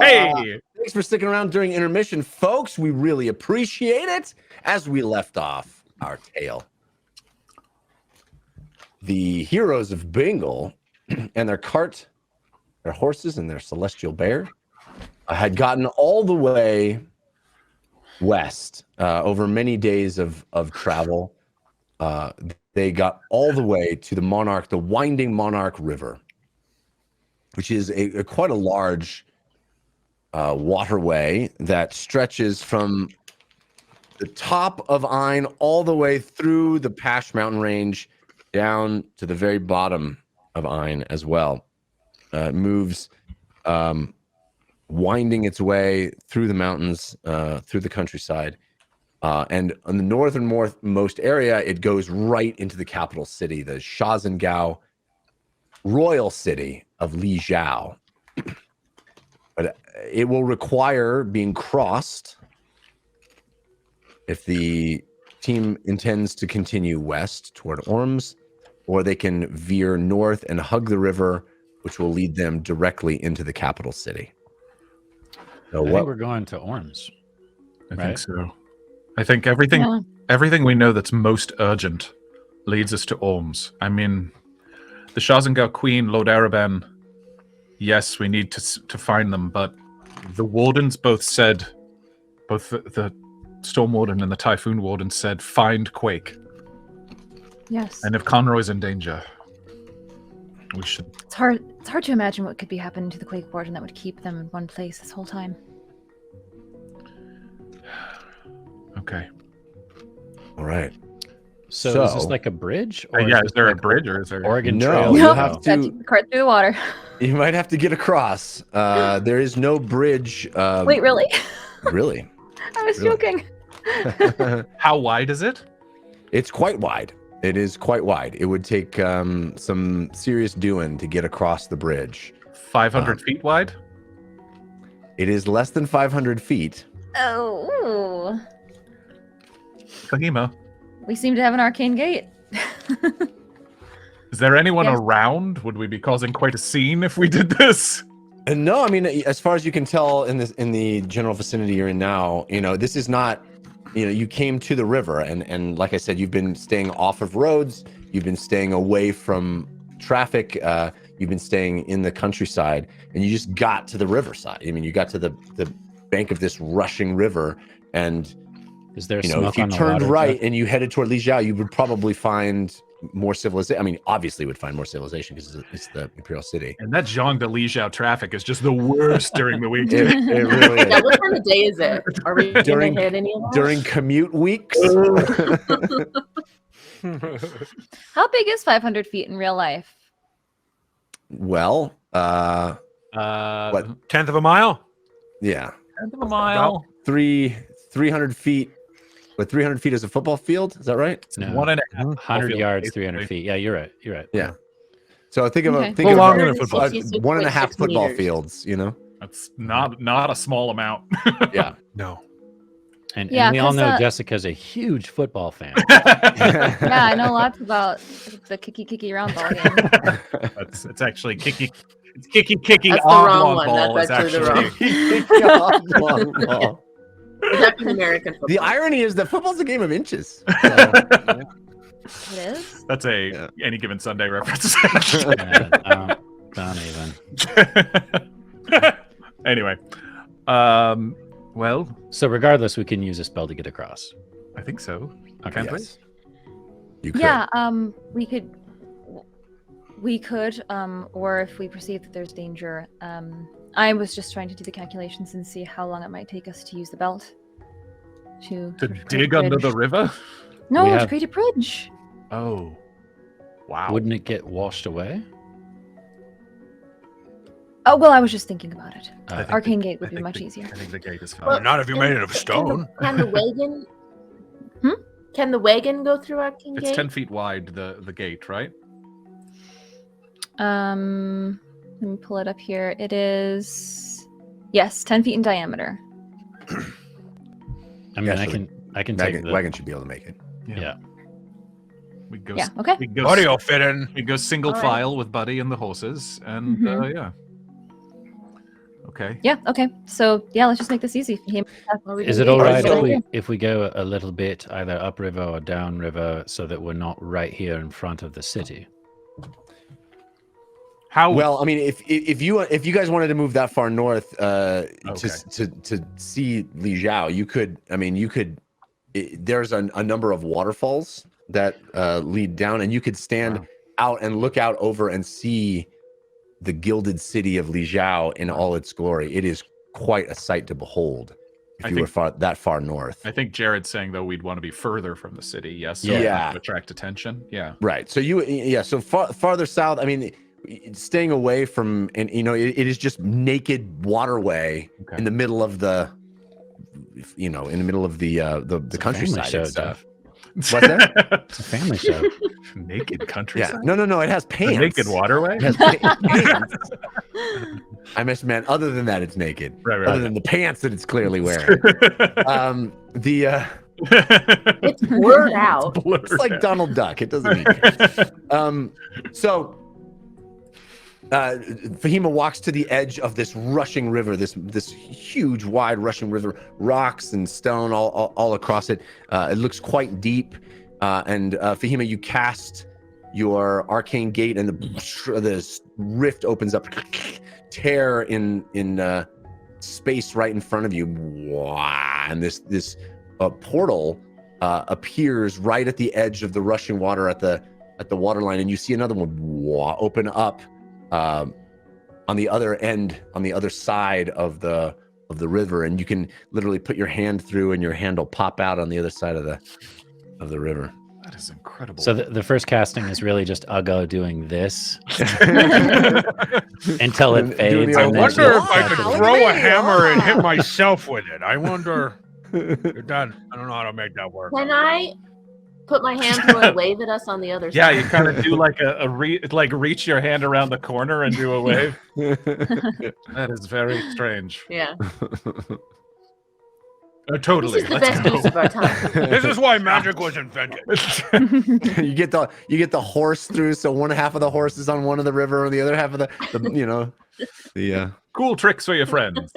D: Hey!
C: Thanks for sticking around during intermission, folks. We really appreciate it. As we left off our tale, the heroes of Bingle and their cart, their horses, and their celestial bear had gotten all the way west over many days of travel. They got all the way to the winding Monarch River, which is a quite a large waterway that stretches from the top of Ain all the way through the Pash mountain range down to the very bottom of Ain as well. It moves winding its way through the mountains, through the countryside. And on the northernmost area, it goes right into the capital city, the Shaxen Gao royal city of Li Zhao. But it will require being crossed if the team intends to continue west toward Orms, or they can veer north and hug the river, which will lead them directly into the capital city. So
F: I think we're going to Orms.
I: I think so. I think everything we know that's most urgent leads us to Orms. I mean, the Shaxen Gao Queen, Lord Araban, yes, we need to find them, but the wardens both said, both the Storm Warden and the Typhoon Warden said, find Quake.
H: Yes.
I: And if Conroy's in danger, we should...
H: It's hard to imagine what could be happening to the Quake Warden that would keep them in one place this whole time.
I: Okay.
C: All right.
F: So is this like a bridge?
I: Or is there a bridge or is there...
F: Oregon
C: No,
F: Trail?
C: you have to...
H: Take the cart through the water.
C: You might have to get across. There is no bridge.
H: Wait, really?
C: Really?
H: I was
C: Really?
H: joking.
I: How wide is it?
C: It's quite wide. It is quite wide. It would take some serious doing to get across the bridge.
I: 500 feet wide?
C: It is less than 500 feet.
H: Oh.
I: Kahima,
H: We seem to have an arcane gate.
I: is there anyone
H: Yes.
I: around? Would we be causing quite a scene if we did this?
C: And no, I mean, as far as you can tell in the general vicinity you're in now, this is not, you came to the river and like I said, you've been staying off of roads, you've been staying away from traffic, you've been staying in the countryside, and you just got to the riverside. I mean, you got to the bank of this rushing river, and
F: Is there
C: if
F: smoke
C: you
F: on the
C: turned
F: water?
C: right and you headed toward Li Zhao, you would probably find more civilization. I mean, obviously would find more civilization because it's the Imperial City.
I: And that Zhang de Lijiao traffic is just the worst during the week.
C: It really is.
E: Yeah, what time of day is it? Are we
C: During-
E: gonna hit any of that?
C: During commute weeks.
H: How big is 500 feet in real life?
C: Well, what?
G: 1/10 of a mile?
C: Yeah,
I: End of a mile.
C: 300 feet. What, 300 feet is a football field? Is that right?
F: No.
I: 1.5.
F: 100
I: field,
F: yards,
I: basically.
F: 300 feet. Yeah, you're right. You're right.
C: Yeah. So think of
H: Okay.
C: think
G: Go
C: of
G: longer than football.
C: 1.5 football
E: meters.
C: fields.
I: That's not a small amount.
C: Yeah.
G: No.
F: And
H: Yeah,
F: we all
H: 'cause,
F: know Jessica's a huge football fan.
H: Yeah, I know lots about the kicky round ball game.
I: It's actually kicky. It's kicky
E: That's the
I: oblong
E: wrong one.
I: ball.
E: That's
I: is
E: actually the
I: actually
E: wrong. It's actually American football.
C: The irony is that football's a game of inches.
H: It is.
I: That's a any given Sunday reference.
F: Yeah, don't even.
I: Anyway, well,
F: So regardless, we can use a spell to get across.
I: I think so.
F: Okay.
I: Can't we?
C: Yes. You could.
H: Yeah, we could, or if we perceive that there's danger, I was just trying to do the calculations and see how long it might take us to use the belt to
I: To
H: sort of create
I: dig
H: a
I: under
H: bridge.
I: the river?
H: No,
F: We
H: to
F: have-
H: create a bridge.
I: Oh, wow.
F: Wouldn't it get washed away?
H: Oh well, I was just thinking about it.
I: I think
H: Arcane
I: the-
H: Gate would
I: I
H: be
I: think
H: much
I: the-
H: easier.
I: I think the gate is
E: Well,
I: fine.
J: Not if you made it of stone.
E: Can the wagon?
H: Hmm?
E: Can the wagon go through Arcane
I: It's
E: Gate?
I: 10 feet wide, the gate, right?
H: Let me pull it up here. It is, yes, 10 feet in diameter.
F: I mean,
C: Yeah,
F: I
C: so
F: can take the
C: Wagon should be able to make it.
F: yeah.
I: We go.
H: Yeah. Okay.
I: We go.
J: Buddy will fit in.
I: We go single
E: All right.
I: file with Buddy and the horses, and
H: Mhm.
I: yeah. Okay.
H: Yeah. Okay. So yeah, let's just make this easy.
F: Is it all right
C: So-
F: if we go a little bit either upriver or downriver so that we're not right here in front of the city?
I: How
C: Well, I mean, if you guys wanted to move that far north to see Li Jiao, you could. I mean, you could. There's a number of waterfalls that lead down, and you could stand out and look out over and see the gilded city of Li Jiao in all its glory. It is quite a sight to behold. If you were that far north,
I: I think Jared's saying though we'd want to be further from the city. Yes. So
C: Yeah.
I: to attract attention. Yeah.
C: right? So so farther south. I mean, staying away from, and it is just naked waterway in the middle of the, in the middle of the countryside
F: show,
C: and stuff.
F: Jeff.
C: What's that?
F: It's a family show.
I: Naked countryside.
C: Yeah. No. It has
I: The
C: pants.
I: naked waterway.
C: It has pants. I meant other than that, it's naked.
I: Right.
C: Other than the pants that it's clearly wearing.
E: It's blurred out.
C: It's like Donald Duck. It doesn't need pants. So Fahima walks to the edge of this rushing river, this huge, wide rushing river, rocks and stone all across it. It looks quite deep. And Fahima, you cast your arcane gate, and the rift opens up, tear in space right in front of you, and this portal appears right at the edge of the rushing water at the waterline, and you see another one open up on the other end, on the other side of the river, and you can literally put your hand through, and your hand will pop out on the other side of the river.
I: That is incredible.
F: So the first casting is really just Uggo doing this until it fades.
J: I
F: and then
J: wonder
F: she'll
J: if I could
F: start
J: throw a
E: Wow.
J: hammer and hit myself with it. I wonder. You're done. I don't know how to make that work.
E: Can I put my hand through and wave at us on the other
I: yeah,
E: side?
I: you kind of do like reach your hand around the corner and do a wave. That is very strange.
E: Yeah.
I: Totally.
E: This is the
I: Let's
E: best
I: go.
E: use of our time.
J: This is why magic was invented.
C: you get the horse through, so one half of the horse is on one of the river, and the other half of the
I: Cool tricks for your friends.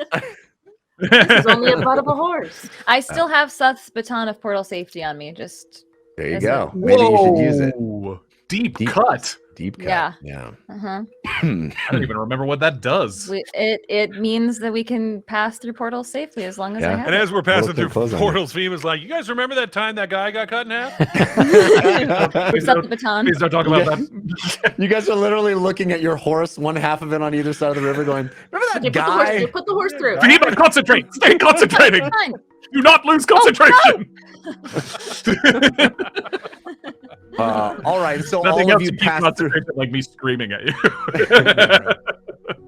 E: This is only a butt of a horse.
H: I still have Seth's baton of portal safety on me. Just
C: there you
H: That's
C: go.
H: it.
C: Maybe you should use it.
I: Whoa. Deep
C: Deep.
I: cut.
C: Deep cut.
H: Yeah.
C: Yeah.
H: uh-huh.
I: I don't even remember what that does.
H: It means that we can pass through portals safely as long as I
C: Yeah.
H: have
J: And
H: it.
J: as we're passing
C: Little
J: through
C: close on
J: portals, Fima's like, "You guys remember that time that guy got cut in half?"
H: It's up the baton.
I: Please don't talk about that.
C: You guys are literally looking at your horse, one half of it on either side of the river, going, "Remember that
E: Okay,
C: guy?"
E: put the horse through.
I: Fahima, concentrate. Stay concentrating.
H: Fine.
I: Do not lose concentration.
C: All right, so
I: Nothing
C: all
I: else
C: of you
I: to keep
C: pass through.
I: concentration like me screaming at you.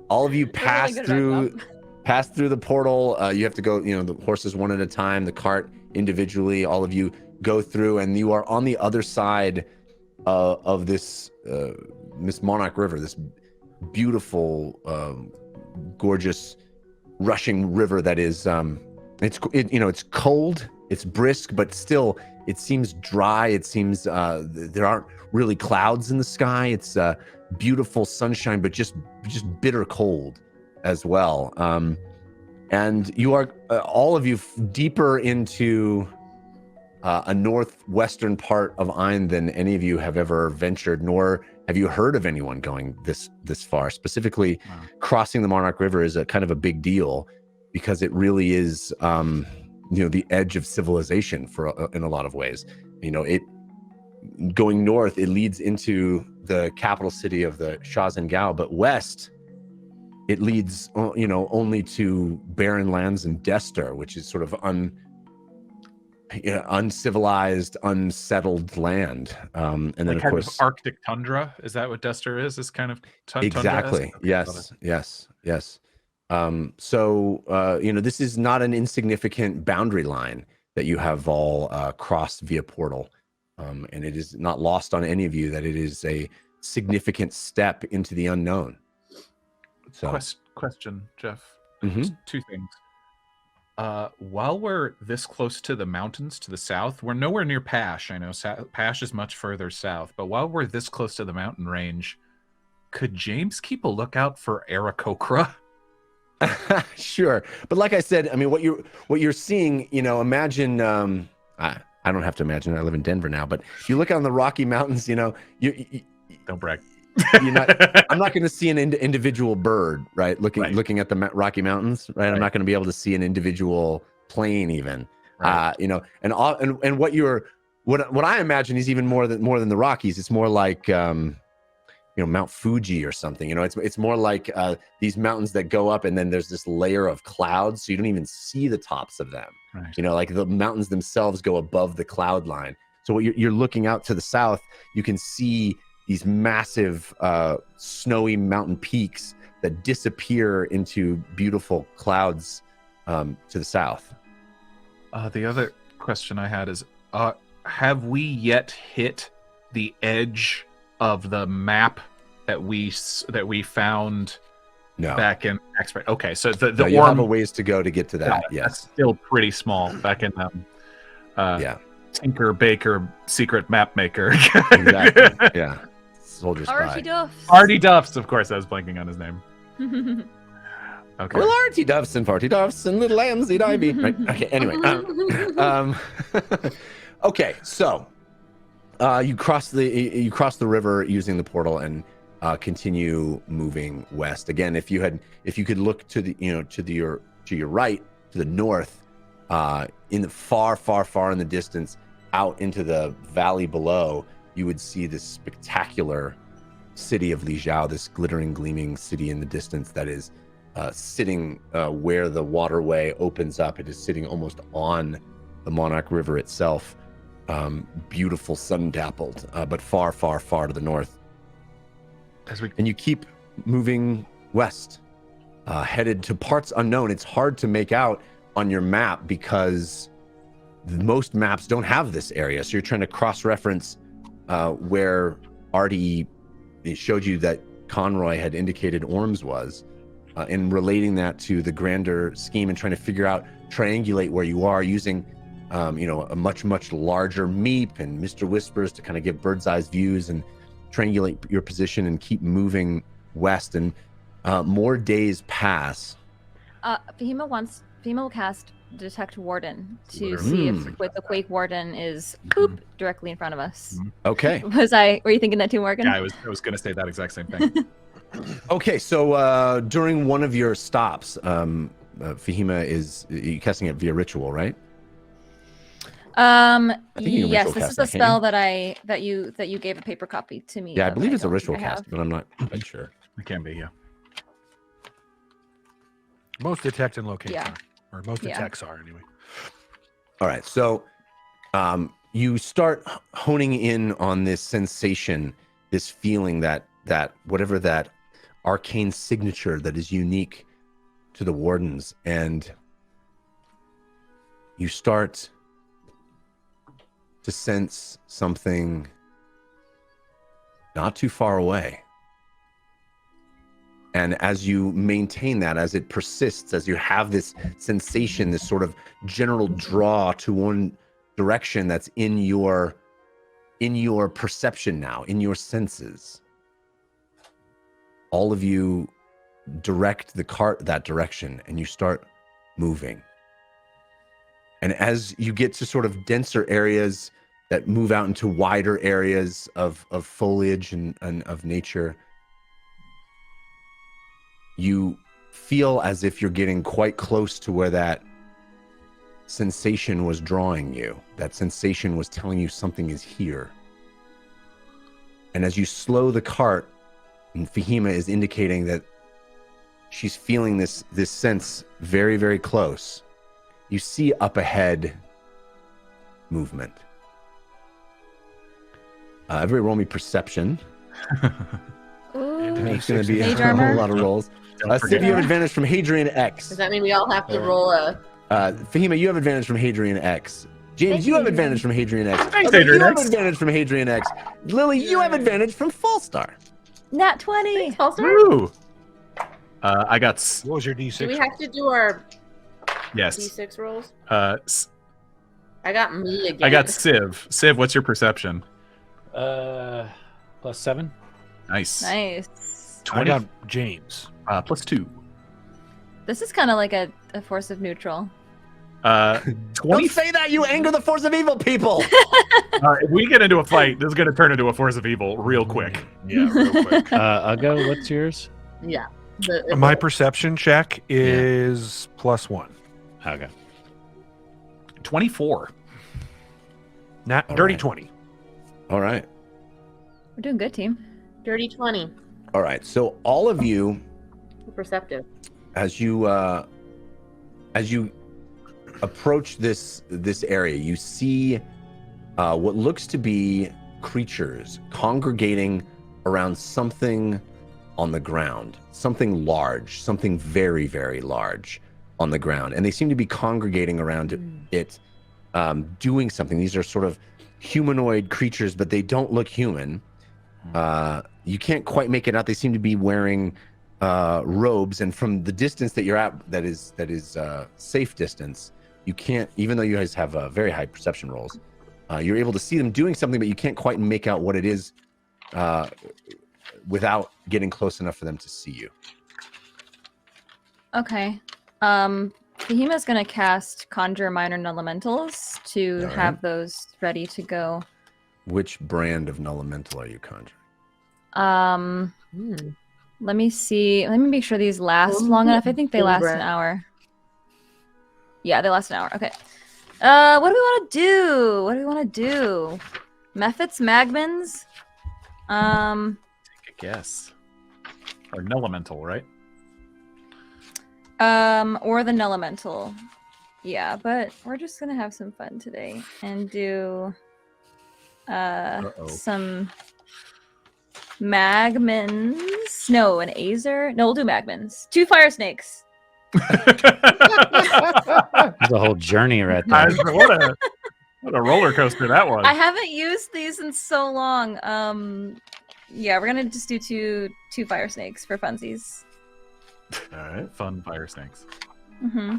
C: All of you
H: We're
C: pass
H: really good at
C: through.
H: that.
C: Pass through the portal. You have to go. The horses one at a time. The cart individually. All of you go through, and you are on the other side of this Monarch River. This beautiful, gorgeous, rushing river that is. It's cold. It's brisk, but still, it seems dry. It seems there aren't really clouds in the sky. It's beautiful sunshine, but just bitter cold as well. And you are all of you deeper into a northwestern part of Ain than any of you have ever ventured, nor have you heard of anyone going this far. Specifically, crossing the Monarch River is a kind of a big deal because it really is the edge of civilization in a lot of ways. It going north, it leads into the capital city of the Shaxen Gao, but west it leads only to barren lands and Dester, which is sort of uncivilized, unsettled land. And then
I: Like
C: of course
I: Arctic tundra. Is that what Dester is? This kind of tundra?
C: exactly. Yes. This is not an insignificant boundary line that you have all crossed via portal. And it is not lost on any of you that it is a significant step into the unknown. So,
I: Question, Jeff.
C: Mhm.
I: Two things. While we're this close to the mountains to the south, we're nowhere near Pash. I know Pash is much further south, but while we're this close to the mountain range, could James keep a lookout for Aarakocra?
C: Sure, but like I said, I mean, what you're seeing, imagine. I don't have to imagine. I live in Denver now, but if you look on the Rocky Mountains, you
I: Don't brag.
C: I'm not going to see an individual bird, right? Looking at the Rocky Mountains, right? I'm not going to be able to see an individual plane, even. Right. And what I imagine is even more than the Rockies. It's more like Mount Fuji or something. It's more like these mountains that go up and then there's this layer of clouds, so you don't even see the tops of them. Right. Like the mountains themselves go above the cloud line. So what you're looking out to the south, you can see these massive snowy mountain peaks that disappear into beautiful clouds to the south.
I: The other question I had is, have we yet hit the edge of the map that we found back in Expert? Okay, so the
C: you have a ways to go to get to that. Yes,
I: that's still pretty small back in Tinker Baker Secret Map Maker.
C: Exactly. Yeah. Soldier Spy.
H: Artie Duffs.
I: Artie Duffs, of course. I was blanking on his name. Okay.
C: Well, Artie Duffs and Farty Duffs and little lambs eat ivy. Right? Okay. Anyway. Okay. So, you cross the river using the portal and continue moving west. Again, if you could look to your right, to the north, in the far in the distance, out into the valley below, you would see this spectacular city of Li Jiao, this glittering, gleaming city in the distance that is sitting where the waterway opens up. It is sitting almost on the Monarch River itself. Beautiful, sun-dappled, but far to the north. And you keep moving west, headed to parts unknown. It's hard to make out on your map because most maps don't have this area. So you're trying to cross-reference where Artie showed you that Conroy had indicated Orms was, and relating that to the grander scheme and trying to figure out, triangulate where you are using a much larger meep and Mr. Whispers to kind of give bird's eye views and triangulate your position and keep moving west. And more days pass.
H: Fahima will cast Detect Warden to see if with the Quake Warden is directly in front of us.
C: Okay.
H: Were you thinking that too, Morgan?
I: Yeah, I was going to say that exact same thing.
C: Okay, so during one of your stops, Fahima is casting it via ritual, right?
H: Yes, this is the spell that you gave a paper copy to me.
C: Yeah, I believe it's a ritual cast, but I'm not quite sure.
I: It can be, yeah.
G: Most detect and locate are, or most detects are anyway.
C: All right, so you start honing in on this sensation, this feeling that whatever that arcane signature that is unique to the Wardens, and you start to sense something not too far away. And as you maintain that, as it persists, as you have this sensation, this sort of general draw to one direction that's in your perception now, in your senses, all of you direct the cart that direction and you start moving. And as you get to sort of denser areas that move out into wider areas of foliage and of nature, you feel as if you're getting quite close to where that sensation was drawing you. That sensation was telling you something is here. And as you slow the cart, and Fahima is indicating that she's feeling this sense very, very close, you see up ahead movement. Everybody roll me perception. It's going to be a whole lot of rolls. Sid, you have advantage from Hadrian X.
E: Does that mean we all have to roll a...
C: Fahima, you have advantage from Hadrian X. James, you have advantage from Hadrian X.
I: Thanks,
C: you have advantage from Hadrian X. Lily, you have advantage from Falstar.
H: Nat 20.
I: Woo! I got...
G: What was your D6?
E: Do we have to do our
I: Yes.
E: D6 rolls?
I: I
E: got me again.
I: I got Civ. Civ, what's your perception?
F: +7.
I: Nice.
H: Nice.
G: 20. I got James.
I: +2.
H: This is kind of like a force of neutral.
D: 20.
C: Don't say that, you anger the force of evil, people.
D: If we get into a fight, this is going to turn into a force of evil real quick.
J: Yeah, real quick.
F: Uggo, what's yours?
E: Yeah.
G: My perception check is +1.
F: Okay.
D: 24.
G: Dirty
C: right.
G: 20.
C: All right.
H: We're doing good, team.
E: Dirty 20.
C: All right. So all of you,
E: Perceptive.
C: as you approach this area, you see what looks to be creatures congregating around something on the ground, something large, something very, very large on the ground, and they seem to be congregating around it, doing something. These are sort of humanoid creatures, but they don't look human. You can't quite make it out. They seem to be wearing robes, and from the distance that you're at, that is safe distance, you can't, even though you guys have very high perception rolls, you're able to see them doing something, but you can't quite make out what it is without getting close enough for them to see you.
H: Okay. Behemoth's gonna cast Conjure Minor Elementals to
C: All right.
H: have those ready to go.
C: Which brand of Elemental are you conjuring?
H: Let me see. Let me make sure these last long enough. I think they last an
E: Brand.
H: hour. Yeah, they last an hour. Okay. What do we want to do? What do we want to do? Mephits, Magmans?
D: Take a guess. Or an elemental, right?
H: Or the Nelemental. Yeah, but we're just gonna have some fun today and do some Magmans. No, an Azer. No, we'll do Magmans. 2 fire snakes.
F: There's a whole journey right there.
D: What a roller coaster that was.
H: I haven't used these in so long. Yeah, we're gonna just do two fire snakes for funsies.
C: All right.
D: Fun fire snakes.
H: Mm-hmm.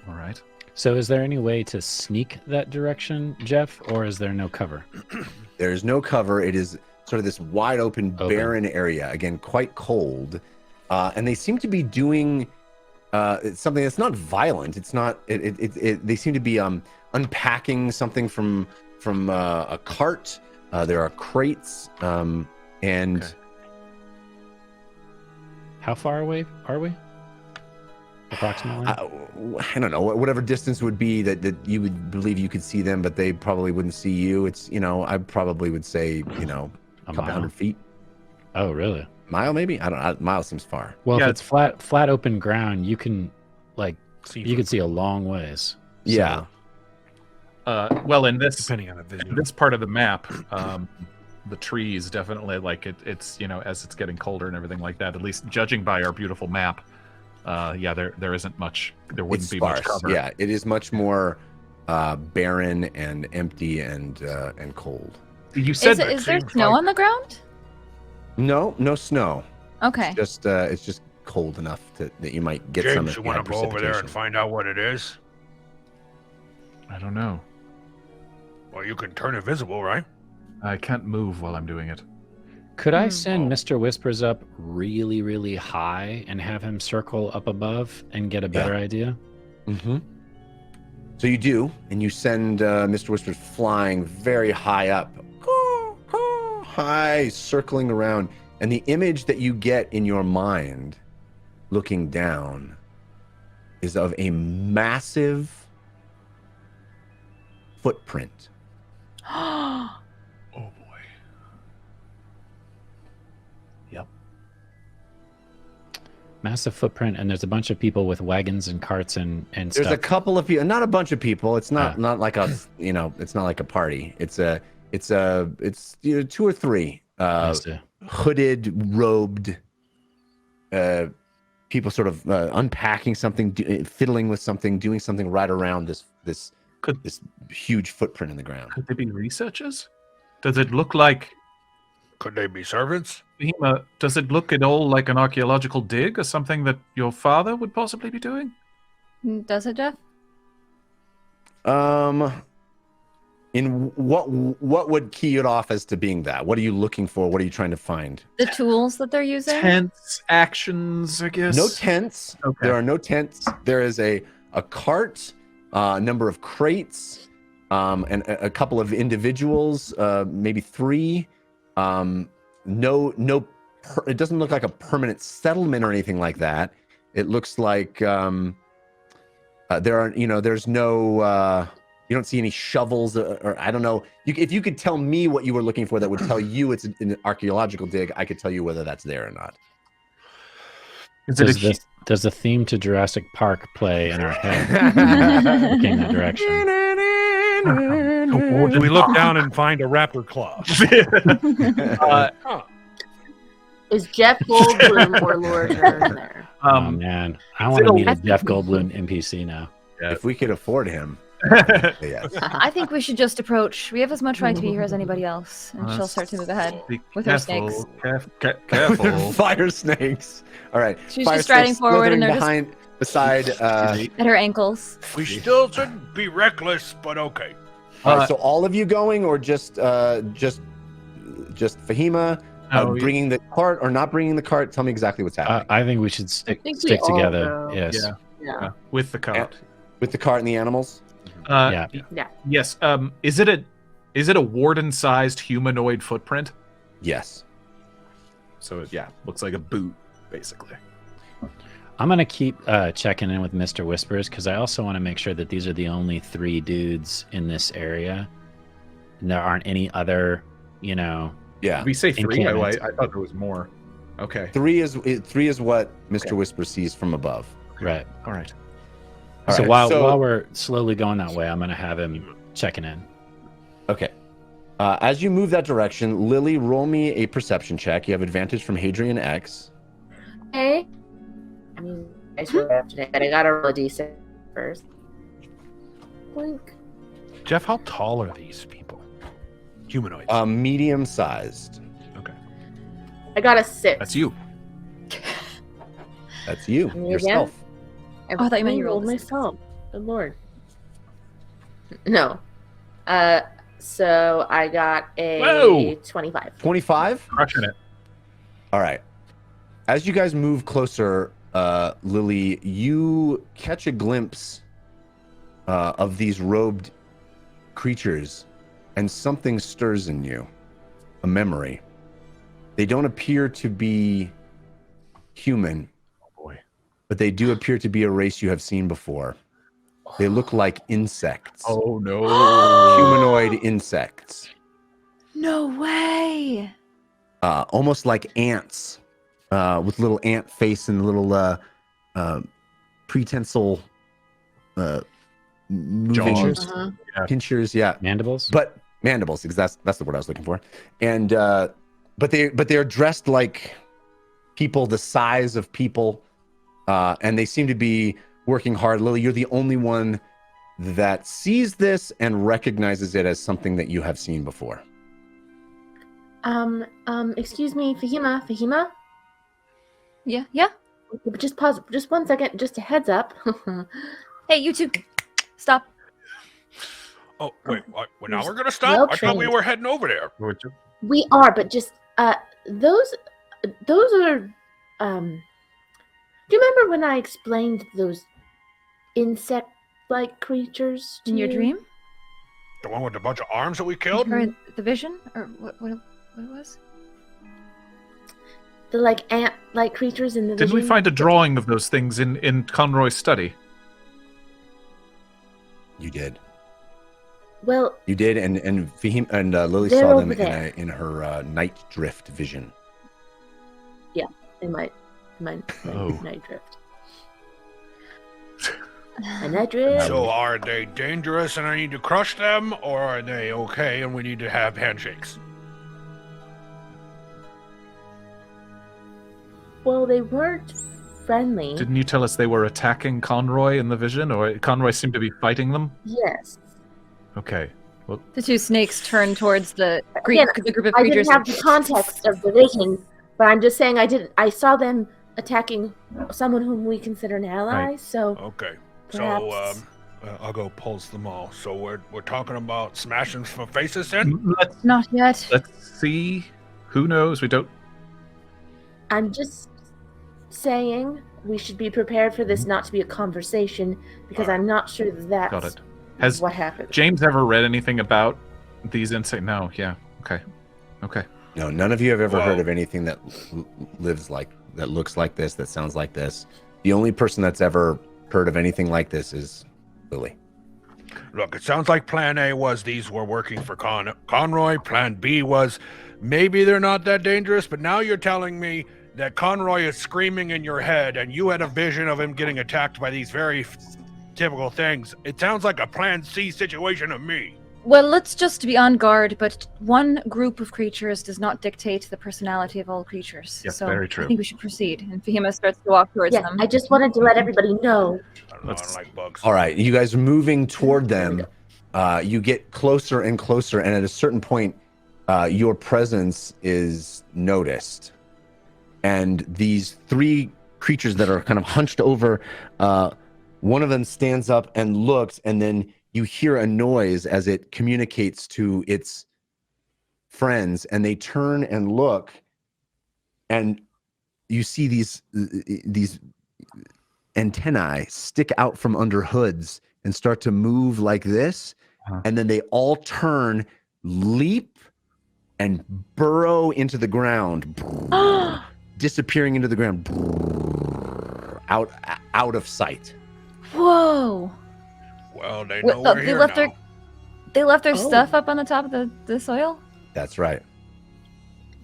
D: All right.
F: So is there any way to sneak that direction, Jeff, or is there no cover?
C: There's no cover. It is sort of this wide open, barren area. Again, quite cold. And they seem to be doing something that's not violent. It's not. They seem to be unpacking something from a cart. There are crates, and
D: Okay.
F: How far away are we? Approximately?
C: I don't know, whatever distance would be that you would believe you could see them, but they probably wouldn't see you. It's, I probably would say, a couple
F: mile?
C: 100 feet.
F: Oh, really?
C: Mile, maybe? I don't know. Mile seems far.
F: Well,
D: Yeah,
F: if it's flat open ground, you can
J: See
F: you can see a long ways.
C: Yeah.
D: Well, in this
J: depending on the vision.
D: this part of the map, the trees definitely it's as it's getting colder and everything like that. At least judging by our beautiful map, there isn't much. There wouldn't
C: It's
D: be
C: sparse.
D: much cover.
C: Yeah, it is much more barren and empty and cold.
D: You said
H: Is there
J: seems
H: snow
J: like-
H: on the ground?
C: No snow.
H: Okay.
C: It's just cold enough that you might get some.
J: James, you want to go over there and
C: precipitation.
J: find out what it is?
D: I don't know.
J: Well, you can turn it visible, right?
D: I can't move while I'm doing it.
F: Could I
H: Hmm.
F: send Mr. Whispers up really, really high and have him circle up above and get a better idea?
C: Mm-hmm. So you do, and you send Mr. Whispers flying very high up, high, circling around. And the image that you get in your mind, looking down, is of a massive footprint.
D: Oh boy. Yep.
F: Massive footprint, and there's a bunch of people with wagons and carts and
C: There's
F: stuff.
C: a couple of people, not a bunch of people. It's not like a it's not like a party. It's 2 or 3
F: I see.
C: hooded, robed people, sort of unpacking something, fiddling with something, doing something right around this huge footprint in the ground.
D: Could they be researchers? Does it look like
J: Could they be servants?
D: does it look at all like an archaeological dig or something that your father would possibly be doing?
H: Does it, Jeff?
C: In what would key it off as to being that? What are you looking for? What are you trying to find?
H: The tools that they're using.
I: Tents, actions, I guess.
C: No tents.
I: Okay.
C: There are no tents. There is a cart, a number of crates, and a couple of individuals, maybe 3. It doesn't look like a permanent settlement or anything like that. It looks like there's no. You don't see any shovels, or I don't know. If you could tell me what you were looking for, that would tell you it's an archaeological dig. I could tell you whether that's there or not.
F: Does the theme to Jurassic Park play in our head? Looking that direction.
J: Do we look down and find a raptor claw?
E: Is Jeff Goldblum or Lord Hearn there?
F: Oh man, I want to meet a Jeff Goldblum NPC now.
I: Yeah.
C: If we could afford him. Yes.
H: I think we should just approach. We have as much right to be here as anybody else, and she'll start to move ahead with her snakes.
I: Careful.
C: Fire snakes. All right.
H: She's
C: Fire
H: just striding
C: snakes
H: forward, and
C: slithering
H: they're
C: beside.
H: at her ankles.
J: We still shouldn't be reckless, but okay.
C: All right, so all of you going, or just Fahima bringing the cart or not bringing the cart? Tell me exactly what's happening.
F: I think we should stick
E: we
F: together.
E: all go.
F: Yes.
E: Yeah.
I: With the cart.
C: With the cart and the animals.
F: Yeah.
I: Yes. Is it a warden-sized humanoid footprint?
C: Yes.
I: So looks like a boot, basically.
F: I'm gonna keep checking in with Mr. Whispers because I also want to make sure that these are the only 3 dudes in this area, and there aren't any other,
C: Yeah.
I: Did we say 3?
F: Encampments.
I: I thought there was more. Okay.
C: 3 is what Mr. Whisper sees from above.
F: right.
I: All right.
C: All
F: So
C: right,
F: while we're slowly going that way, I'm gonna have him checking in.
C: Okay. As you move that direction, Lily, roll me a perception check. You have advantage from Hadrian X.
E: Okay. I mean, I swear up today, but I gotta roll a d6 first. Blink.
J: Jeff, how tall are these people? Humanoids.
C: Medium sized.
J: Okay.
E: I got a 6.
I: That's you.
C: That's you.
E: Me again?
C: Yourself.
E: I
H: thought you meant you rolled a six.
E: myself. Good lord. No. So I got a
I: Whoa!
E: 25.
C: 25?
I: Crushing it.
C: All right. As you guys move closer, Lily, you catch a glimpse of these robed creatures, and something stirs in you. A memory. They don't appear to be human.
I: Oh boy.
C: But they do appear to be a race you have seen before. They look like insects.
I: Oh no.
C: Humanoid insects.
H: No way.
C: Almost like ants, with little ant face and little prehensile moving
I: Jaws.
C: pinchers, yeah.
F: Mandibles.
C: But mandibles, because that's the word I was looking for. And but they're dressed like people the size of people, and they seem to be working hard. Lily, you're the only one that sees this and recognizes it as something that you have seen before.
E: Excuse me, Fahima?
H: Yeah.
E: Just pause, just 1 second, just a heads up.
H: Hey, you two, stop.
J: Oh, wait. What? Well, now we're going to stop?
E: Well
J: I thought we
E: trained.
J: were heading over there.
E: We are, but just, those are, do you remember when I explained those insect-like creatures to
H: In your
E: you?
H: dream?
J: The one with a bunch of arms that we killed?
H: Or the vision? Or what it was?
E: The, like, ant-like creatures in the
I: Didn't we
E: vision?
I: find a drawing of those things in Conroy's study?
C: You did.
E: Well,
C: You did, and Fahim and Lily
E: They're
C: saw them
E: over there.
C: in her night drift vision.
E: in my
I: Oh.
E: night drift. My night drift.
J: So are they dangerous and I need to crush them, or are they okay and we need to have handshakes?
E: Well, they weren't friendly.
I: Didn't you tell us they were attacking Conroy in the vision, or Conroy seemed to be fighting them?
E: Yes.
I: Okay.
H: The two snakes turn towards the
E: Again,
H: group of
E: I
H: creatures.
E: didn't have the context of the vision, but I'm just saying I saw them attacking someone whom we consider an ally.
I: Right.
E: So
J: Okay.
E: Perhaps.
J: So, Ugo pulls them all. So we're talking about smashing some faces in?
H: Not yet.
I: Let's see. Who knows? We don't.
E: I'm just saying we should be prepared for this not to be a conversation because I'm not sure
I: Got
E: that's
I: it. Has
E: what happened.
I: James ever read anything about these insects? No. Yeah. Okay. Okay.
C: No, none of you have ever
J: Whoa.
C: heard of anything that looks like this, that sounds like this. The only person that's ever heard of anything like this is Lily.
J: Look, it sounds like plan A was these were working for Conroy. Plan B was maybe they're not that dangerous, but now you're telling me that Conroy is screaming in your head and you had a vision of him getting attacked by these very typical things. It sounds like a plan C situation to me.
H: Well, let's just be on guard, but one group of creatures does not dictate the personality of all creatures.
I: Yes,
H: so
I: very true.
H: I think we should proceed. And Fahima starts to walk towards
E: Yeah,
H: them.
E: I just wanted to let everybody know.
J: I don't know, I don't like bugs.
C: All right, you guys are moving toward them. You get closer and closer, and at a certain point, your presence is noticed. And these three creatures that are kind of hunched over, one of them stands up and looks, and then you hear a noise as it communicates to its friends, and they turn and look, and you see these antennae stick out from under hoods and start to move like this, and then they all turn, leap, and burrow into the ground, disappearing into the ground, out of sight.
H: Whoa!
J: Well, they
H: What-
J: know we're
H: they
J: here
H: left
J: now.
H: They left their stuff up on the top of the soil?
C: That's right.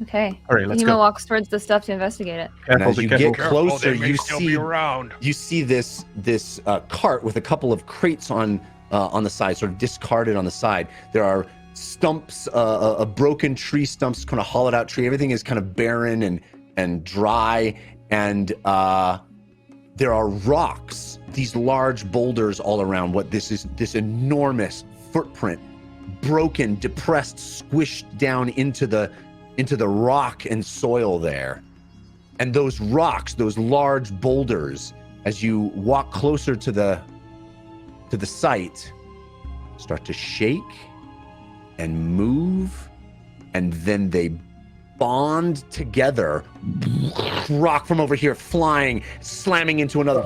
H: Okay.
I: All right, let's
H: Fahima
I: go.
H: walks towards the stuff to investigate it.
C: And
I: Careful,
C: as
I: be
C: you
I: careful.
C: get closer,
J: they may
C: you
J: still be
C: see
J: around.
C: this cart with a couple of crates on the side, sort of discarded on the side. There are stumps, a broken tree stumps, kind of hollowed out tree. Everything is kind of barren and dry, and there are rocks, these large boulders all around. What this is, this enormous footprint, broken, depressed, squished down into the rock and soil there. And those rocks, those large boulders, as you walk closer to the site, start to shake and move, and then they bond together. Rock from over here flying, slamming into another,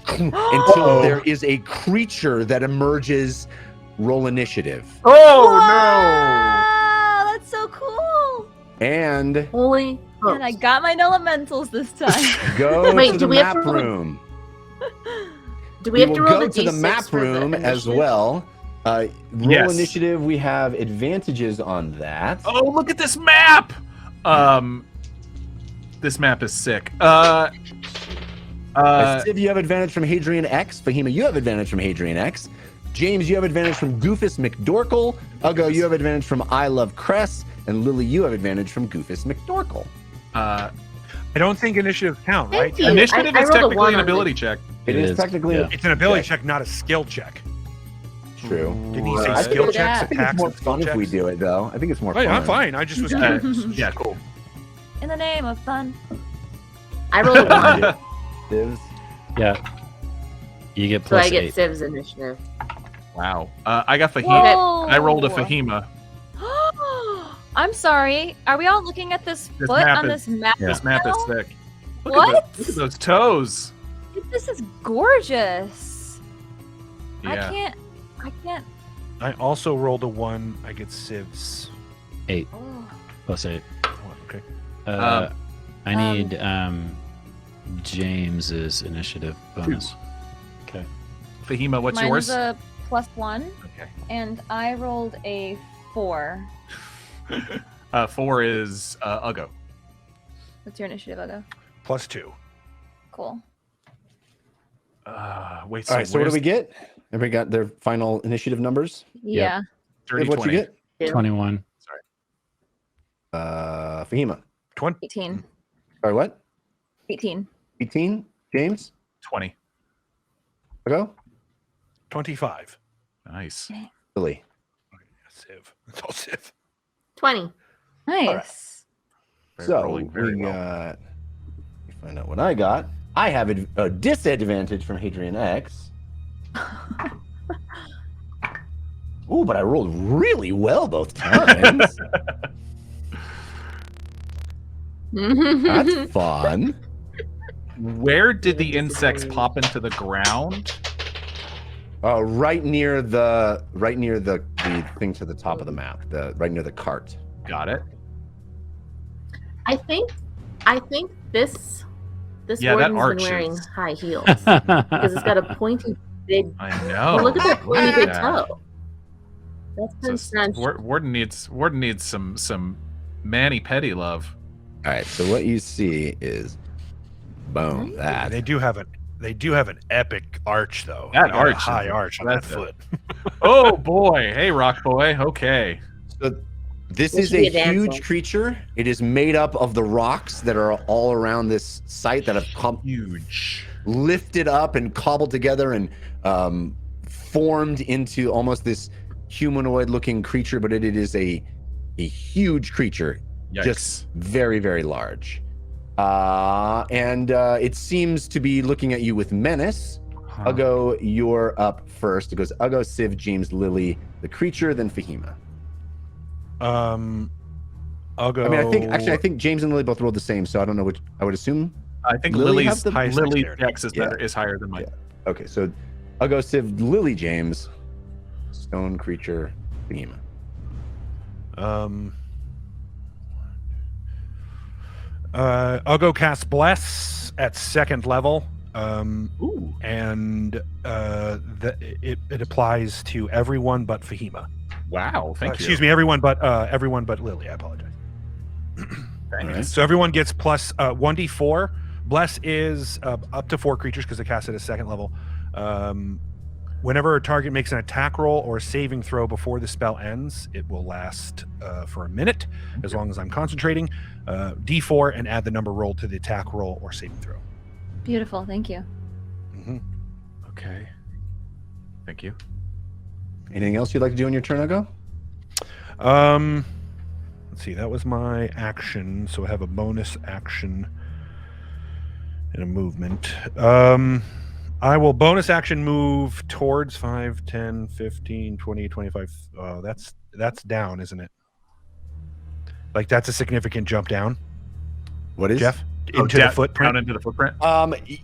C: until there is a creature that emerges. Roll initiative.
H: Wow, that's so cool!
C: And
E: Holy
H: And I got my elementals this time.
C: go
E: Wait,
C: to
E: do
C: the
E: we have
C: map
E: to roll-
C: room.
E: Do we have
C: will
E: to roll
C: go
E: the
C: to the
E: D6
C: map
E: for the
C: room as
E: initiative?
C: well. Roll
I: Yes.
C: initiative. We have advantages on that.
I: Oh, look at this map! This map is sick.
C: Civ, you have advantage from Hadrian X. Fahima, you have advantage from Hadrian X. James, you have advantage from Goofus McDorkle. Ugo, you have advantage from I Love Cress. And Lily, you have advantage from Goofus McDorkle.
G: I don't think initiatives count, right?
E: Thank you.
I: Initiative
E: I
I: is
E: rolled a
I: technically
E: one
I: an
E: on
I: ability
E: this.
I: check.
C: It is technically
F: yeah.
G: It's an ability
C: Okay.
G: check, not a skill check.
C: true.
G: Didn't he say
I: Right.
G: skill
E: Yeah.
G: checks,
C: I think it's
G: attacks,
C: more
G: and skill
C: fun if we
G: checks?
C: do it, though. I think it's more
G: Hey,
C: fun.
G: I'm fine. I just was curious.
I: Yeah, cool.
H: In the name of fun.
E: I rolled a 1,
C: Civs.
F: Yeah. You get
E: so
F: plus
E: I get
F: 8.
E: Civ's initiative.
I: Wow. I got Fahima.
H: Whoa!
I: I rolled a Fahima.
H: I'm sorry. Are we all looking at this
I: This
H: foot
I: map
H: on
I: is-
H: this map?
F: Yeah.
I: This map is
H: now?
I: sick. Look
H: What?
I: Look at those toes.
H: This is gorgeous.
I: Yeah.
H: I can't.
G: I also rolled a 1. I get civs.
F: 8
H: Oh.
F: plus 8.
G: Oh, okay.
F: I need James's initiative bonus. Okay.
I: Fahima, what's
H: Mine
I: yours?
H: was a +1,
I: Okay.
H: and I rolled a 4.
I: 4 is Ugo.
H: What's your initiative, Ugo?
J: Plus 2.
H: Cool.
I: Wait,
C: All right, so what do
I: where's
C: we get? Everybody got their final initiative numbers?
H: Yeah.
I: dirty
C: Civ, what
I: 20?
C: you get?
E: Yeah.
F: 21.
C: Fahima.
J: 20.
H: 18.
C: Sorry, what?
H: 18.
C: 18? James?
I: 20.
C: Ugo?
J: 25.
I: Nice.
C: Lily.
J: Civ. It's all Civ.
E: 20.
H: Nice.
C: So
I: Rolling very
C: we
I: well.
C: got. Let me find out what I got. I have a disadvantage from Hadrian X. Ooh, but I rolled really well both times. That's fun.
D: Where did the insects pop into the ground?
C: Right near the thing to the top of the map. Right near the cart.
D: Got it.
E: I think this
D: Yeah, that
E: warden's been wearing
D: arches.
E: high heels because it's got a pointy big.
D: I know.
E: Oh, look at that pointy big
D: Yeah.
E: toe. That's been French.
D: Warden needs some mani petty love.
C: All right. So what you see is, boom. That
J: They do have an epic arch though.
D: That
J: They got a
D: arch is
J: high arch on that
D: impressive.
J: foot.
D: Oh boy, hey rock boy. Okay.
C: So this
E: This
C: is
E: should
C: a
E: be a dance
C: huge
E: song.
C: creature. It is made up of the rocks that are all around this site that have
D: Huge.
C: lifted up and cobbled together and formed into almost this humanoid-looking creature. But it is a huge creature,
D: Yikes.
C: just very, very large. And it seems to be looking at you with menace.
D: Huh.
C: Uggo, you're up first. It goes Uggo, Civ, James, Lily, the creature, then Fahima.
J: I'll go.
C: I mean, I think James and Lily both rolled the same, so I don't know which. I would assume.
D: I think
C: Lily
D: Lily's
C: have the
J: highest
D: Lily's
J: dexterity.
D: dex is
C: Yeah.
D: better, is higher than mine.
C: Okay, so Uggo, Civ, Lily, James, stone creature, Fahima.
J: I'll go cast Bless at 2nd level.
D: Ooh.
J: And it applies to everyone but Fahima.
D: Wow. Thank you.
J: Excuse me, everyone but Lily. I apologize.
D: Thanks.
J: So everyone gets plus 1d4. Bless is up to 4 creatures because it cast at a 2nd level. Whenever a target makes an attack roll or saving throw before the spell ends, it will last for a minute as long as I'm concentrating. D4 and add the number rolled to the attack roll or saving throw.
H: Beautiful. Thank you.
D: Okay. Thank you.
C: Anything else you'd like to do on your turn, Uggo?
J: Let's see. That was my action, so I have a bonus action and a movement. I will bonus action move towards 5, 10, 15, 20, 25. Oh, that's down, isn't it? Like that's a significant jump down,
C: What is
J: Jeff? Into the footprint.
D: Down into the footprint.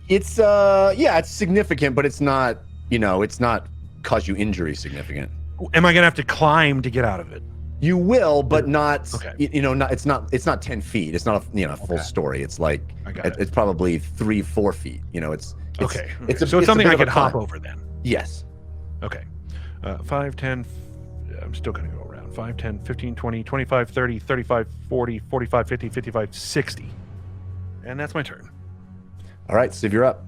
C: It's it's significant, but it's not. It's not cause you injury significant.
J: Am I gonna have to climb to get out of it?
C: You will, but not.
J: Okay.
C: Not. It's not 10 feet. It's not a full story. It's like
J: I got it.
C: it's probably 3-4 feet. It's
J: Okay.
C: It's
J: so it's something
C: a
J: I
C: bit of
J: could
C: a
J: hop
C: climb.
J: over then.
C: Yes.
J: Okay. 5, 10. I'm still going to go around. 5, 10, 15, 20, 25, 30, 35, 40, 45, 50, 55, 60. And that's my turn.
C: All right, Civ, you're up.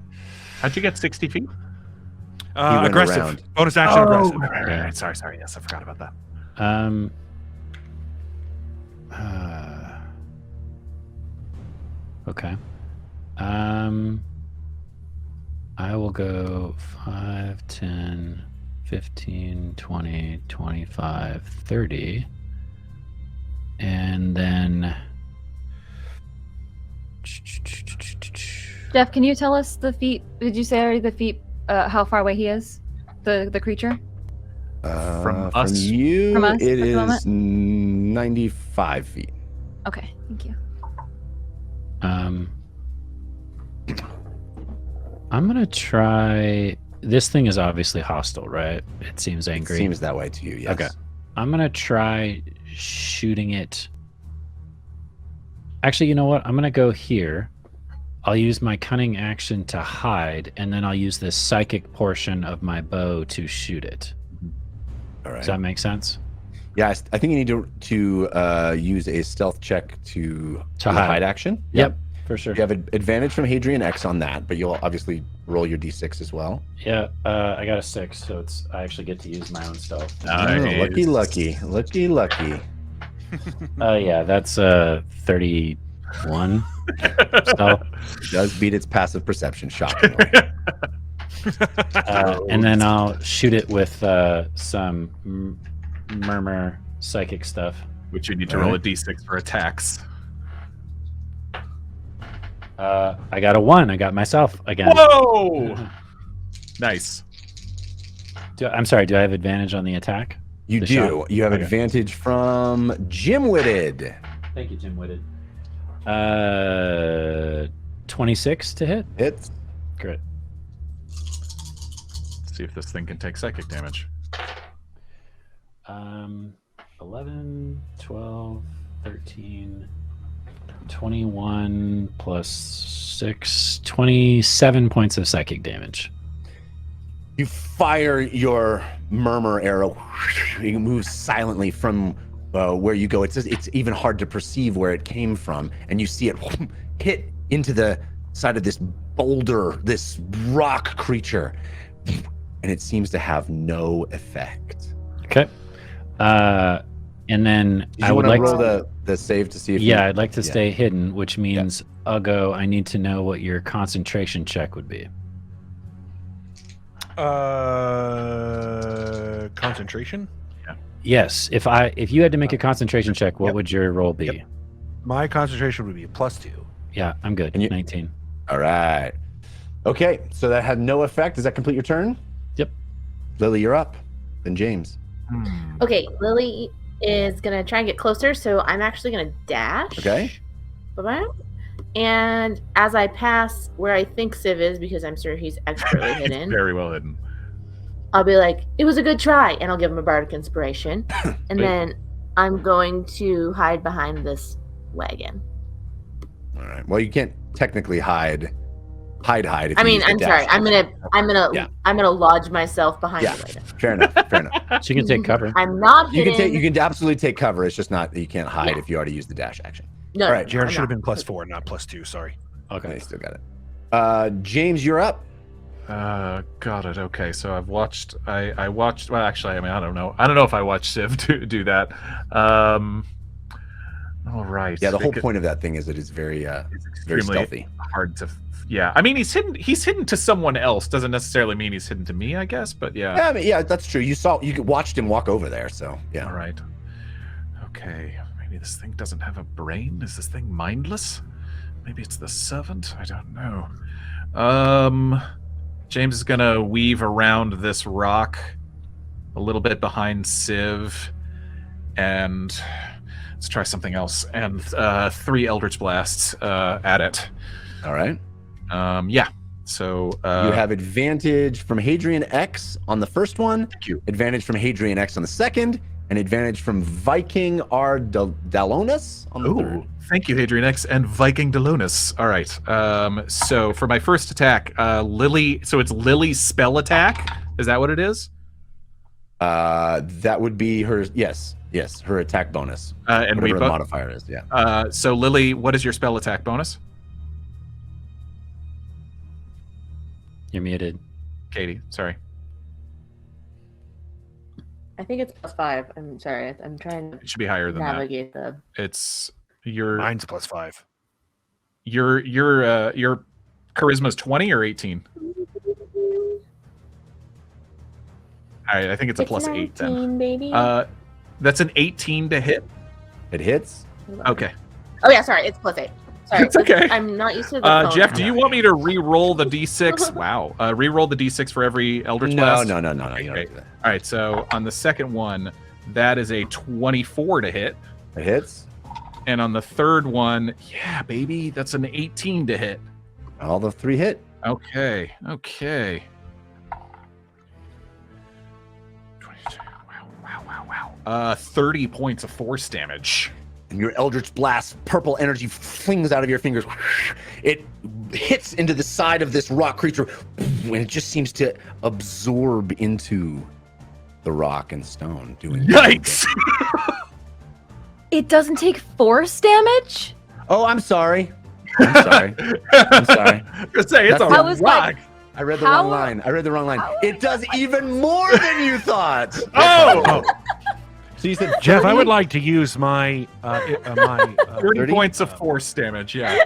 D: How'd you get 60 feet?
C: went
J: Aggressive.
C: around.
J: Bonus action aggressive.
D: Right. Sorry. Yes, I forgot about that.
F: Okay. I will go 5, 10, 15, 20, 25, 30. And then
H: Jeff, can you tell us the feet? Did you say already the feet? How far away he is? The creature?
D: From us?
C: From you,
H: From us
C: it
H: at the
C: is
H: moment?
C: 95 feet.
H: Okay, thank you.
F: I'm gonna try. This thing is obviously hostile, right? It seems angry.
C: It seems that way to you, yes.
F: Okay. I'm gonna try shooting it. Actually, you know what? I'm gonna go here. I'll use my cunning action to hide, and then I'll use this psychic portion of my bow to shoot it.
C: All right.
F: Does that make sense?
C: Yeah, I think you need to use a stealth check to
F: To
C: hide
F: hide.
C: action.
F: Yep, for sure.
C: You have an advantage from Hadrian X on that, but you'll obviously roll your d6 as well.
F: Yeah, I got a 6, so I actually get to use my own stealth.
C: Oh, lucky.
F: Yeah, that's 31. So,
C: Does beat its passive perception, shockingly.
F: and then I'll shoot it with some murmur psychic stuff.
D: Which you need to roll a d6 for attacks.
F: I got a 1. I got myself again.
D: Whoa! Nice.
F: I'm sorry. Do I have advantage on the attack?
C: You
F: The
C: do.
F: shot?
C: You have
F: Okay.
C: advantage from Jim Witted.
F: Thank you, Jim Witted. 26 to hit.
C: Hits.
F: Great.
I: Let's see if this thing can take psychic damage.
F: 11, 12, 13, 21 plus 6, 27 points of psychic damage.
C: You fire your murmur arrow. It moves silently from where you go. It's even hard to perceive where it came from, and you see it hit into the side of this boulder, this rock creature, and it seems to have no effect.
F: Okay. And then
C: Did
F: I
C: you
F: would
C: want to
F: like
C: roll the save to see if
F: yeah,
C: you,
F: I'd like to stay hidden, which means Ugo, I need to know what your concentration check would be.
G: Concentration.
F: Yes, if you had to make a concentration check, what would your roll be?
G: Yep. My concentration would be a +2.
F: Yeah, I'm good.
C: And you-
F: 19.
C: All right. Okay, so that had no effect. Does that complete your turn?
F: Yep.
C: Lily, you're up. Then James.
E: Okay, Lily is gonna try and get closer, so I'm actually gonna dash.
C: Okay.
E: Bye-bye. And as I pass where I think Civ is, because I'm sure he's expertly hidden,
I: Very well hidden.
E: I'll be like, "It was a good try," and I'll give him a bardic inspiration, and then I'm going to hide behind this wagon.
C: All right. Well, you can't technically hide. If
E: I
C: you
E: mean,
C: use the
E: I'm sorry.
C: dash.
E: I'm gonna lodge myself behind
C: Yeah.
E: the wagon.
C: Fair enough. Fair enough.
F: She can take cover.
E: I'm not
C: You
E: hidden.
C: can absolutely take cover. It's just not that you can't hide
E: Yeah.
C: if you already used the dash action.
E: No,
C: All right,
G: Jared
E: I'm
G: should have
E: not.
G: been +4, not +2. Sorry.
C: Okay,
F: Okay.
C: you still got it. James, you're up.
I: Got it. Okay, so I've watched. I watched. Well, actually, I mean, I don't know. I don't know if I watched Civ do that. All right.
C: Yeah, the whole point of that thing is that it's very
I: It's
C: very
I: extremely
C: stealthy.
I: hard to. Yeah, I mean, he's hidden. He's hidden to someone else. Doesn't necessarily mean he's hidden to me, I guess. But yeah.
C: Yeah, I mean, yeah, that's true. You watched him walk over there, so yeah.
I: All right. Okay. Maybe this thing doesn't have a brain. Is this thing mindless? Maybe it's the servant. I don't know. James is gonna weave around this rock a little bit behind Civ, and let's try something else. And 3 Eldritch Blasts at it.
C: All right.
I: Yeah. So
C: You have advantage from Hadrian X on the first one,
I: thank you.
C: advantage from Hadrian X on the second, and advantage from Viking R. Dalonis on the third.
I: Ooh, thank you, Hadrian X and Viking Delonus. All right. So for my first attack, Lily. So it's Lily's spell attack. Is that what it is?
C: That would be her. Yes, her attack bonus.
I: And we
C: Whatever the
I: both.
C: modifier is. Yeah.
I: So Lily, what is your spell attack bonus?
F: You're muted.
I: Katie, sorry.
E: I think it's +5. I'm sorry. I'm trying to
I: It should be higher than that.
E: navigate the.
I: It's your
G: Mine's +5.
I: your charisma's 20 or 18. All right, I think it's a +8 then.
E: 19, baby.
I: That's an 18 to hit.
C: It hits.
I: Okay.
E: Oh yeah, sorry. It's +8. Sorry.
I: It's okay.
E: I'm not used to the phone.
I: Jeff, do you want me to re-roll the d6? Wow. Re-roll the d6 for every Eldritch Blast?
C: No. You don't
I: Okay.
C: do that.
I: All right, so on the second one, that is a 24 to hit.
C: It hits.
I: And on the third one, yeah, baby, that's an 18 to hit.
C: All the 3 hit.
I: Okay. 22. Wow. 30 points of force damage.
C: And your Eldritch Blast, purple energy flings out of your fingers. It hits into the side of this rock creature, and it just seems to absorb into the rock and stone.
I: Yikes!
H: It doesn't take force damage?
C: Oh, I'm sorry. I'm sorry.
I: Just say it's a
H: I was
I: rock.
H: like,
C: I read the
H: How-
C: wrong line.
H: how-
C: It does even more than you thought.
I: Oh!
C: So you said
G: Jeff, I
C: 30?
G: would like to use my
I: 30
C: 30?
I: points of force damage, yeah.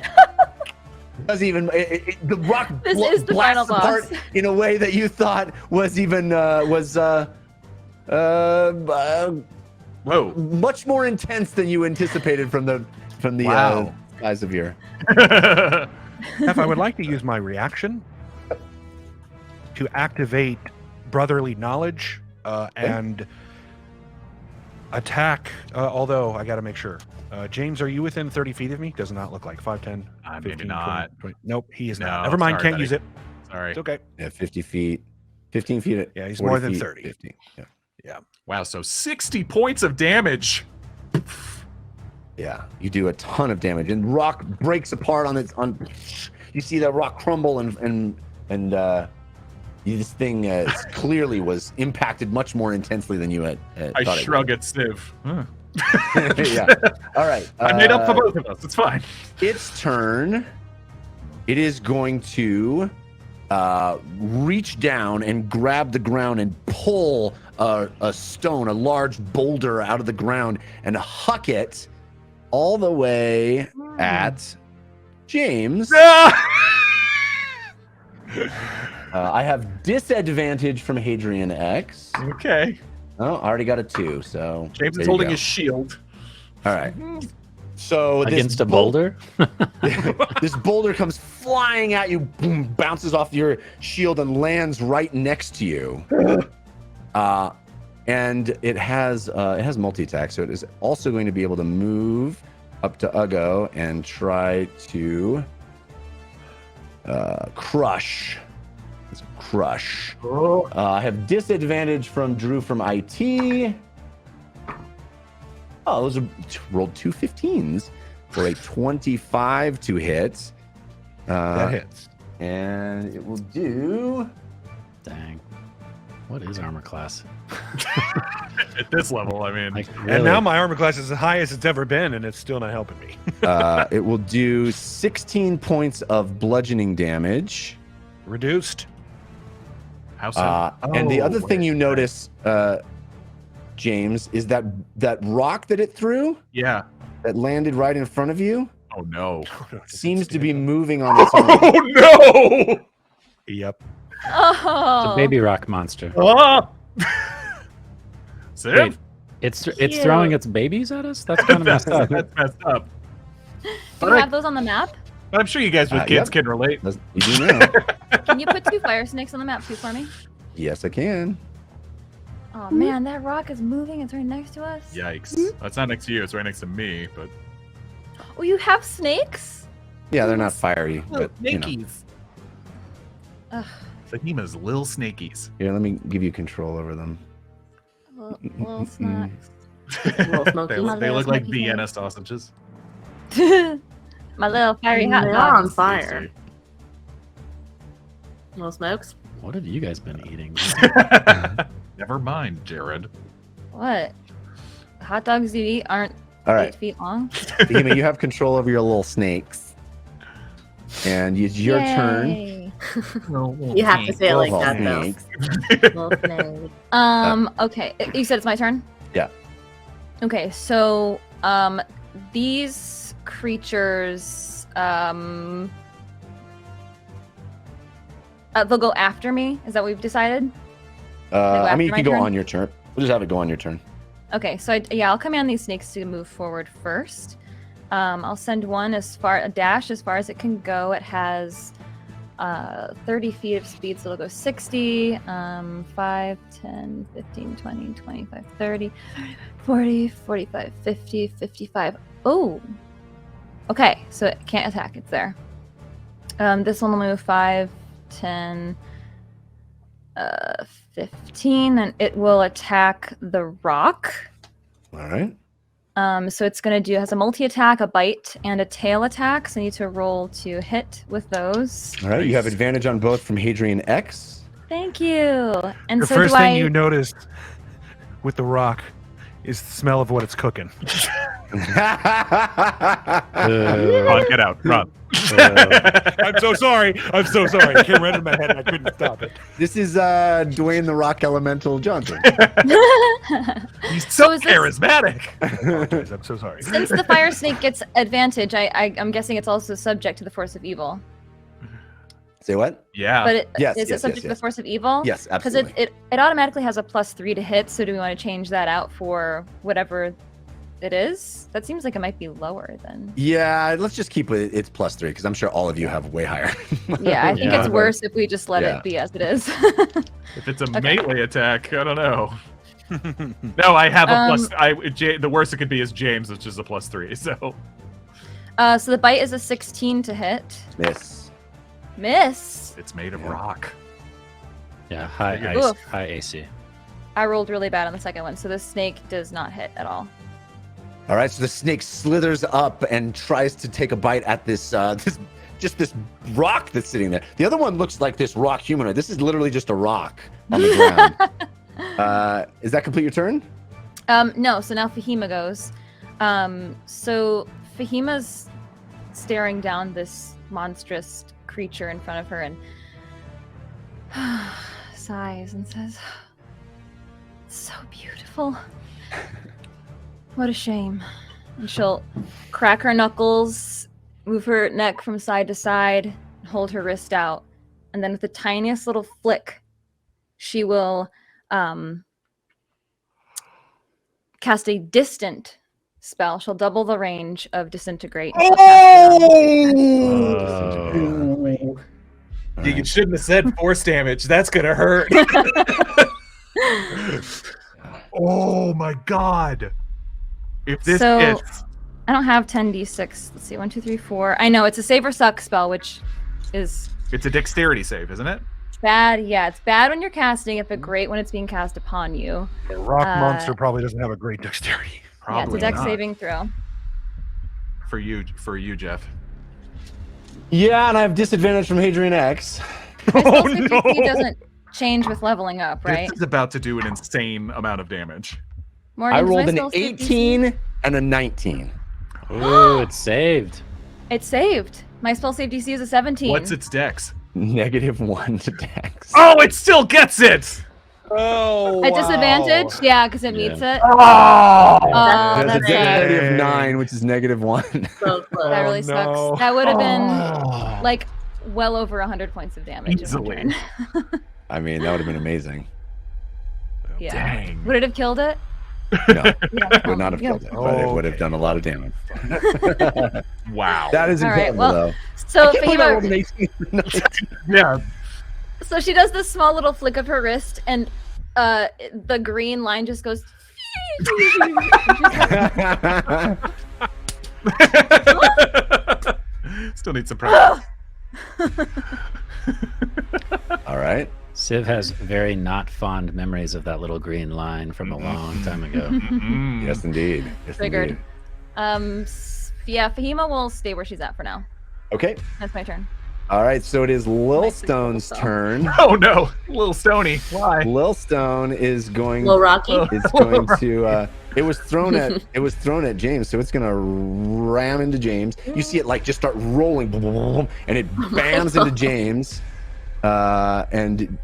C: Does even the rock
H: This is the final
C: blasts apart
H: boss.
C: in a way that you thought was even
I: Whoa.
C: much more intense than you anticipated from the
I: Wow.
C: size of your.
G: Jeff, I would like to use my reaction to activate brotherly knowledge and attack. Although I got to make sure. James, are you within 30 feet of me? Does not look like 5, 10, 15,
I: maybe not.
G: 20. Nope, he is
I: No,
G: not. Never mind,
I: sorry,
G: can't
I: buddy.
G: use it.
I: Sorry.
G: It's okay.
C: Yeah, 50 feet. 15 feet.
G: Yeah, he's
C: 40
G: more than
C: feet,
G: 30.
C: 50. Yeah.
I: Wow, so 60 points of damage.
C: Yeah, you do a ton of damage, and rock breaks apart on its. You see that rock crumble, and this thing clearly was impacted much more intensely than you had.
I: I
C: thought it
I: shrug at Civ.
C: would. Yeah. All right.
I: I made up for both of us. It's fine.
C: Its turn. It is going to reach down and grab the ground and pull a stone, a large boulder out of the ground, and huck it all the way at James. I have disadvantage from Hadrian X.
I: Okay.
C: Oh, I already got a 2, so
I: James
C: there
I: is
C: you
I: holding
C: go.
I: his shield.
C: All right. So
F: Against a boulder?
C: this boulder comes flying at you, boom, bounces off your shield and lands right next to you. And it has multi-attack, so it is also going to be able to move up to Ugo and try to crush. It's a crush. I have disadvantage from Drew from IT. Oh, those are rolled 2 15s for a 25 to hit.
G: That hits.
C: And it will do.
F: Dang. What is armor class?
I: At this level, I mean.
F: Like,
G: And
F: really?
G: now my armor class is as high as it's ever been, and it's still not helping me.
C: It will do 16 points of bludgeoning damage.
G: Reduced.
I: How so?
C: And the other thing you
I: where's
C: notice, James, is that rock that it threw
I: yeah.
C: that landed right in front of you
I: Oh no.
C: seems to be moving on its own.
I: Oh no.
G: Yep.
H: Oh.
F: It's a baby rock monster.
I: Oh. Civ?
F: Wait, it's throwing its babies at us? That's kind of messed up.
I: That's messed up.
H: Do you have those on the map?
I: But I'm sure you guys with kids
C: Yep.
I: can relate.
C: You do know.
H: Can you put 2 fire snakes on the map too for me?
C: Yes, I can.
H: Oh man, that rock is moving. It's right next to us.
I: Yikes. That's not next to you, it's right next to me, but
H: Oh, you have snakes?
C: Yeah, they're not fiery, but you know.
I: snakies.
H: Ugh,
I: Fahima's little snakies.
C: Here, let me give you control over them.
H: little snacks.
E: Little smoky.
I: They look like
H: smoky
I: Vienna sausages.
H: My little fiery hot
E: They're
H: dogs.
E: on fire. Little smokes.
F: What have you guys been eating?
I: Never mind, Jared.
H: What? Hot dogs you eat aren't
C: All
H: 8
C: right,
H: feet long?
C: Fahima, you have control over your little snakes. And it's your turn.
H: Yay.
E: You have to say it like
C: Little
E: that, though.
C: snakes.
E: Little snake.
H: Okay. You said it's my turn?
C: Yeah.
H: Okay, so these creatures they'll go after me. Is that what we've decided?
C: I mean, you
H: after
C: can
H: my
C: go
H: turn?
C: on your turn. We'll just have it go on your turn.
H: Okay, so I'll command these snakes to move forward first. I'll send one a dash as far as it can go. It has 30 feet of speed, so it'll go 60, 5, 10, 15, 20, 25, 30, 40, 45, 50, 55. Oh! Okay, so it can't attack, it's there. This one will move 5, 10, 15, and it will attack the rock.
C: All right.
H: So it's going to has a multi-attack, a bite, and a tail attack. So I need to roll to hit with those.
C: All right. You have advantage on both from Hadrian X.
H: Thank you. And
G: The
H: so
G: first
H: do
G: thing
H: I...
G: you notice with the rock is the smell of what it's cooking.
I: Run, get out, run.
G: I'm so sorry. I'm so sorry. It came right in my head and I couldn't stop it.
C: This is Dwayne the Rock Elemental Johnson.
I: He's so
H: is this-
I: charismatic.
G: I'm so sorry.
H: Since the fire snake gets advantage, I'm guessing it's also subject to the force of evil.
C: Say what?
I: Yeah.
H: But
C: Yes,
H: is
C: yes,
H: it subject
C: yes,
H: to
C: yes.
H: the force of evil?
C: Yes,
H: Because
C: absolutely.
H: it automatically has a +3 to hit. So do we want to change that out for whatever It is? That seems like it might be lower then.
C: Yeah, let's just keep it. It's +3 because I'm sure all of you have way higher.
H: Yeah, I think it's worse if we just let it be as it is.
I: If it's a melee attack, I don't know. No, I have a plus. The worst it could be is James, which is a +3. So.
H: So the bite is a 16 to hit.
C: Miss.
H: Miss.
I: It's made of rock.
F: Yeah, high AC.
H: I rolled really bad on the second one, so the snake does not hit at all.
C: All right, so the snake slithers up and tries to take a bite at this this rock that's sitting there. The other one looks like this rock humanoid. This is literally just a rock on the ground. Is that complete your turn?
H: No, so now Fahima goes. So Fahima's staring down this monstrous creature in front of her and sighs and says, "So beautiful. What a shame." And she'll crack her knuckles, move her neck from side to side, and hold her wrist out. And then with the tiniest little flick, she will cast a distant spell. She'll double the range of disintegrate.
I: You shouldn't have said force damage. That's gonna hurt. Oh my god. If this hits.
H: I don't have 10d6. Let's see, 1, 2, 3, 4. I know it's a save or suck spell, which is.
I: It's a dexterity save, isn't it?
H: Bad. Yeah, it's bad when you're casting it, but great when it's being cast upon you.
G: The rock monster probably doesn't have a great dexterity.
H: Yeah, it's a dex saving throw.
I: For you, Jeff.
C: Yeah, and I have disadvantage from Hadrian X.
H: My spell save DC doesn't change with leveling up, right?
I: This is about to do an insane amount of damage.
H: Morgan,
C: I rolled an 18 and a 19.
F: Ooh, it's saved.
H: It's saved. My spell save DC is a 17.
I: What's its dex?
C: -1 to dex.
I: Oh, it still gets it!
G: Oh,
H: At disadvantage? Yeah, because it meets it.
C: Oh,
H: that's
C: there's a difficulty of
G: sad.
C: 9, which is -1.
H: That really sucks. That would have been like well over 100 points of damage.
I: Easily.
C: I mean, that would have been amazing.
H: Yeah.
I: Dang.
H: Would it have killed it?
C: No, it would not have killed it, but it would have done a lot of damage.
I: Wow.
C: That is
H: All right,
C: incredible,
H: well,
C: though.
H: So
C: I can't believe I rolled an
H: Fahima,
C: 18.
I: Yeah.
H: so she does this small little flick of her wrist, and the green line just goes.
I: Still need some practice.
C: All right.
F: Civ has very not fond memories of that little green line from a long time ago.
C: Yes, indeed. Yes,
H: Triggered.
C: indeed.
H: Yeah, Fahima will stay where she's at for now.
C: Okay.
H: That's my turn.
C: All right. So it is Lil
H: Nicely
C: Stone's
H: pulled,
C: turn.
I: Oh no, little Stony. Why?
C: Lil Stone is going.
E: Little Rocky.
C: It's going to. It was thrown at James, so it's gonna ram into James. You see it like just start rolling, and it bams into James. And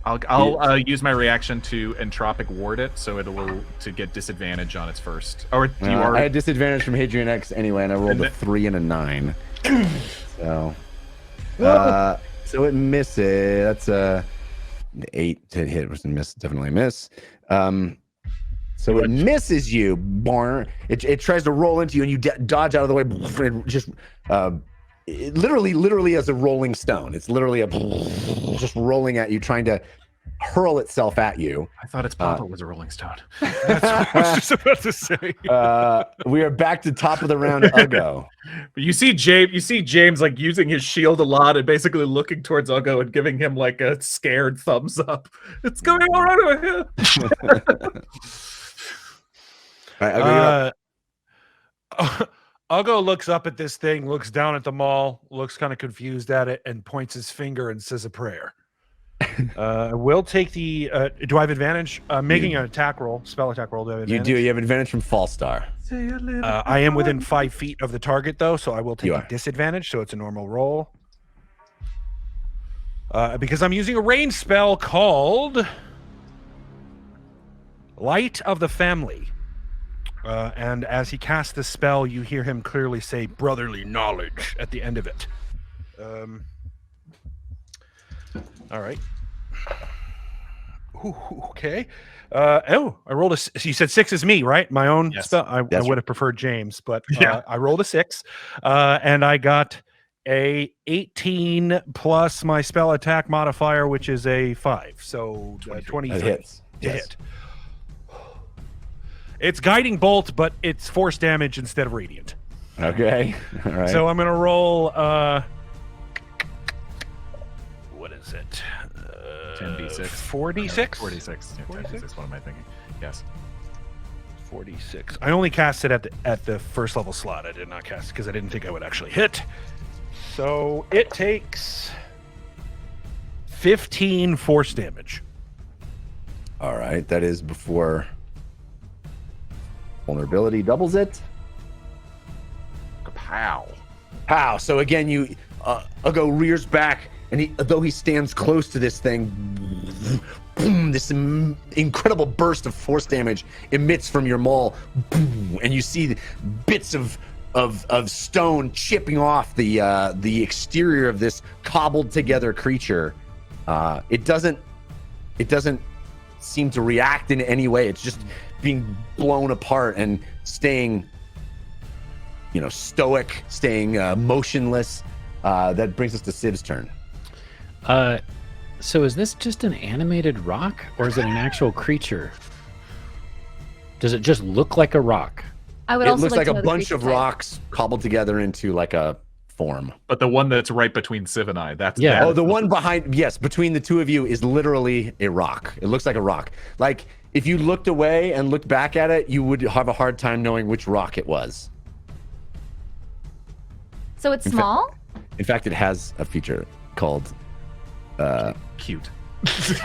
I: I'll use my reaction to entropic ward it, so it'll to get disadvantage on its first. Or do you
C: I
I: already?
C: had disadvantage from Hadrian X anyway, and I rolled a 3 and a 9. So, so it misses. That's a 8 to hit, was a miss, definitely a miss. So it misses you, Barn. It tries to roll into you, and you dodge out of the way. And just literally as a rolling stone. It's literally just rolling at you, trying to hurl itself at you.
I: I thought its papa was a Rolling Stone.
G: That's what I was just about to say.
C: We are back to top of the round, Uggo.
I: But you see James like using his shield a lot and basically looking towards Uggo and giving him like a scared thumbs up. It's going all right over here.
C: All right,
G: Uggo looks up at this thing, looks down at the mall, looks kind of confused at it, and points his finger and says a prayer. We'll take the. Do I have advantage? Making an attack roll, spell attack roll. Do I have
C: you
G: advantage?
C: do. You have advantage from False Star.
G: I am within 5 feet of the target, though, so I will take
C: You
G: a
C: are.
G: disadvantage. So it's a normal roll. Because I'm using a range spell called Light of the Family. And as he casts the spell, you hear him clearly say brotherly knowledge at the end of it. All right. Okay. I rolled a. You said 6 is me, right? My own
I: Yes.
G: spell. I
C: That's
G: would have preferred James, but
I: Yeah.
G: I rolled a 6, and I got a 18 plus my spell attack modifier, which is a 5. So 23
C: That hits.
G: to
C: Yes.
G: hit. It's guiding bolt, but it's force damage instead of radiant.
C: Okay. All right.
G: So I'm gonna roll. What is it?
I: 10d6.
G: 46.
I: 46. Yeah, 10d6. What am I thinking? Yes.
G: 46. I only cast it at the first level slot. I did not cast it because I didn't think I would actually hit. So it takes 15 force damage.
C: All right. That is before vulnerability doubles it.
I: Pow.
C: Pow. So again, you Ugo rears back, and though he stands close to this thing, boom, this incredible burst of force damage emits from your maul, boom, and you see bits of stone chipping off the exterior of this cobbled together creature. It doesn't seem to react in any way. It's just being blown apart and staying, stoic, staying motionless. That brings us to Siv's turn.
F: So is this just an animated rock, or is it an actual creature? Does it just look like a rock?
H: I would
C: It
H: also
C: looks
H: like
C: like
H: to
C: a
H: know the
C: bunch
H: creature
C: of
H: type.
C: rocks cobbled together into like a form.
I: But the one that's right between Civ and I, that's
F: Yeah.
C: Oh, the one behind, yes, between the two of you is literally a rock. It looks like a rock. Like if you looked away and looked back at it, you would have a hard time knowing which rock it was.
H: So it's
C: In fact-
H: small?
C: In fact, it has a feature called
I: cute.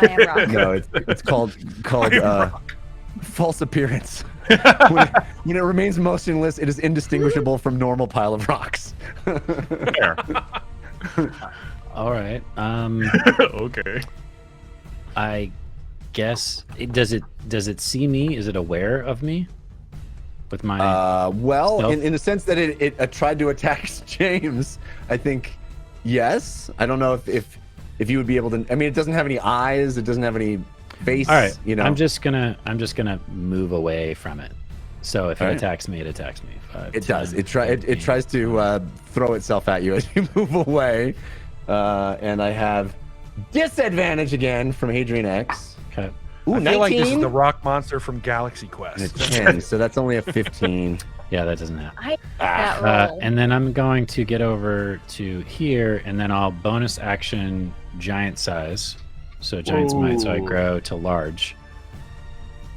H: I am rock.
C: no, it's called false appearance. When it remains motionless, it is indistinguishable from normal pile of rocks.
I: Fair.
F: All right.
I: Okay.
F: I guess does it see me? Is it aware of me? With my
C: Well,
F: Stealth?
C: in the sense that it tried to attack James, I think yes. I don't know if you would be able to. I mean, it doesn't have any eyes. It doesn't have any face.
F: all right.
C: You know.
F: I'm just gonna move away from it. So if it
C: All right.
F: attacks me, it attacks me. 5,
C: It
F: 10,
C: does. It
F: 15.
C: tries to throw itself at you as you move away, and I have disadvantage again from Hadrian X.
F: Okay.
C: Ooh,
G: I
C: 19
G: feel like this is the rock monster from Galaxy Quest.
C: and a 10, so that's only a 15.
F: Yeah, that doesn't happen.
H: That roll.
F: And then I'm going to get over to here, and then I'll bonus action giant size. So giant's might, so I grow to large.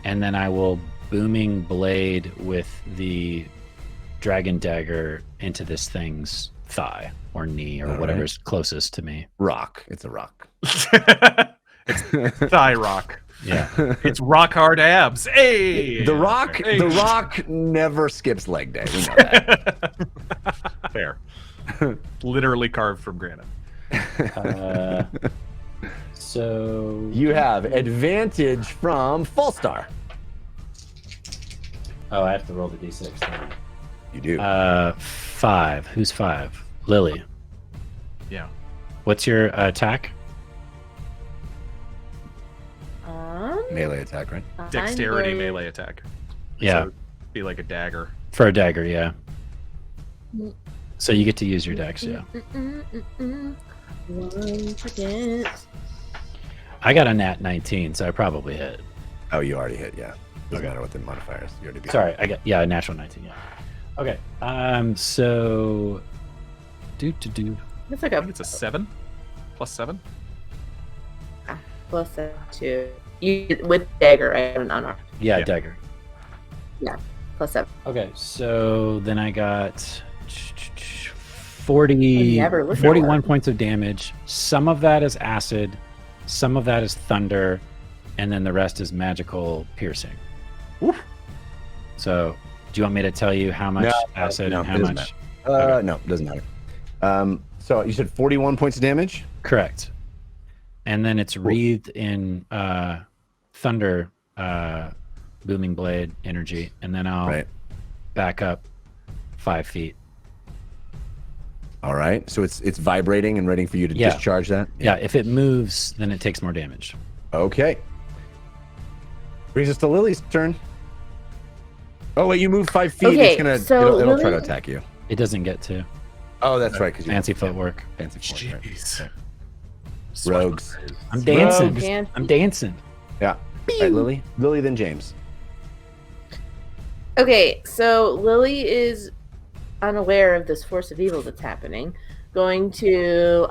F: And then I will booming blade with the dragon dagger into this thing's thigh or knee or
C: All
F: whatever's closest to me.
C: Rock. It's a rock.
I: It's thigh rock.
F: Yeah.
I: It's rock hard abs. Hey.
C: The rock.
I: Hey.
C: The rock never skips leg day. We know that.
I: Fair. Literally carved from granite.
F: So
C: You have advantage from Falstar.
F: Oh, I have to roll the d6. Then.
C: You do.
F: 5. Who's 5? Lily.
I: Yeah.
F: What's your attack?
C: Melee attack, right?
I: Dexterity
E: blade.
I: melee attack.
F: Yeah,
I: So be like a dagger.
F: for a dagger. Yeah. So you get to use your dex. Yeah.
E: 1 second.
F: I got a nat 19, so I probably hit.
C: Oh, you already hit. Yeah. Doesn't
F: Okay.
C: matter what the modifiers. You already beat.
F: Sorry, I got a natural 19. Yeah. Okay. So do.
E: It's like
I: I
E: a
I: think it's a 7 plus 7.
E: plus 2. You with dagger, right? Unarmed.
F: Yeah,
I: Yeah.
F: dagger.
E: Plus 7.
F: Okay, so then I got 40,
E: never looked at
F: 41
E: one.
F: points of damage. Some of that is acid, some of that is thunder, and then the rest is magical piercing.
C: Oof.
F: So, do you want me to tell you how much
C: No,
F: acid
C: no,
F: and
C: it
F: how
C: doesn't
F: much?
C: No, doesn't matter. So you said 41 points of damage.
F: Correct. And then it's wreathed in thunder, booming blade energy, and then I'll
C: Right.
F: back up 5 feet.
C: All right. So it's vibrating and ready for you to
F: Yeah.
C: discharge that.
F: Yeah, if it moves, then it takes more damage.
C: Okay. Brings us to Lily's turn. Oh wait, you move 5 feet.
E: Okay,
C: It's gonna.
E: so
C: It'll try to
E: Lily-
C: attack you.
F: It doesn't get to.
C: Oh, that's right. Because
F: Fancy footwork.
C: Fancy footwork.
I: Jeez.
C: Rogues.
F: I'm dancing.
E: Rogues.
F: I'm dancing.
C: Yeah. All right, Lily. Lily, then James.
E: Okay, so Lily is unaware of this force of evil that's happening. Going to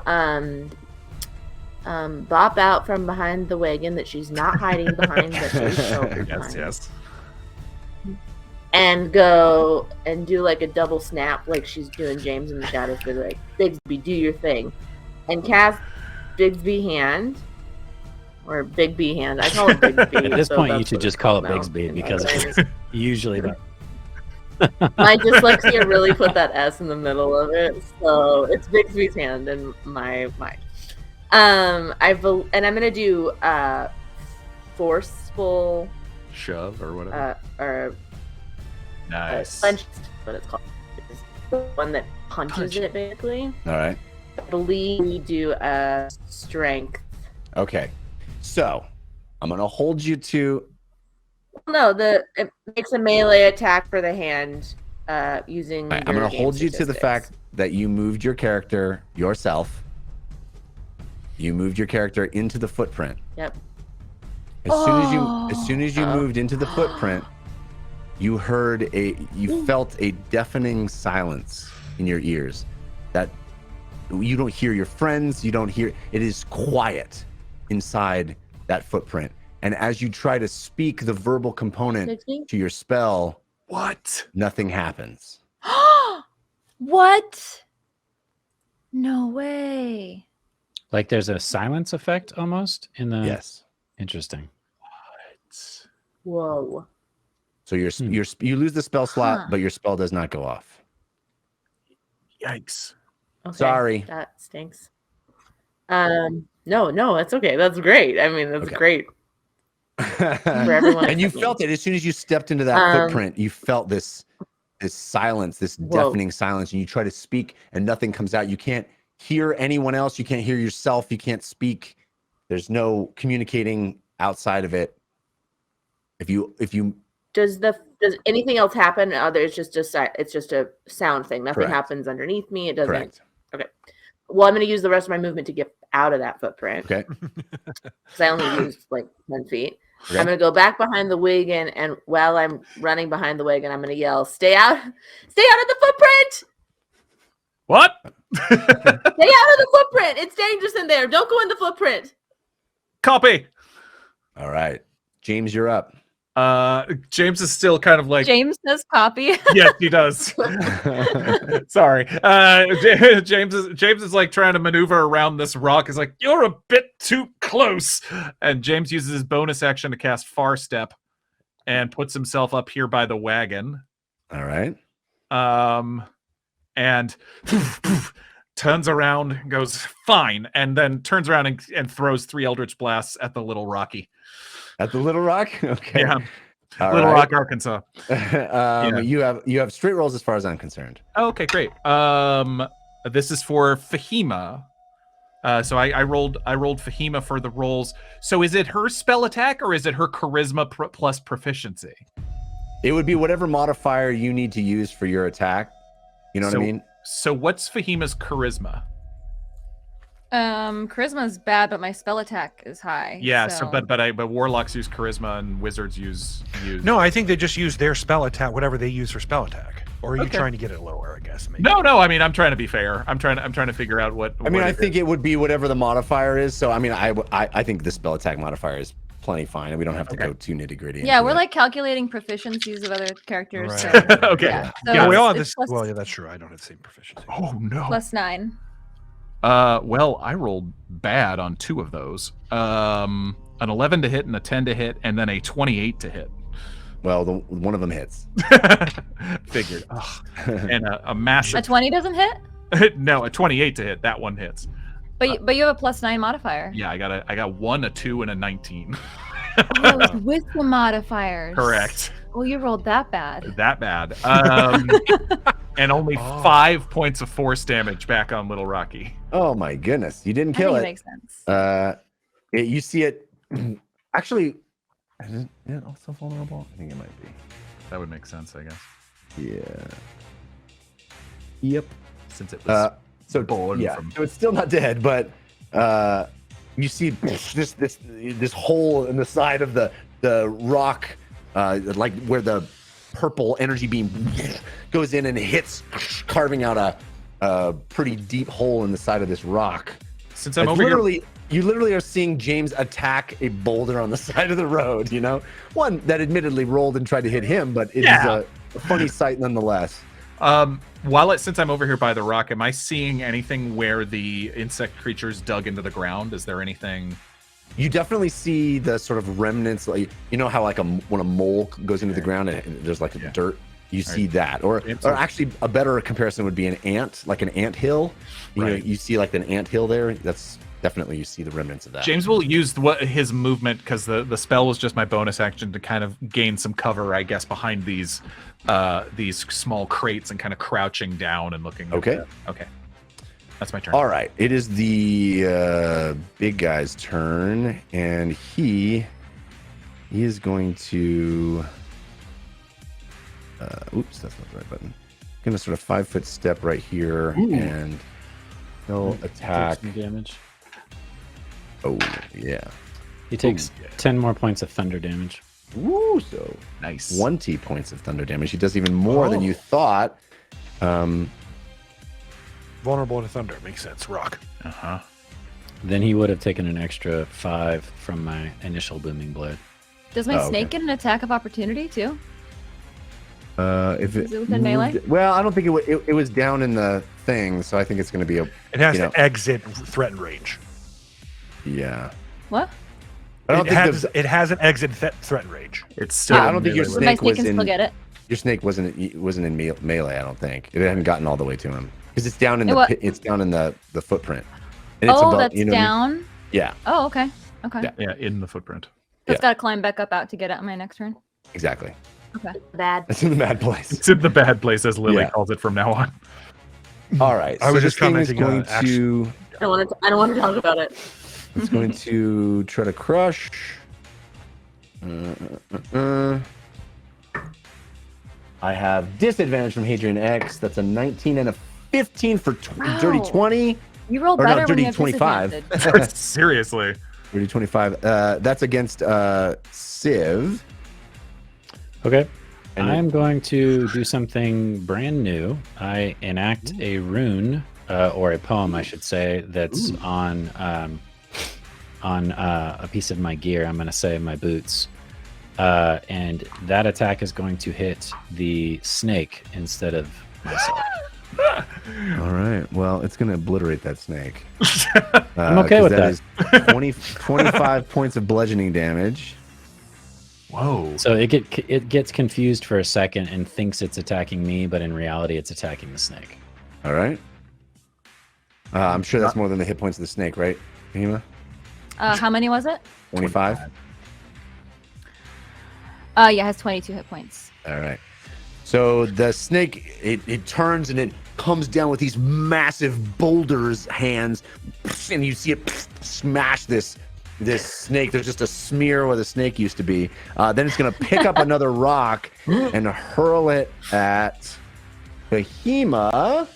E: bop out from behind the wagon that she's not hiding behind, but she's over
I: Yes,
E: behind.
I: yes.
E: And go and do like a double snap, like she's doing James in the shadows. Be like, Bigsby, do your thing, and cast Bigsby hand or Big B hand. I call it Bigsby.
F: At this
E: so
F: point, you
E: that's
F: should
E: what
F: just
E: it's
F: call it
E: called now.
F: Bigsby because it's usually the.
E: My dyslexia really put that S in the middle of it, so it's Bigsby's hand in my mind. And I'm gonna do forceful
I: Shove or whatever. Nice.
E: Punch, what it's called. It's the one that punches it, basically.
C: All right.
E: I believe we do a strength.
C: Okay. So I'm gonna hold you to.
E: No, it makes a melee attack for the hand using.
C: Right, I'm
E: your
C: gonna
E: game
C: hold you to the
E: statistics.
C: fact that you moved your character yourself. You moved your character into the footprint.
E: Yep.
C: As soon as you moved into the footprint, you felt a deafening silence in your ears. That you don't hear your friends. You don't hear. It is quiet inside that footprint. And as you try to speak the verbal component to your spell,
I: What?
C: nothing happens.
H: What? No way.
F: Like there's a silence effect almost in the.
C: Yes.
F: Interesting.
E: Whoa.
C: So you lose the spell slot, but your spell does not go off.
I: Yikes.
E: Okay,
C: Sorry.
E: That stinks. No, it's okay. That's great. I mean, that's
C: Okay.
E: great for everyone.
C: And you felt it as soon as you stepped into that footprint. You felt this silence, this deafening silence, and you try to speak, and nothing comes out. You can't hear anyone else. You can't hear yourself. You can't speak. There's no communicating outside of it. If you
E: Does anything else happen? It's just a sound thing. Nothing
C: Correct.
E: happens underneath me. It doesn't.
C: correct.
E: Okay. Well, I'm going to use the rest of my movement to get out of that footprint.
C: Okay.
E: Because I only used like 10 feet.
C: Okay.
E: I'm going to go back behind the wagon, and while I'm running behind the wagon, I'm going to yell, "Stay out of the footprint!
I: What?
E: Stay out of the footprint! It's dangerous in there. Don't go in the footprint."
I: Copy.
C: All right. James, you're up.
I: James is still kind of like,
H: James says copy.
I: yes, he does. Sorry. James is like trying to maneuver around this rock. He's like, you're a bit too close. And James uses his bonus action to cast Far Step and puts himself up here by the wagon.
C: All right.
I: And turns around, goes fine, and then turns around and throws 3 Eldritch Blasts at the Little Rocky.
C: At the Little Rock? Okay.
I: Yeah.
C: All
I: Little
C: right.
I: Rock, Arkansas.
C: You have straight rolls as far as I'm concerned.
I: Okay, great. This is for Fahima. So I rolled Fahima for the rolls. So is it her spell attack or is it her charisma plus proficiency?
C: It would be whatever modifier you need to use for your attack. You know what I mean?
I: So what's Fahima's charisma?
H: Charisma is bad, but my spell attack is high.
I: Yeah. But warlocks use charisma and wizards use.
G: No, I think they just use their spell attack, whatever they use for spell attack. Or are you trying to get it lower? I guess. Maybe.
I: No. I mean, I'm trying to be fair. I'm trying to figure out what.
C: I mean, I think it would be whatever the modifier is. So I mean, I think the spell attack modifier is plenty fine, and we don't have to go too nitty gritty.
H: Yeah, we're like calculating proficiencies of other characters.
G: Right.
H: So,
I: Okay.
H: Yeah,
G: Yeah, we all have
H: it's
G: this.
H: plus-
G: Well, yeah, that's true. I don't have the same proficiency.
I: Oh no.
H: +9.
I: Well, I rolled bad on 2 of those. An 11 to hit and a 10 to hit, and then a 28 to hit.
C: Well, one of them hits.
I: Figured. And a massive.
H: A 20 doesn't hit,
I: No, a 28 to hit. That one hits.
H: but you have a +9 modifier.
I: Yeah, I got 1, a 2, and a 19.
H: Oh, it's with the modifiers.
I: Correct.
H: Oh, you rolled that bad.
I: That bad. And only 5 points of force damage back on Little Rocky.
C: Oh my goodness, you didn't
H: I
C: kill
H: think
C: it.
H: makes sense.
C: You see it. Actually, Is it also vulnerable? I think it might be.
I: That would make sense, I guess.
C: Yeah. Yep.
I: Since it was
C: born
I: from...
C: So it's still not dead, but you see this hole in the side of the rock, like where the purple energy beam goes in and hits, carving out a pretty deep hole in the side of this rock.
I: Since I'm over here...
C: You literally are seeing James attack a boulder on the side of the road, you know? One that admittedly rolled and tried to hit him, but it is a funny sight nonetheless.
I: Since I'm over here by the rock, am I seeing anything where the insect creatures dug into the ground? Is there anything?
C: You definitely see the sort of remnants, like you know how like when a mole goes into the ground and there's like dirt. You see that, or actually a better comparison would be an ant, like an ant hill. You know, you see like an ant hill there. That's definitely, you see the remnants of that.
I: James will use his movement, because the spell was just my bonus action, to kind of gain some cover, I guess, behind these small crates and kind of crouching down and looking.
C: Okay.
I: Okay. That's my turn.
C: All right. It is the big guy's turn, and he is going to. Oops, that's not the right button. Going to sort of 5-foot step right here, and he'll attack.
F: Take some damage.
C: Oh yeah.
F: He takes 10 more points of thunder damage.
C: Woo! So
I: nice.
C: 20 points of thunder damage. He does even more than you thought.
G: Vulnerable to thunder makes sense. Rock.
F: Then he would have taken an extra 5 from my initial booming blade.
H: Does my snake get an attack of opportunity too?
C: If
H: Is it within melee?
C: Well, I don't think it was down in the thing, so I think it's going to be
G: It has to exit threat range.
C: Yeah.
H: What?
C: I don't think
G: it has an exit threat range.
I: It's still.
C: I don't think your snake was
H: can
C: in.
H: still get it.
C: Your snake wasn't in melee. I don't think it hadn't gotten all the way to him because it's down in it's down in the footprint. And it's above,
H: that's down.
C: I mean? Yeah.
H: Oh, okay. Okay.
C: Yeah.
I: In the footprint.
H: So it's got to climb back up out to get it on my next turn.
C: Exactly.
H: Okay. Bad.
C: It's in the bad place.
I: It's in the bad place, as Lily calls it from now on.
C: All right.
G: I was just
C: commenting
G: going
C: to.
E: I don't want to talk about it.
C: It's going to try to crush. I have disadvantage from Hadrian X. That's a 19 and a 15 for dirty 20.
H: You roll better when
C: dirty
H: you have
C: 25.
H: disadvantage.
I: Seriously.
C: Dirty 25. That's against Civ.
F: Okay. I'm going to do something brand new. I enact a rune, or a poem, I should say, that's on a piece of my gear. I'm going to say my boots. And that attack is going to hit the snake instead of myself.
C: All right. Well, it's going to obliterate that snake.
F: I'm okay with that.
C: That is 25 points of bludgeoning damage.
I: Whoa.
F: So it gets confused for a second and thinks it's attacking me, but in reality, it's attacking the snake.
C: All right. I'm sure that's more than the hit points of the snake, right, Hema?
H: How many was it?
C: 25?
H: Yeah, it has 22 hit points.
C: All right. So the snake, it turns and it comes down with these massive boulders hands, and you see it smash this snake. There's just a smear where the snake used to be. Then it's going to pick up another rock and hurl it at Behema.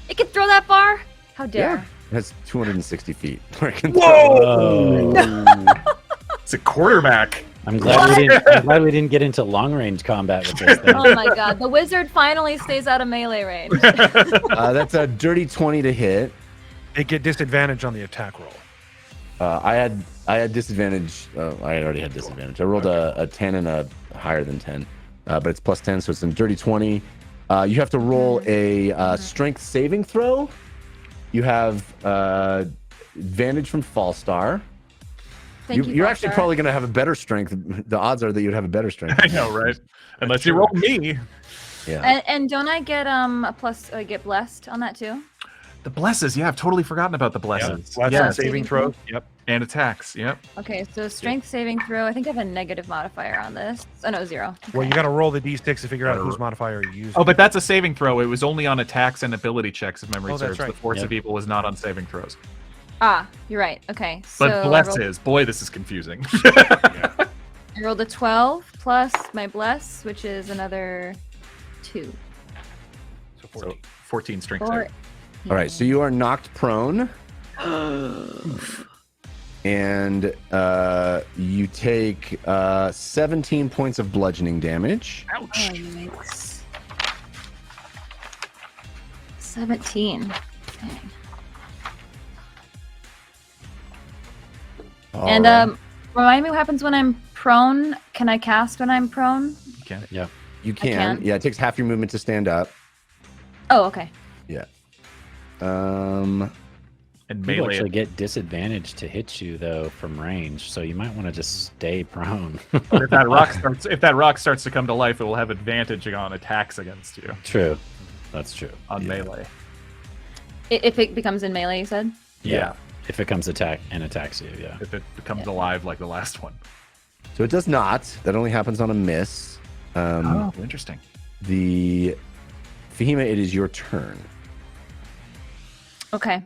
H: It can throw that far? How dare.
C: Yeah. It has 260 feet.
F: Whoa!
I: It's a quarterback.
F: I'm glad we didn't get into long range combat with this thing.
H: Oh my god, the wizard finally stays out of melee range.
C: That's a dirty 20 to hit.
G: They get disadvantage on the attack roll.
C: I had disadvantage. I already had disadvantage. I rolled a 10 and a higher than 10, but it's plus 10, so it's a dirty 20. You have to roll a strength saving throw. You have advantage from Fallstar. You're actually probably going to have a better strength. The odds are that you'd have a better strength.
I: I know, right? Unless you roll me.
C: Yeah.
H: And don't I get a plus? I get blessed on that too.
I: The blesses, yeah, I've totally forgotten about the blesses.
G: Yeah, saving throws. Yep.
I: And attacks, yep.
H: Okay, so strength saving throw. I think I have a negative modifier on this. Oh no, 0. Okay.
G: Well, you got to roll the d6 to figure out whose modifier you use.
I: Oh, but that's a saving throw. It was only on attacks and ability checks, if memory
G: Oh, that's
I: serves.
G: right.
I: The Force of Evil was not on saving throws.
H: Ah, you're right. Okay.
I: But
H: so
I: bless is. Boy, this is confusing.
H: I rolled a 12 plus my bless, which is another 2.
I: So 14 strength
H: Four.
I: save.
C: All right, so you are knocked prone. And you take 17 points of bludgeoning damage.
H: Oh, yikes. 17. Dang. And remind me what happens when I'm prone. Can I cast when I'm prone?
I: You can.
F: Yeah.
C: You can.
H: can?
C: Yeah, it takes half your movement to stand up.
H: Oh, okay.
C: Yeah.
I: And
F: People
I: melee.
F: actually get disadvantage to hit you though from range, so you might want to just stay prone.
I: if that rock starts to come to life, it will have advantage on attacks against you
F: True. That's true.
I: on melee.
H: If it becomes in melee, you said?
I: Yeah.
F: If it comes attacks you, yeah.
I: If it becomes alive like the last one.
C: So it does not. That only happens on a miss.
I: Interesting.
C: The Fahima, it is your turn.
H: Okay.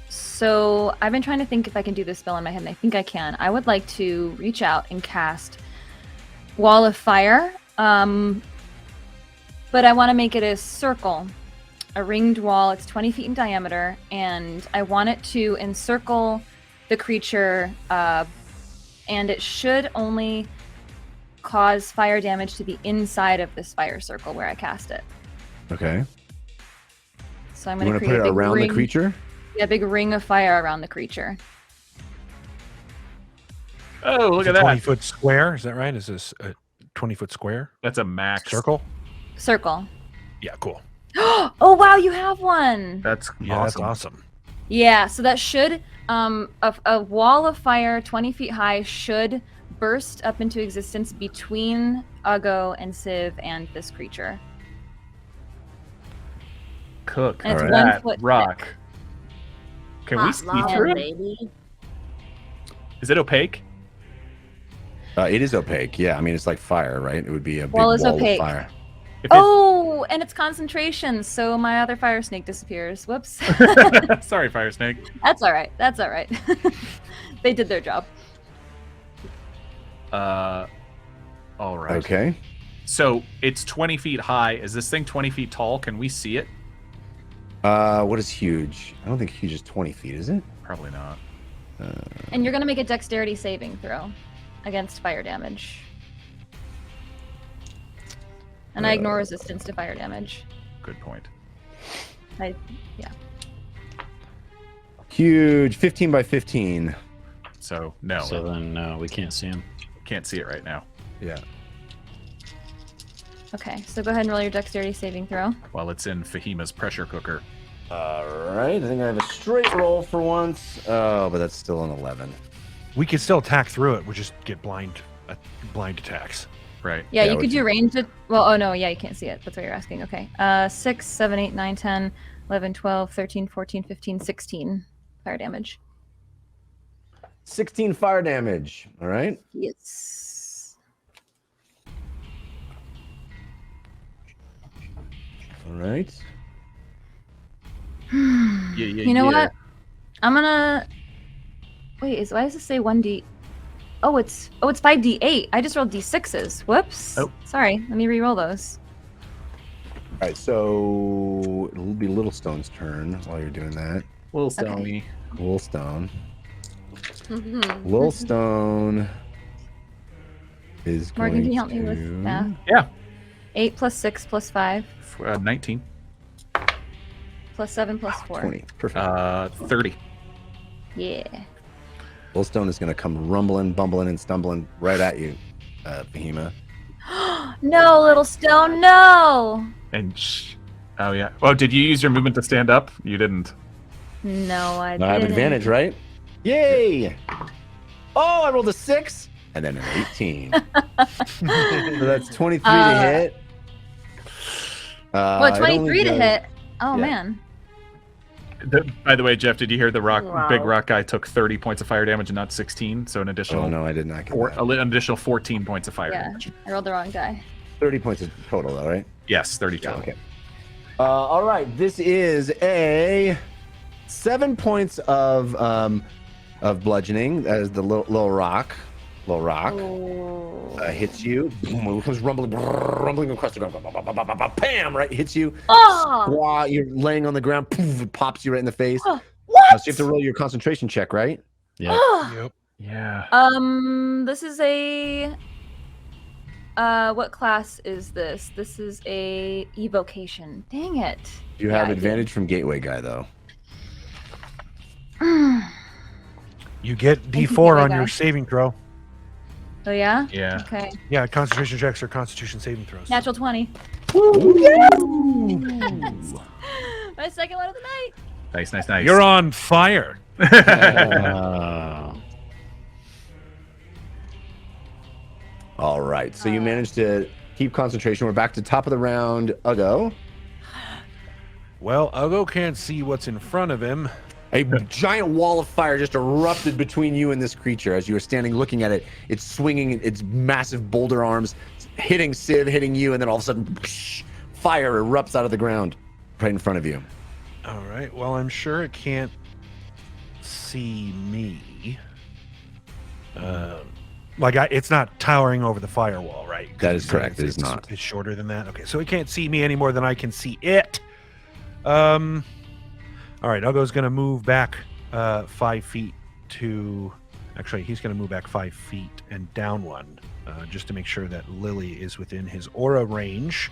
H: So I've been trying to think if I can do this spell in my head, and I think I can. I would like to reach out and cast Wall of Fire, but I want to make it a circle, a ringed wall. It's 20 feet in diameter, and I want it to encircle the creature, and it should only cause fire damage to the inside of this fire circle where I cast it.
C: Okay.
H: So I'm
C: You
H: going
C: want
H: to
C: to put
H: create
C: it
H: a big
C: around
H: ring.
C: the creature?
H: Yeah, a big ring of fire around the creature.
I: Oh, look
G: It's
I: at
G: a
I: that.
G: 20-foot square. Is that right? Is this a 20-foot square?
I: That's a max.
G: Circle?
H: Circle.
G: Yeah, cool.
H: Oh wow, you have one.
I: That's
G: Yeah,
I: awesome.
G: that's awesome.
H: Yeah, so that should a wall of fire 20 feet high should burst up into existence between Uggo and Civ and this creature.
I: Cook
H: And it's
C: All
H: 1
I: that
H: foot
I: rock.
H: thick.
I: Can we see through it? Is it opaque?
C: It is opaque. Yeah, I mean, it's like fire, right? It would be a big
H: Wall
C: wall
H: is opaque.
C: of fire.
I: If it-
H: Oh, and it's concentration, so my other fire snake disappears. Whoops.
I: Sorry, Fire Snake.
H: That's all right. That's all right. They did their job.
I: All right.
C: Okay.
I: So it's 20 feet high. Is this thing 20 feet tall? Can we see it?
C: What is huge? I don't think huge is 20 feet, is it?
I: Probably not.
H: And you're going to make a dexterity saving throw against fire damage. And I ignore resistance to fire damage.
I: Good point.
H: Yeah.
C: Huge. 15 by 15.
I: So no,
F: So then no, we can't see him.
I: can't see it right now.
C: Yeah.
H: Okay, so go ahead and roll your dexterity saving throw.
I: While it's in Fahima's pressure cooker.
C: All right. I think I have a straight roll for once. Oh, but that's still an 11.
G: We could still attack through it. We just get blind attacks.
I: Right.
H: Yeah,
C: Yeah,
H: you
C: we
H: could do
C: can-
H: ranged. Well, oh no, yeah, you can't see it. That's what you're asking. Okay. 6, 7, 8, 9, 10, 11, 12, 13, 14, 15, 16 fire damage.
C: 16 fire damage. All right.
H: Yes.
C: All right.
H: You know what? I'm gonna wait. Why does it say 1d? Oh, it's 5d8. I just rolled d6s. Whoops.
I: Oh.
H: Sorry. Let me re-roll those.
C: All right. So it'll be Little Stone's turn while you're doing that.
I: Little
H: Okay.
I: Stony.
C: Little Stone. Little Stone is
H: Morgan,
C: going
H: can you help me
C: to...
H: with math?
I: Yeah.
H: 8 plus 6 plus 5
I: 19.
H: plus 7 plus 4.
C: 20. Perfect.
I: 30.
H: Yeah.
C: Little Stone is going to come rumbling, bumbling, and stumbling right at you, Fahima.
H: No, little stone, no.
I: And oh yeah. Oh, did you use your movement to stand up? You didn't.
H: No, I
C: I have
H: didn't.
C: advantage, right? Yay! Oh, I rolled a 6 and then an 18. So that's 23 to hit.
H: What,
C: it
H: 23
C: only
H: to
C: does-
H: hit? Oh,
C: yeah.
H: man.
I: By the way, Jeff, did you hear the
E: Wow.
I: big rock guy took 30 points of fire damage and not 16? So an additional
C: Oh, no, I did not get that.
I: an additional 14 points of fire
H: Yeah,
I: damage.
H: I rolled the wrong die.
C: 30 points of total, though, right?
I: Yes, 30
C: Yeah,
I: total.
C: okay. All right, this is a 7 points of bludgeoning as the little rock. Little rock
H: Oh.
C: hits you. Boom, it comes rumbling across the ground. Bam! Right, hits you.
H: Oh!
C: While you're laying on the ground, poof, it pops you right in the face.
H: What?
C: So you have to roll your concentration check, right?
F: Yeah.
J: Yep.
I: Yeah.
H: This is a. What class is this? This is a evocation. Dang it.
C: You have advantage from Gateway Guy, though.
J: You get
H: Thank you,
J: D4 on
H: guy.
J: your saving throw.
H: Oh yeah.
I: Yeah.
H: Okay.
J: Yeah, concentration checks are Constitution saving throws.
H: Natural 20.
C: Ooh.
H: My second one of the night.
I: Nice, nice, nice.
J: You're on fire.
C: All right, so you managed to keep concentration. We're back to top of the round. Ugo.
J: Well, Ugo can't see what's in front of him.
C: A giant wall of fire just erupted between you and this creature as you were standing looking at it. It's swinging its massive boulder arms, hitting Civ, hitting you, and then all of a sudden, fire erupts out of the ground right in front of you.
J: All right. Well, I'm sure it can't see me. It's not towering over the firewall, right?
C: That is correct. It is not.
J: It's shorter than that. Okay, so it can't see me any more than I can see it. All right, Ugo's going to move back 5 feet to... Actually, he's going to move back 5 feet and down one, just to make sure that Lily is within his aura range.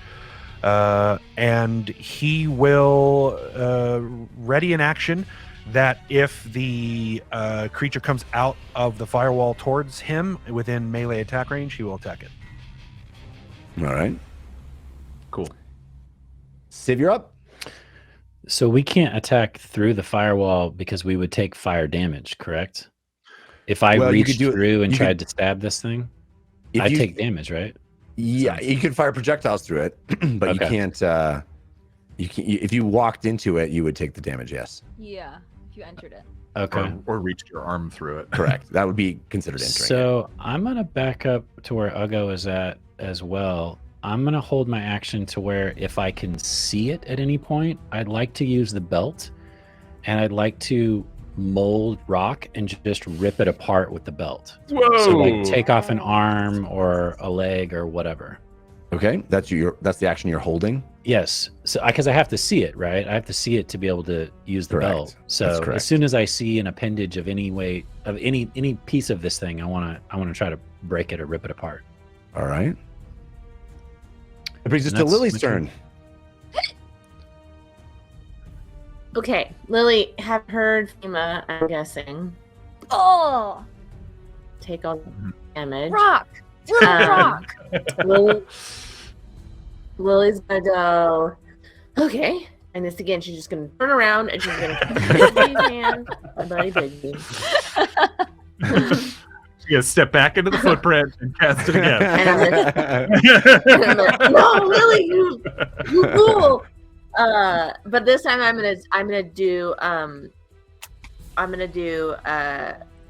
J: And he will ready an action that if the creature comes out of the firewall towards him within melee attack range, he will attack it.
C: All right.
I: Cool.
C: Civ, you're up.
F: So we can't attack through the firewall because we would take fire damage, correct? If I reached through and tried to stab this thing, I'd take damage, right?
C: Yeah, you can fire projectiles through it, but you can't. If you walked into it, you would take the damage. Yes.
H: Yeah, if you entered it.
F: Okay.
I: Or reached your arm through it.
C: Correct. That would be considered entering.
F: So I'm gonna back up to where Ugo is at as well. I'm gonna hold my action to where if I can see it at any point, I'd like to use the belt, and I'd like to mold rock and just rip it apart with the belt.
I: Whoa!
F: So like take off an arm or a leg or whatever.
C: Okay, that's the action you're holding.
F: Yes, so because I have to see it, right? I have to see it to be able to use the belt. So as soon as I see an appendage of any way of any piece of this thing, I want to try to break it or rip it apart.
C: All right. It brings us to Lily's turn.
E: Okay, Lily, have heard FEMA, I'm guessing.
H: Oh,
E: Take all the damage.
H: rock. Rock.
E: Lily's gonna go, okay. And this again, she's just gonna turn around and she's gonna Bigby's hand. My buddy Bigby.
I: She's gonna step back into the footprint and cast it again.
E: And I'm like, no, Lily, you fool. But this time I'm gonna do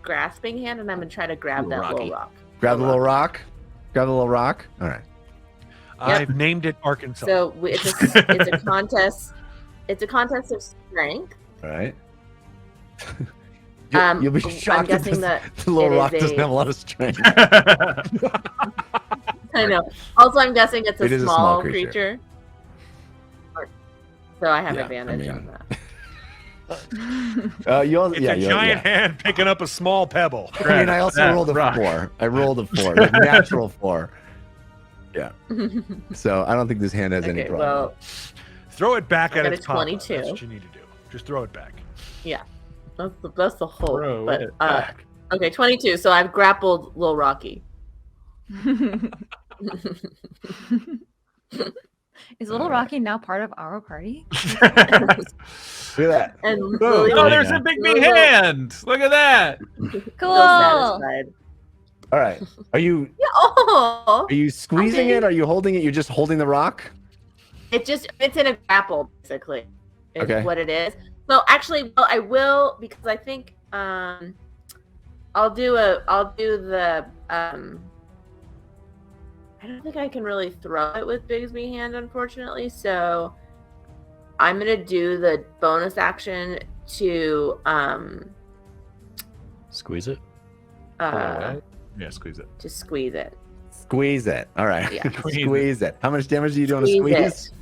E: grasping hand, and I'm gonna try to grab that little rock.
C: Grab the little rock. Grab the little rock. All right.
J: I've named it Arkansas.
E: So it's a contest. It's a contest of strength.
C: All right. You'll be shocked
E: I'm guessing that
C: the little
E: it
C: rock
E: is
C: doesn't have a lot of strength.
E: I know. Also, I'm guessing it's
C: It
E: a
C: is a
E: small
C: small creature.
E: So I have
C: Yeah,
E: advantage on that.
J: It's a giant hand picking up a small pebble.
C: I mean, I also rolled a 4. I rolled a 4, like natural 4. Yeah. So I don't think this hand has any problem.
E: Well,
J: Throw it back
E: I
J: at
E: got
J: its
E: a
J: papa.
E: 22.
J: That's what you need to do. Just throw it back.
E: yeah, that's the whole.
I: Throw
E: But
I: it back.
E: okay, 22. So I've grappled Lil Rocky.
H: Is Little Rocky now part of our party?
C: Look at that.
E: And
C: Boom.
E: Lily
I: Oh,
E: will
I: there's a big me hand. Look at that.
H: Cool.
E: satisfied.
C: All right. Are you
E: Oh,
C: squeezing it? Are you holding it? You're just holding the rock?
E: it's in a grapple basically. Is
C: Okay.
E: what it is. So actually, well, I will because I think I'll do the I don't think I can really throw it with Bigsby hand, unfortunately. So I'm gonna do the bonus action to
F: Squeeze it.
I: Yeah, squeeze it.
E: Just squeeze it.
C: Squeeze it. All right.
E: Yeah.
C: Squeeze it. How much damage do you do on a squeeze?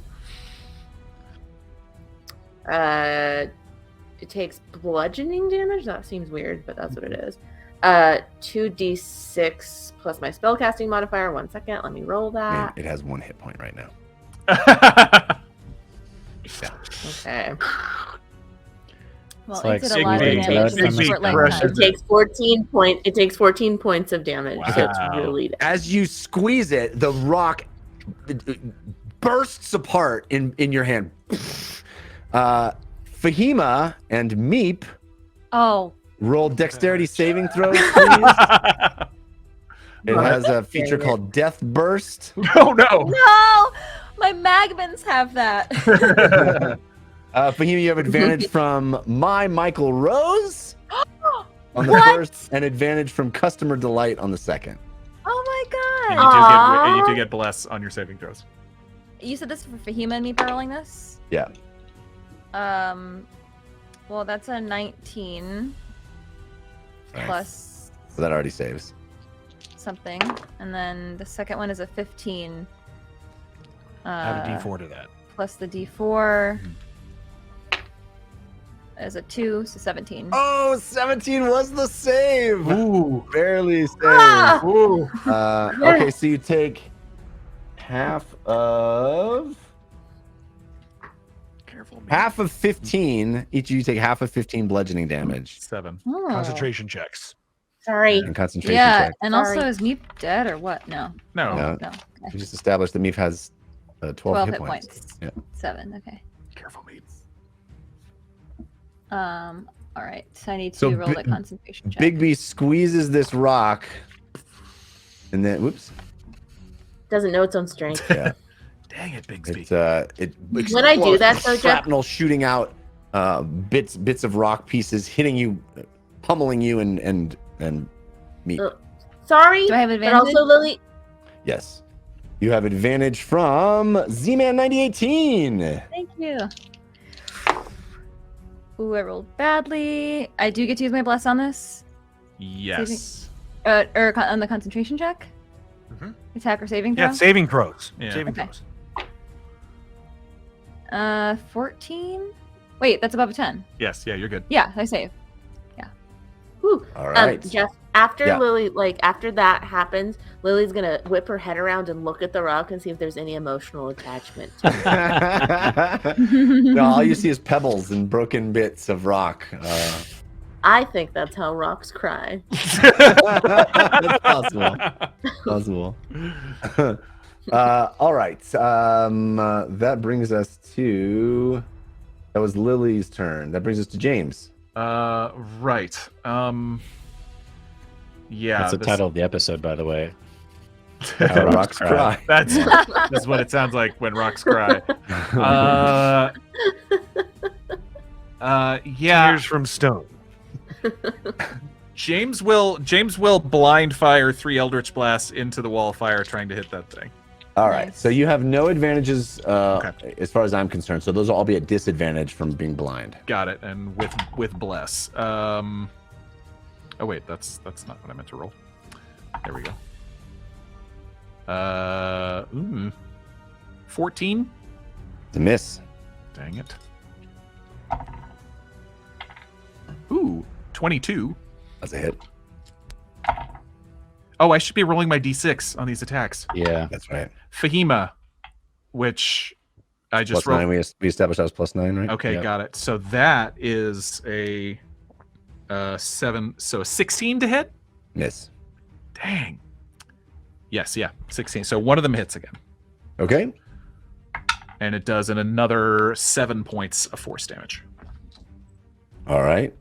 E: It takes bludgeoning damage. That seems weird, but that's what it is. 2d6 plus my spellcasting modifier. 1 second. Let me roll that.
C: It has 1 hit point right now.
E: Okay.
H: Well,
F: It's
H: it
F: like
H: did a lot of
F: big
H: damage in a
F: big
H: short length
F: pressure.
H: time.
E: It takes 14 point. It takes 14 points of damage. So it's
I: Wow.
E: really
C: As you squeeze it, the rock bursts apart in your hand. Fahima and Meep
H: Oh,
C: roll dexterity saving throws, please. It has a feature called Death Burst.
I: Oh no!
H: no! My Magmans have that.
C: Fahima, you have advantage from my Michael Rose on the
H: What?
C: first, and advantage from Customer Delight on the second.
H: Oh my
I: And
H: god.
I: you do get bless on your saving throws.
H: You said this for Fahima and me rolling this?
C: Yeah.
H: Well, that's a 19
C: Right.
H: plus
C: So that already saves.
H: something, and then the second one is a 15.
G: Add a D4 to that.
H: Plus the D4 is a 2, so 17.
C: Oh, 17 was the save.
I: Ooh.
C: Barely saved.
H: Ah!
I: Ooh.
C: Okay, so you take half of 15. Each of you take half of 15 bludgeoning damage
I: 7.
H: Oh.
G: Concentration checks.
E: sorry.
C: and concentration
H: Yeah,
C: check.
H: and
E: Sorry.
H: also is Meep dead or what? No.
I: No.
C: No.
H: No.
C: We just established that Meep has 12 hit points. Yeah.
H: 7, okay.
I: Careful, mate.
H: All right. So I need to
C: So
H: roll the concentration check.
C: Bigby squeezes this rock, and then whoops.
E: Doesn't know its own strength.
C: Yeah.
I: Dang it, Bigsby.
C: It
E: When I do that, though, Jeff-
C: shrapnel shooting out bits of rock pieces, hitting you, pummeling you, and Meep.
E: Sorry.
H: Do I have
E: But
H: advantage?
E: also, Lily.
C: Yes. You have advantage from Z-Man 9018.
H: Thank you. Ooh, I rolled badly. I do get to use my bless on this.
I: Yes.
H: On the concentration check.
G: Mhm.
H: Attack or saving throw.
G: Yeah, saving throws.
I: Yeah.
G: Saving
H: Okay.
G: throws.
H: 14. Wait, that's above a 10.
I: Yes. Yeah, you're good.
H: Yeah, I save.
E: Whew.
C: All right.
E: Jeff, after
C: Yeah.
E: Lily, after that happens, Lily's gonna whip her head around and look at the rock and see if there's any emotional attachment.
C: No, all you see is pebbles and broken bits of rock.
E: I think that's how rocks cry.
C: That's possible. Possible. All right. That brings us to. That was Lily's turn. That brings us to James.
I: Right. Yeah.
F: That's the
I: this-
F: title of the episode, by the way.
C: How rocks cry.
I: That's what it sounds like when rocks cry. Yeah.
G: Tears from stone.
I: James will blind fire 3 Eldritch Blasts into the wall of fire trying to hit that thing.
C: All right.
H: Nice.
C: So you have no advantages
I: Okay.
C: as far as I'm concerned. So those will all be at disadvantage from being blind.
I: Got it. And with bless. Oh wait, that's not what I meant to roll. There we go. 14.
C: It's a miss.
I: Dang it. Ooh, 22.
C: That's a hit.
I: Oh, I should be rolling my d6 on these attacks.
F: Yeah.
C: That's right.
I: Fahima, which I just
C: Plus 9.
I: rolled.
C: We established that was plus 9, right?
I: Okay,
C: Yeah.
I: got it. So that is a 7. So a 16 to hit.
C: Miss.
I: Dang. Yes, yeah, 16. So one of them hits again,
C: Okay.
I: and it does another 7 points of force damage.
C: All right.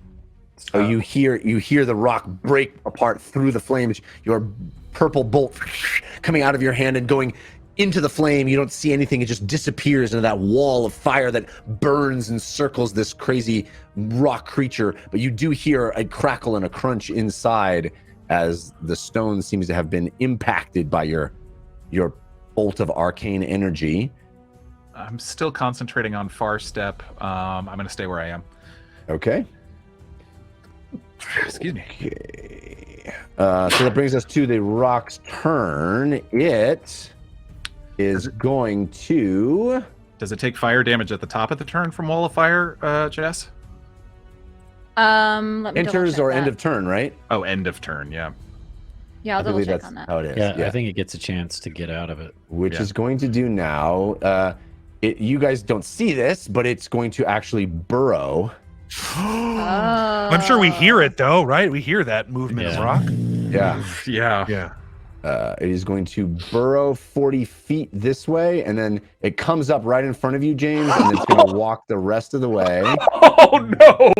C: So you hear the rock break apart through the flames. Your purple bolt coming out of your hand and going into the flame. You don't see anything. It just disappears into that wall of fire that burns and circles this crazy rock creature. But you do hear a crackle and a crunch inside as the stone seems to have been impacted by your bolt of arcane energy.
I: I'm still concentrating on far step. I'm going to stay where I am.
C: Okay.
I: Excuse me.
C: Okay. So that brings us to the rock's turn. It is going to...
I: Does it take fire damage at the top of the turn from Wall of Fire, Jess?
H: Let me
C: Enters
H: double-check
C: or
H: that.
C: end of turn, right?
I: Oh, end of turn, yeah.
H: Yeah, I'll
C: I believe
H: double check
C: that's
H: on that.
C: how it is.
F: Yeah, I think it gets a chance to get out of it.
C: Which
I: Yeah.
C: is going to do now. You guys don't see this, but it's going to actually burrow.
G: I'm sure we hear it though, right? We hear that movement of
F: Yeah.
G: rock.
C: Yeah.
I: Yeah.
G: Yeah.
C: It is going to burrow 40 feet this way, and then it comes up right in front of you, James, and it's going to walk the rest of the way.
I: Oh no!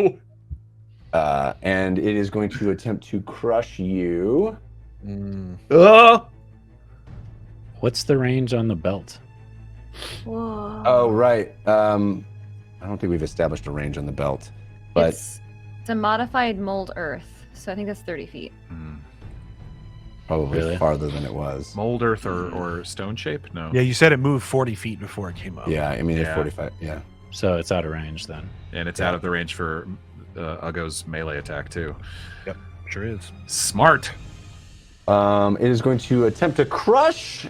C: And it is going to attempt to crush you.
F: What's the range on the belt?
H: Whoa.
C: Oh, right. I don't think we've established a range on the belt, but
H: It's a modified mold earth, so I think that's 30 feet.
C: probably
F: Really?
C: farther than it was.
I: Mold earth or stone shape? No.
G: Yeah, you said it moved 40 feet before it came up.
C: Yeah, I mean, it's
I: Yeah.
C: 45. Yeah.
F: So it's out of range then.
I: And it's out of the range for Ugo's melee attack too.
G: Sure is.
I: Smart.
C: It is going to attempt to crush.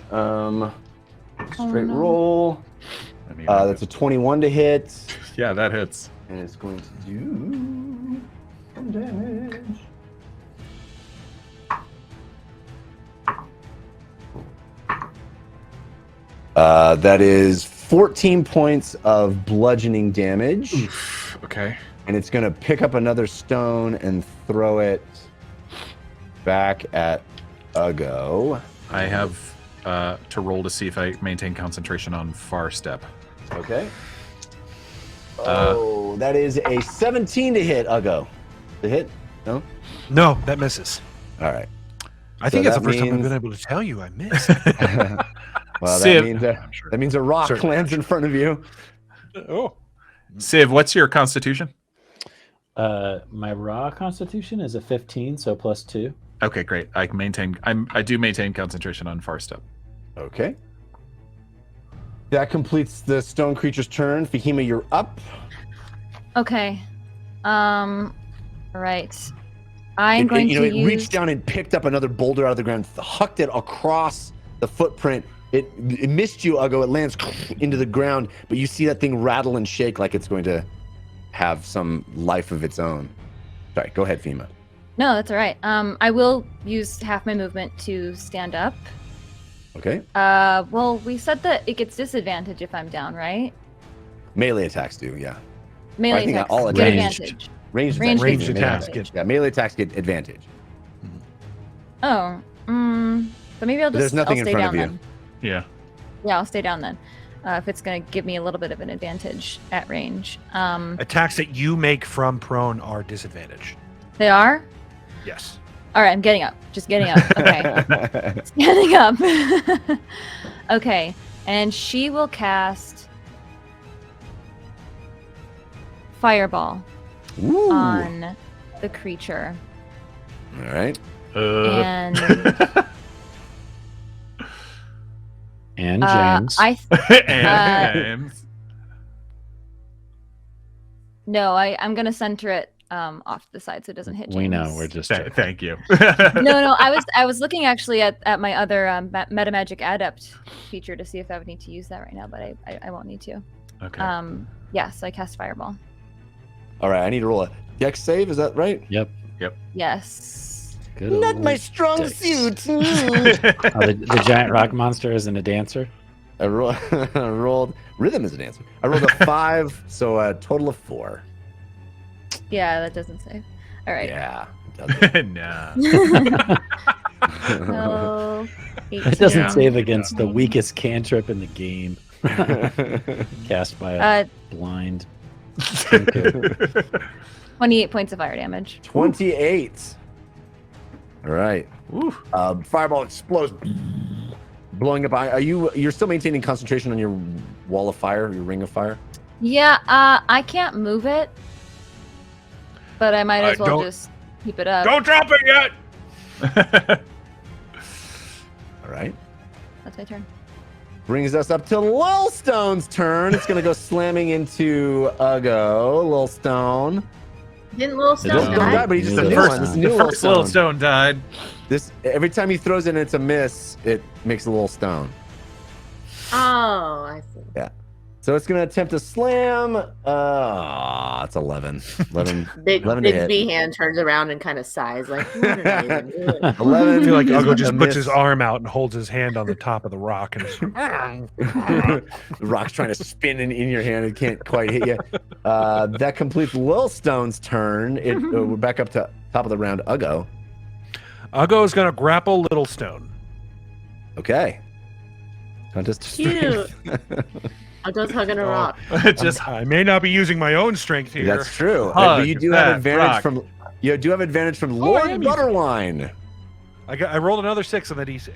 C: Straight
H: no.
C: roll.
I: I mean,
C: That's a 21 to hit.
I: yeah, that hits.
C: And it's going to do some damage. That is 14 points of bludgeoning damage.
I: Okay.
C: And it's going to pick up another stone and throw it back at Ugo.
I: I have to roll to see if I maintain concentration on far step.
C: Okay. Oh, that is a 17 to hit, Ugo. To hit? No?
G: No, that misses.
C: All right.
G: I think
C: So
G: that's the
C: that
G: first time I've
C: means-
G: been able to tell you I missed.
C: Well,
I: Civ.
C: that means a rock
G: Certainly.
C: lands in front of you.
G: Oh.
I: Civ, what's your constitution?
F: My raw constitution is a 15, so +2.
I: Okay, great. I do maintain concentration on far step.
C: Okay. That completes the stone creature's turn. Fahima, you're up.
H: Okay. Right. I'm going to
C: it
H: use...
C: reached down and picked up another boulder out of the ground, hucked it across the footprint. It missed you, Ugo. It lands into the ground, but you see that thing rattle and shake like it's going to have some life of its own. Sorry, go ahead, Fahima.
H: No, that's all right. I will use half my movement to stand up.
C: Okay.
H: Well, we said that it gets disadvantage if I'm down, right?
C: Melee attacks do, yeah.
H: Melee
C: I think
H: attacks
C: all
H: get
F: attacks.
H: advantage.
C: Ranged
H: Ranged
C: attacks.
G: Ranged
C: Melee
G: attacks
C: attacks. Yeah, melee attacks get advantage.
H: Oh, but maybe I'll
C: But there's
H: just
C: nothing
H: I'll
C: in
H: stay
C: front
H: down
C: of you.
H: then.
I: Yeah.
H: Yeah, I'll stay down then. If it's gonna give me a little bit of an advantage at range.
G: Attacks that you make from prone are disadvantaged.
H: They are?
G: Yes.
H: All right, I'm getting up. Just getting up. Okay. Getting up. Okay, and she will cast Fireball
C: Ooh.
H: on the creature.
C: All right.
H: And
F: And James.
I: And
H: I'm gonna center it off the side so it doesn't hit James.
F: we know, we're just joking.
I: thank you.
H: No, I was looking actually at my other Metamagic Adept feature to see if I would need to use that right now, but I won't need to.
I: Okay.
H: Yeah, so I cast Fireball.
C: All right, I need to roll a dex save. Is that right?
F: Yep.
H: Yes.
F: Good
C: Not
F: old
C: my strong
F: dex.
C: suit.
F: Oh, the giant rock monster isn't a dancer?
C: I rolled rhythm is an answer. I rolled a 5, so a total of 4.
H: Yeah, that doesn't save. All right.
C: Yeah. it does.
I: Nah.
H: No.
F: It doesn't
I: Yeah.
F: save against the weakest cantrip in the game. Cast by a blind.
H: 28 points of fire damage.
C: 28. All right.
I: Woo.
C: Fireball explodes, blowing up. You're still maintaining concentration on your wall of fire, your ring of fire?
H: Yeah, I can't move it, but I might as well
G: don't-
H: just keep it up.
G: Don't drop it yet!
C: All right.
H: That's my turn.
C: Brings us up to Lilstone's turn. It's going to go slamming into Ugo. Lilstone.
E: Didn't Little
C: It don't
E: Stone
C: die,
E: die?
C: but he just
F: The
C: a new
F: first-
C: one. This
D: The
C: new
D: first little
C: stone.
D: stone died.
C: This every time he throws it and it's a miss, it makes a little stone.
E: Oh, I see.
C: So it's gonna attempt a slam. It's 11. 11.
E: Big
C: 11 to hit.
E: B hand turns around and kind of sighs like, "What did I even do?"
C: 11.
G: I feel like
C: is
G: Uggo
C: a
G: just puts his
C: miss.
G: arm out and holds his hand on the top of the rock and
C: The rock's trying to spin in your hand. It can't quite hit you. That completes Lil Stone's turn. We're back up to top of the round. Uggo.
G: Uggo is going to grapple Little Stone.
C: Okay. Contest of
E: Cute.
C: strength.
E: I was hugging a rock.
D: Just
G: I may not be using my own strength here.
C: That's true.
D: Hug
C: But you do have
D: that
C: advantage
D: rock.
C: from. You do have advantage from
G: I
C: Lord
G: am using-
C: Butterwine.
G: I rolled another 6 on the d6.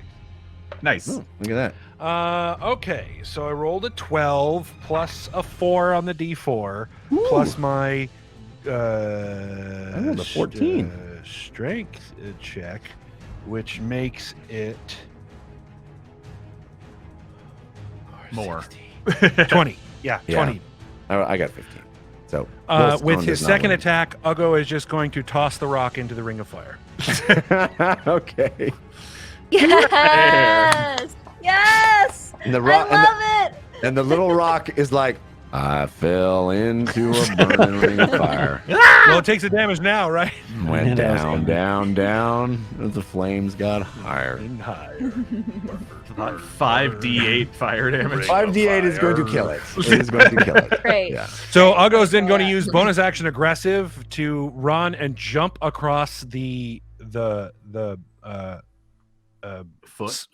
D: nice.
C: Oh, look at that.
G: Okay, so I rolled a 12 plus a 4 on the d4 plus my
C: the 14.
G: Strength check, which makes it
D: More.
G: 20. Yeah,
C: Yeah.
G: 20.
C: I got 15. So Lil Stone
G: With his
C: does not
G: second
C: win.
G: attack, Uggo is just going to toss the rock into the ring of fire.
C: Okay.
H: Yes. Yes.
C: And the
H: I
C: rock
H: love it.
C: and the little rock is like, I fell into a burning ring of fire.
G: Well, it takes the damage now, right?
C: Went
F: That was
C: down,
F: good.
C: down, down. As the flames got higher.
G: And higher.
D: 5d8 fire damage.
C: 5d8 is going to kill it. It is going to kill it.
H: Great.
C: Yeah.
G: So Uggo's then going to use bonus action aggressive to run and jump across the
D: Foot.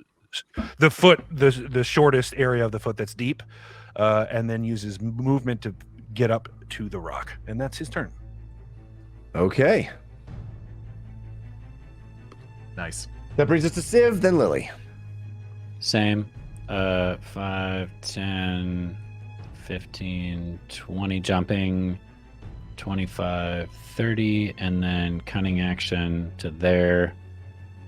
G: the shortest area of the foot that's deep, and then uses movement to get up to the rock, and that's his turn.
C: Okay.
D: Nice.
C: That brings us to Civ, then Lily.
F: Same. 5, 10, 15, 20 jumping, 25, 30, and then cunning action to there.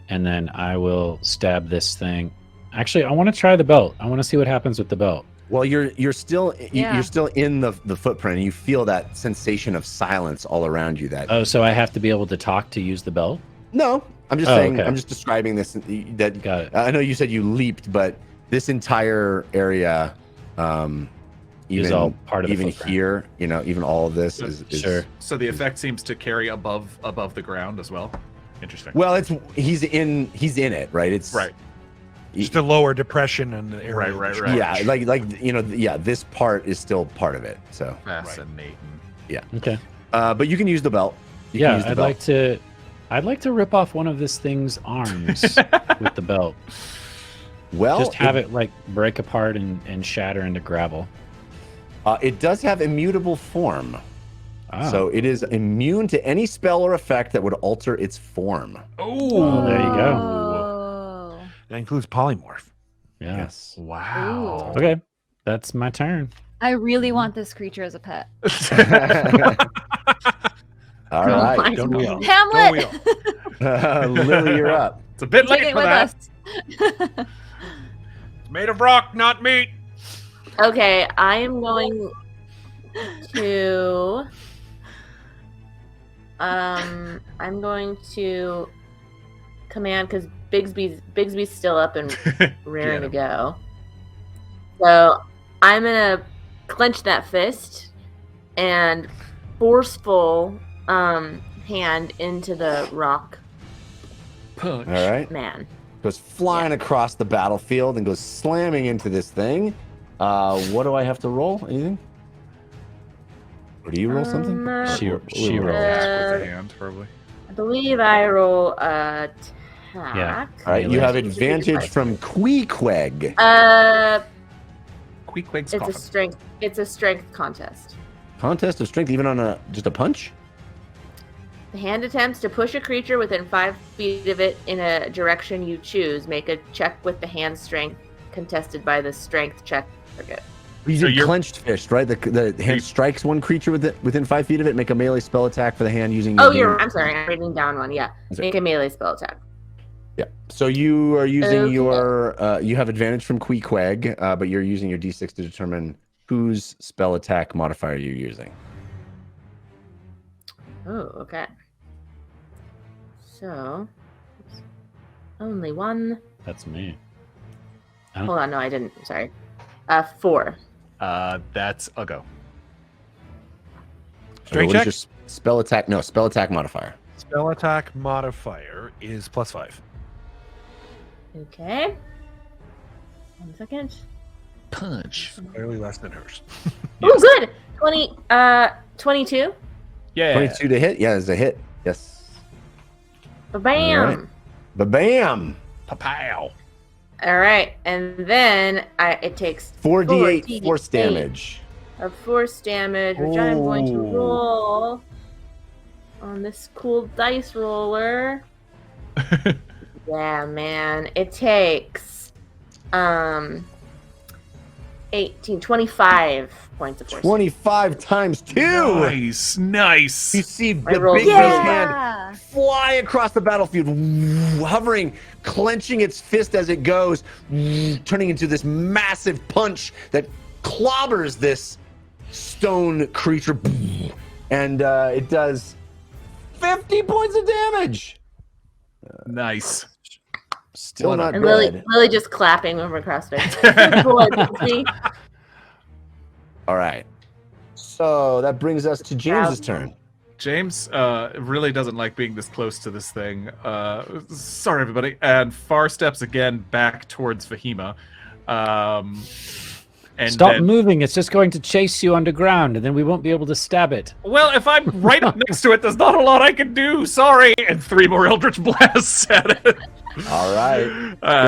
F: And then I will stab this thing. Actually, I want to try the belt. I want to see what happens with the belt.
C: Well, you're still
H: Yeah.
C: you're still in the footprint, and you feel that sensation of silence all around you. That
F: Oh, so I have to be able to talk to use the belt?
C: no, I'm just
F: Oh,
C: saying.
F: okay.
C: I'm just describing this. That
F: Got it.
C: I know you said you leaped, but this entire area, even
F: all part of the
C: even
F: footprint.
C: here, even all of this is
F: Sure.
D: So the effect seems to carry above the ground as well. Interesting.
C: Well, he's in it, right? It's
D: Right.
G: Just a lower depression in the area.
D: Right,
G: of the
D: right,
G: shoulder.
D: right.
C: Yeah, this part is still part of it. So,
D: Fascinating.
F: Okay.
C: but you can use the belt. You can
F: Yeah,
C: use the
F: I'd
C: belt.
F: like to rip off one of this thing's arms with the belt.
C: Well,
F: Just have it like break apart and shatter into gravel.
C: It does have immutable form.
F: Ah.
C: So it is immune to any spell or effect that would alter its form.
F: Oh, there you go.
H: Oh.
G: That includes polymorph.
F: Yeah.
C: Yes.
D: Wow.
F: Okay, that's my turn.
H: I really want this creature as a pet.
C: All
E: Oh
C: right.
E: my
G: Don't we all?
H: Hamlet.
C: Lily, you're up.
D: It's a bit
H: Take
D: late
H: it
D: for
H: with
D: that.
H: us.
G: It's made of rock, not meat.
E: Okay, I am going to I'm going to command because Bigsby's still up and raring to go. So I'm gonna clench that fist and forceful hand into the rock
D: Punch.
C: All right.
E: man.
C: Goes flying across the battlefield and goes slamming into this thing. What do I have to roll? Anything? Or do you roll something?
F: She
C: Or-
F: rolls.
D: With the hand, probably.
E: I believe I roll attack.
F: Yeah.
C: All right, you have
E: Melee.
C: advantage from Queequeg.
D: Queequeg's
E: It's a
D: coffin.
E: strength. It's a strength contest.
C: Contest of strength, even on just a punch?
E: The hand attempts to push a creature within 5 feet of it in a direction you choose. Make a check with the hand strength contested by the strength check target.
C: He's
D: So
C: a
D: you're-
C: clenched fist, right? The hand strikes one creature within 5 feet of it. Make a melee spell attack for the hand using.
E: Oh,
C: your
E: I'm sorry. I'm reading down one. Yeah. Make a melee spell attack.
C: Yeah. So you are using
E: Okay.
C: your. You have advantage from Queequeg, but you're using your d6 to determine whose spell attack modifier you're using.
E: Oh, okay. So, only one.
F: That's me.
E: Hold on, no, I didn't. Sorry. 4.
D: That's a go.
G: Strength
C: What
G: check?
C: is your spell attack? No, spell attack modifier.
G: Spell attack modifier is +5.
E: Okay. 1 second.
I: Punch.
G: Clearly less than hers.
E: Oh, good. 22.
D: Yeah.
C: 22 to hit. Yeah, it's a hit. Yes.
E: Bam.
C: All right. Ba-bam.
D: Pow.
E: All right, and then it takes
C: 4d8 force damage.
E: of force damage, which I'm going to
C: Ooh.
E: roll on this cool dice roller. Yeah, man. It takes 25 points of force.
C: 25 times 2.
D: Nice.
C: You see
E: I
C: the
E: rolled
C: big
E: good.
C: guy's hand fly across the battlefield, hovering, clenching its fist as it goes, turning into this massive punch that clobbers this stone creature, and it does 50 points of damage.
D: Nice.
C: Still not
E: And
C: dead.
E: Lily just clapping over CrossFit. Boy, see?
C: All right. So that brings us to James's turn.
D: James really doesn't like being this close to this thing. Sorry, everybody. And far steps again back towards Fahima. And
F: Stop
D: then,
F: moving. It's just going to chase you underground, and then we won't be able to stab it.
D: well, if I'm right up next to it, there's not a lot I can do. Sorry. And 3 more Eldritch Blasts at it.
C: All right.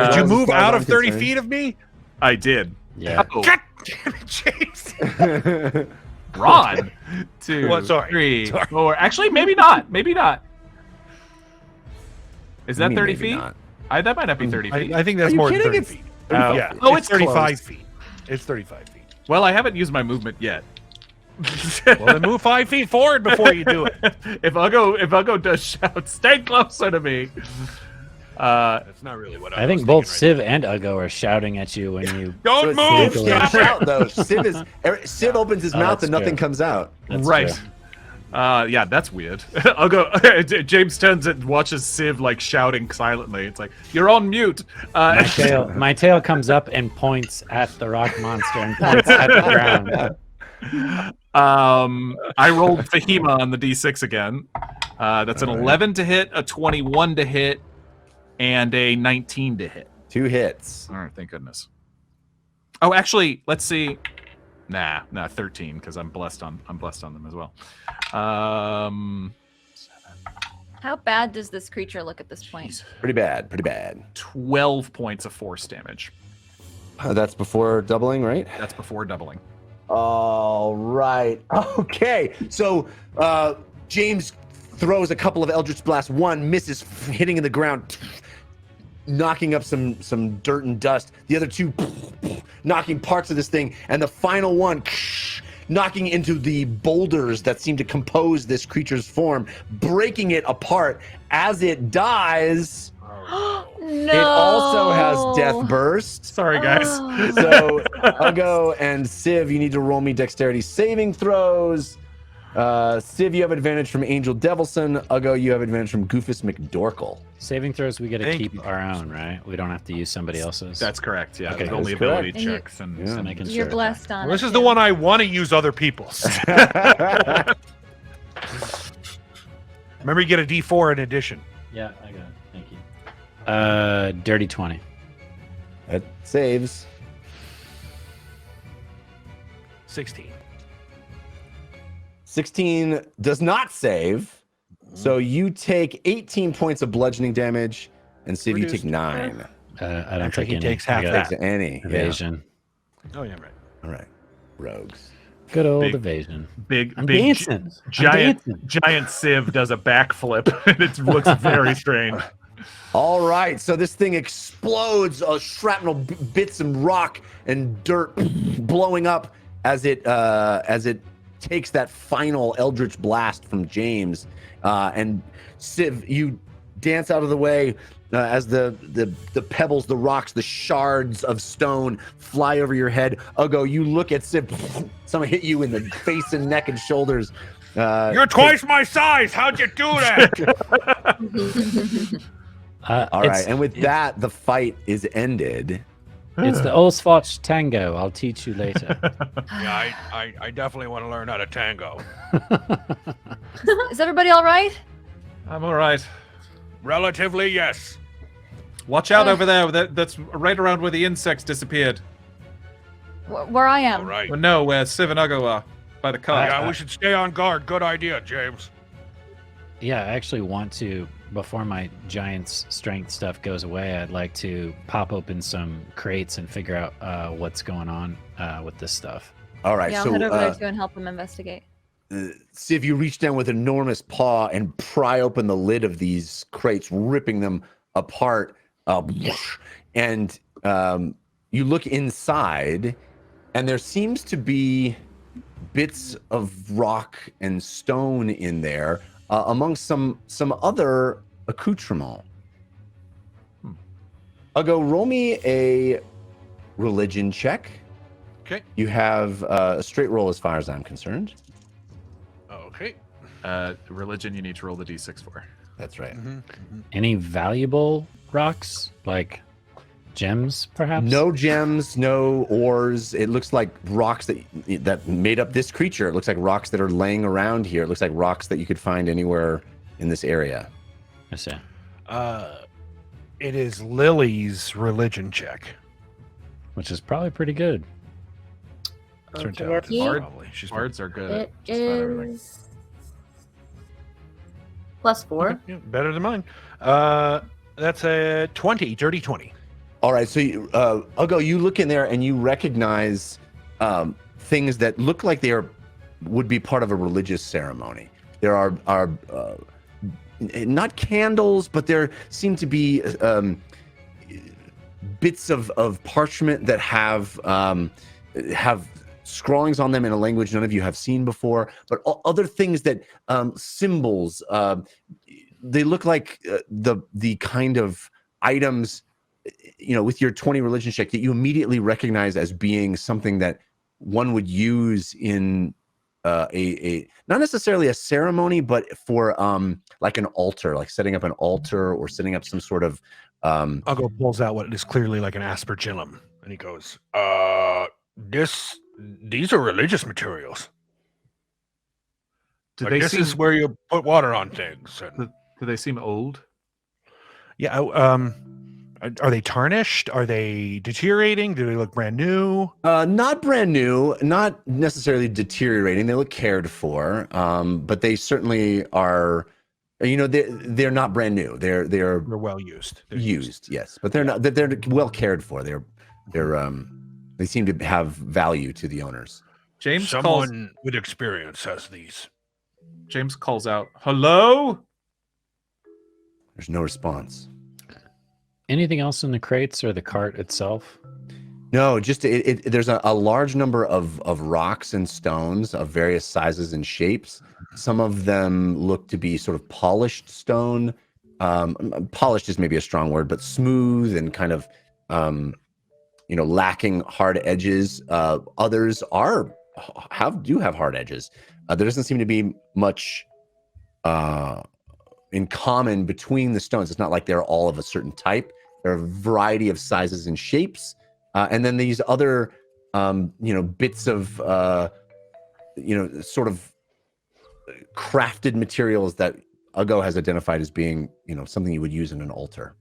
G: Did you
C: as
G: move
C: far as
G: out
C: I'm
G: of 30
C: concerned.
G: feet of me?
D: I did.
F: Yeah.
D: Oh,
G: God damn it, James.
D: Ron. 2,
G: What? Sorry.
D: 3,
G: Sorry.
D: 4. Actually, maybe not. Maybe not. Is
C: I
D: that
C: mean,
D: 30
C: maybe
D: feet?
C: not.
D: That might not be 30 feet.
G: I think that's
C: Are you
G: more than
C: kidding?
G: 30 feet.
C: 35
G: Yeah.
C: feet.
D: Oh,
G: it's
D: it's
G: 35
D: close.
G: feet. It's 35 feet.
D: Well, I haven't used my movement yet.
G: Well, then move 5 feet forward before you do it.
D: If Ugo does shout, stay closer to me.
G: That's not really what
F: I think both Civ and Ugo are shouting at you when you.
G: Don't
C: So
G: move!
C: Civ can't
G: Stop it!
C: shout, though. Civ opens his
F: Oh,
C: mouth
F: that's
C: and nothing
F: true.
C: comes out.
F: That's
D: Right.
F: true.
D: Yeah, that's weird. Ugo, James turns and watches Civ like shouting silently. It's like, you're on mute.
F: My tail comes up and points at the rock monster and points at the ground.
D: I rolled Fahima on the D6 again. That's an 11 to hit, a 21 to hit, and a 19 to hit.
C: 2 hits.
D: All right, thank goodness. Oh, actually, let's see. Nah, 13 because I'm blessed on them as well.
H: How bad does this creature look at this point?
C: Pretty bad. Pretty bad.
D: 12 points of force damage.
C: That's before doubling, right?
D: That's before doubling.
C: All right. Okay. So James throws a couple of Eldritch Blasts. One misses, hitting in the ground, knocking up some dirt and dust. The other 2 knocking parts of this thing, and the final one knocking into the boulders that seem to compose this creature's form, breaking it apart. As it dies,
H: No.
C: it also has Death Burst.
D: Sorry, guys.
H: Oh.
C: So Ugo and Civ, you need to roll me dexterity saving throws. Civ, you have advantage from Angel Devilson. Ugo, you have advantage from Goofus McDorkle.
F: Saving throws, we get to
G: Thank
F: keep
G: you.
F: our own, right? We don't have to use somebody else's.
D: That's correct. Yeah,
F: Okay,
D: it's only
C: that's
D: ability
H: correct. And you-
D: checks and
C: Yeah.
F: Just making
H: You're
F: sure.
H: blessed on
G: Well, this
H: it,
G: is the
H: too.
G: one I want to use other people's. Remember, you get a D4 in addition.
F: Yeah, I got it. Thank you. Dirty 20.
C: That saves.
G: 16.
C: 16 does not save. So you take 18 points of bludgeoning damage, and Civ, you take
G: Reduced.
C: 9.
F: I don't
G: Actually,
F: take
G: he
F: any.
G: takes
F: I
G: half
F: got
G: that.
C: Takes any. Yeah.
F: Evasion.
G: Oh, yeah, right.
C: All right. Rogues.
F: Good old
D: Big-
F: evasion.
D: big,
F: I'm
D: big,
F: dancing. I'm
D: giant,
F: dancing.
D: giant Civ does a backflip, and it looks very strange.
C: All right, so this thing explodes. Shrapnel bits and rock and dirt blowing up as it takes that final Eldritch Blast from James. And Civ, you dance out of the way as the pebbles, the rocks, the shards of stone fly over your head. Ugo, you look at Civ. Someone hit you in the face and neck and shoulders.
J: You're twice my size. How'd you do that?
C: All right, and with that, the fight is ended.
F: It's the Oswatch Tango. I'll teach you later.
J: Yeah, I definitely want to learn how to tango.
H: Is everybody all right?
I: I'm all right.
J: Relatively, yes.
I: Watch out over there. That's right around where the insects disappeared.
H: Where I am.
J: All right.
I: Well, no, where Siv and Ugo are. By the car.
J: Yeah, we should stay on guard. Good idea, James.
F: Yeah, I actually want to, before my giant's strength stuff goes away, I'd like to pop open some crates and figure out what's going on with this stuff.
C: All right,
H: Yeah, I'll
C: so
H: head over there too and help them investigate.
C: see if you reach down with an enormous paw and pry open the lid of these crates, ripping them apart. And you look inside, and there seems to be bits of rock and stone in there, among some other accoutrement. I'll go roll me a religion check.
J: Okay.
C: You have a straight roll as far as I'm concerned.
J: Okay.
I: Religion, you need to roll the d6 for.
C: That's right.
F: Any valuable rocks, like gems, perhaps?
C: No gems, no ores. It looks like rocks that made up this creature. It looks like rocks that are laying around here. It looks like rocks that you could find anywhere in this area.
F: I see.
G: It is Lily's religion check.
F: Which is probably pretty good.
G: Turns
E: Okay,
G: out it's
E: okay.
G: probably. She's
I: Bards are good
E: It
I: at just about everything.
E: is +4.
G: yeah, better than mine. That's a 20, dirty 20.
C: All right, so Ugo, you look in there and you recognize things that look like would be part of a religious ceremony. There are not candles, but there seem to be bits of parchment that have scrawlings on them in a language none of you have seen before, but other things that symbols. They look like the kind of items, with your 20 religion check, that you immediately recognize as being something that one would use in a not necessarily a ceremony, but for like an altar, like setting up an altar or setting up some sort of
G: Ugo pulls out what is clearly like an aspergillum, and he goes, these are religious materials.
I: Do
G: Like,
I: they
G: this
I: seem,
G: is where you put water on things. And,
I: do they seem old?
G: yeah. Are they tarnished? Are they deteriorating? Do they look brand new?
C: not brand new, not necessarily deteriorating. They look cared for, but they certainly are. They're not brand new. They're
G: well used. They're
C: used, yes, but they're not. They're well cared for. They seem to have value to the owners.
I: James
J: Someone with experience has these.
I: James calls out, "Hello!"
C: There's no response.
F: Anything else in the crates or the cart itself?
C: No, just there's a large number of rocks and stones of various sizes and shapes. Some of them look to be sort of polished stone. Polished is maybe a strong word, but smooth and kind of lacking hard edges. Others do have hard edges. There doesn't seem to be much in common between the stones. It's not like they're all of a certain type. There are a variety of sizes and shapes. And then these other, bits of, sort of crafted materials that Ugo has identified as being, something you would use in an altar.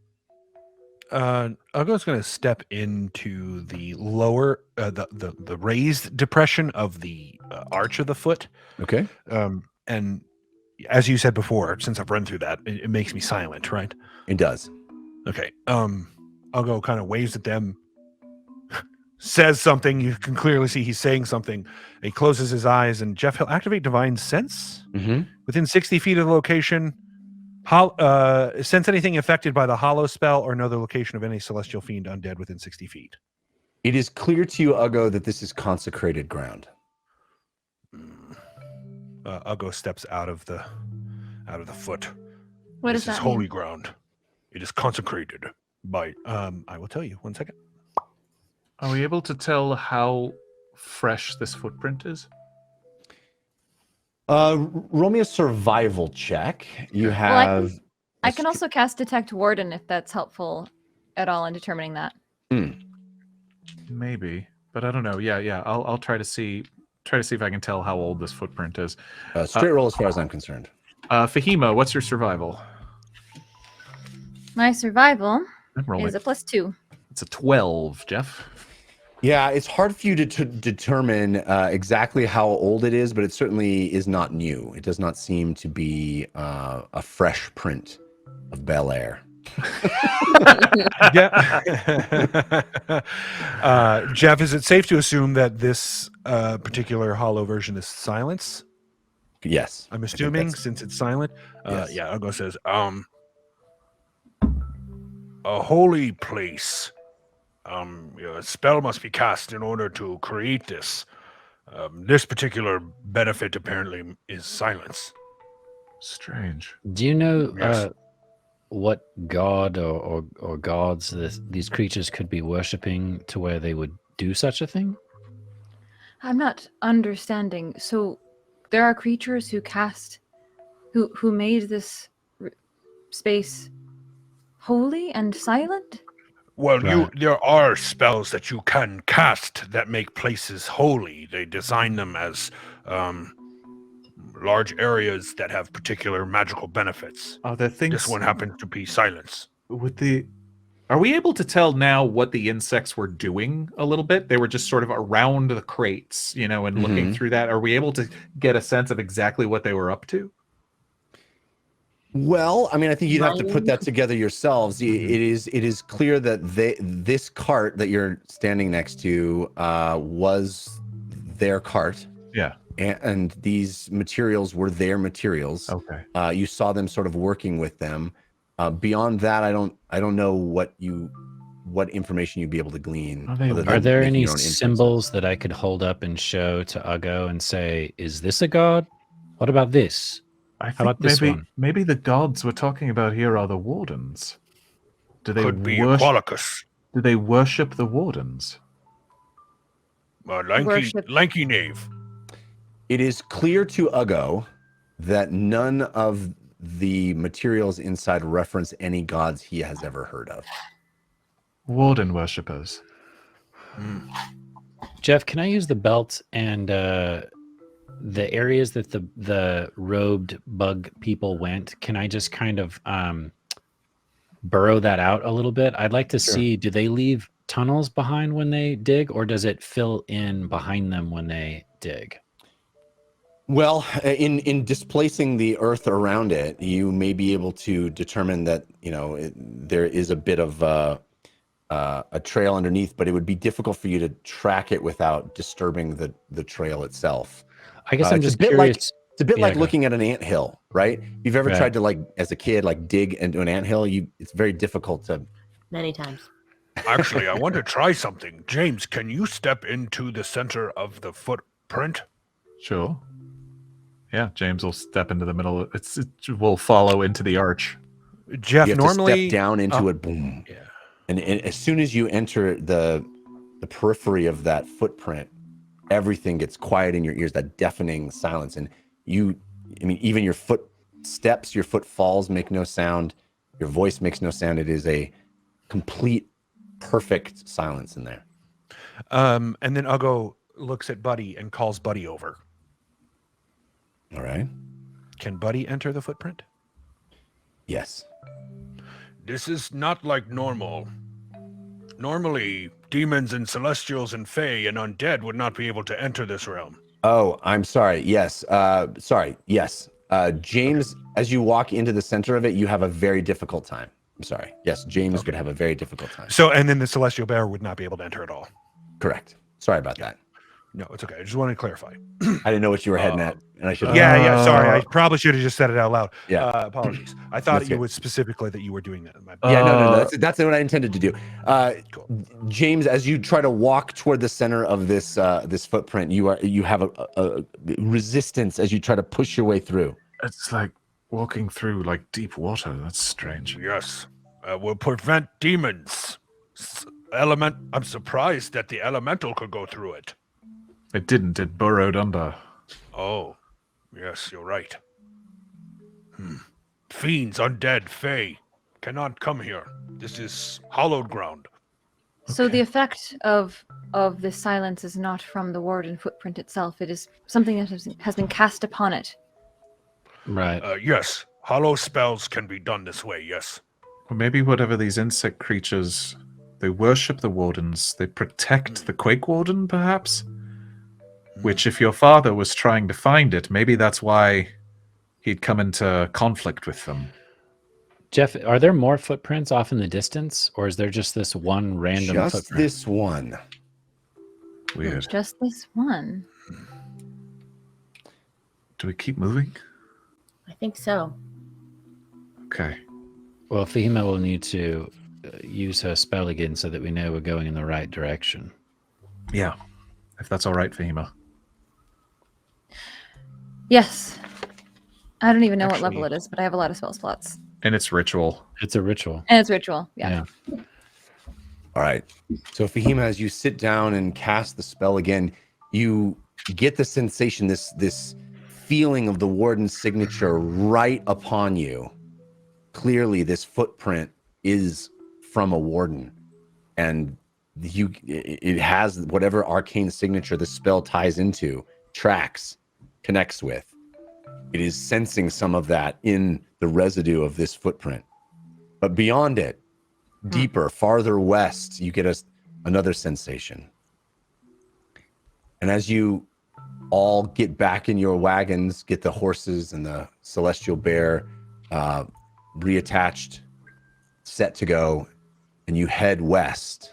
G: Ugo's going to step into the lower, the raised depression of the arch of the foot.
C: Okay.
G: And as you said before, since I've run through that, it makes me silent, right?
C: It does.
G: Okay. Ugo kind of waves at them, says something. You can clearly see he's saying something. He closes his eyes, and Jeff, he'll activate Divine Sense within 60 feet of the location. Sense anything affected by the hollow spell or know the location of any celestial fiend undead within 60 feet.
C: It is clear to you, Ugo, that this is consecrated ground.
G: Ugo steps out of the foot.
H: What
G: This
H: does
G: is
H: that
G: holy
H: mean?
G: ground. It is consecrated by. I will tell you. 1 second.
I: Are we able to tell how fresh this footprint is?
C: Roll me a survival check. You
H: Well,
C: have.
H: I can also cast Detect Warden if that's helpful at all in determining that.
I: Maybe, but I don't know. Yeah. I'll try to see if I can tell how old this footprint is.
C: Straight roll as far as I'm concerned.
I: Fahima, what's your survival?
H: My survival
I: I'm rolling.
H: is a +2.
I: It's a 12, Jeff.
C: Yeah, it's hard for you to determine exactly how old it is, but it certainly is not new. It does not seem to be a fresh print of Bel Air.
G: Jeff, is it safe to assume that this particular hollow version is silence?
C: Yes.
G: I'm assuming since it's silent.
C: Yes.
J: Yeah, Ugo says, a holy place. A spell must be cast in order to create this. This particular benefit apparently is silence.
I: Strange.
F: Do you know
J: Yes.
F: what god or gods these creatures could be worshipping to where they would do such a thing?
H: I'm not understanding. So there are creatures who made this space holy and silent?
J: Well,
F: Right.
J: there are spells that you can cast that make places holy. They design them as large areas that have particular magical benefits.
I: Are there things
J: This one happens to be silence.
I: with the? Are we able to tell now what the insects were doing a little bit? They were just sort of around the crates, and looking through that. Are we able to get a sense of exactly what they were up to?
C: Well, I mean, I think you'd have to put that together yourselves. It is clear that this cart that you're standing next to was their cart.
I: Yeah.
C: And these materials were their materials.
I: Okay.
C: You saw them sort of working with them. Beyond that, I don't know what information you'd be able to glean.
F: Are there any symbols that I could hold up and show to Ugo and say, "Is this a god? What about this?
I: I think
F: How about this
I: maybe
F: one?"
I: maybe the gods we're talking about here are the wardens. Do they
J: Could be
I: worship?
J: Aqualicus.
I: Do they worship the wardens?
J: Lanky knave.
C: It is clear to Ugo that none of the materials inside reference any gods he has ever heard of.
I: Warden worshippers.
F: Jeff, can I use the belt and the areas that the robed bug people went? Can I just kind of burrow that out a little bit? I'd like to see, do they leave tunnels behind when they dig, or does it fill in behind them when they dig?
C: Well, in displacing the earth around it, you may be able to determine that there is a bit of a trail underneath, but it would be difficult for you to track it without disturbing the trail itself.
F: I guess I'm just
C: curious. It's a bit
F: Yeah,
C: like
F: go
C: looking at an anthill, right? If you've ever
F: Right.
C: tried to, as a kid, dig into an anthill, it's very difficult to.
E: Many times.
J: Actually, I want to try something. James, can you step into the center of the footprint?
I: Sure. Yeah, James will step into the middle. It will follow into the arch.
G: Jeff,
C: You have to
G: normally
C: step down into it, boom.
J: Yeah.
C: And as soon as you enter the periphery of that footprint, everything gets quiet in your ears, that deafening silence. And even your footsteps, your footfalls make no sound. Your voice makes no sound. It is a complete, perfect silence in there.
G: And then Ugo looks at Buddy and calls Buddy over.
C: All right.
G: Can Buddy enter the footprint?
C: Yes.
J: This is not like normal. Normally, demons and celestials and fae and undead would not be able to enter this realm.
C: Oh, I'm sorry. Yes. Yes. James, as you walk into the center of it, you have a very difficult time. I'm sorry. Yes, James would have a very difficult time.
G: And then the celestial bear would not be able to enter at all.
C: Correct. Sorry about that.
G: No, it's okay. I just wanted to clarify.
C: I didn't know what you were heading at, and I should have.
G: Yeah. Sorry, I probably should have just said it out loud.
C: Yeah.
G: Apologies. I thought
C: That's
G: you
C: good.
G: would specifically that you were doing that.
C: Yeah, no. That's what I intended to do. James, as you try to walk toward the center of this this footprint, you have a resistance as you try to push your way through.
I: It's like walking through deep water. That's strange.
J: Yes. Will prevent demons. I'm surprised that the elemental could go through it.
I: It didn't. It burrowed under.
J: Oh. Yes, you're right. Fiends, undead, fey cannot come here. This is hallowed ground.
H: So the effect of this silence is not from the warden footprint itself. It is something that has been cast upon it.
F: Right.
J: Yes, hollow spells can be done this way, yes.
I: Or maybe whatever these insect creatures, they worship the wardens. They protect the Quake Warden, perhaps? Which, if your father was trying to find it, maybe that's why he'd come into conflict with them.
F: Jeff, are there more footprints off in the distance, or is there just this one random
C: Just
F: footprint?
C: this one.
I: Weird.
H: Just this one.
I: Do we keep moving?
E: I think so.
I: Okay.
F: Well, Fahima will need to use her spell again so that we know we're going in the right direction.
I: Yeah. If that's all right, Fahima.
H: Yes. I don't even know what
G: Actually-
H: level it is, but I have a lot of spell slots.
I: And it's ritual.
F: It's a ritual.
H: And it's ritual. Yeah.
C: All right. So Fahima, as you sit down and cast the spell again, you get the sensation, this feeling of the warden's signature right upon you. Clearly, this footprint is from a warden, and it has whatever arcane signature the spell ties into, tracks, connects with. It is sensing some of that in the residue of this footprint. But beyond it, deeper, farther west, you get another sensation. And as you all get back in your wagons, get the horses and the celestial bear reattached, set to go, and you head west,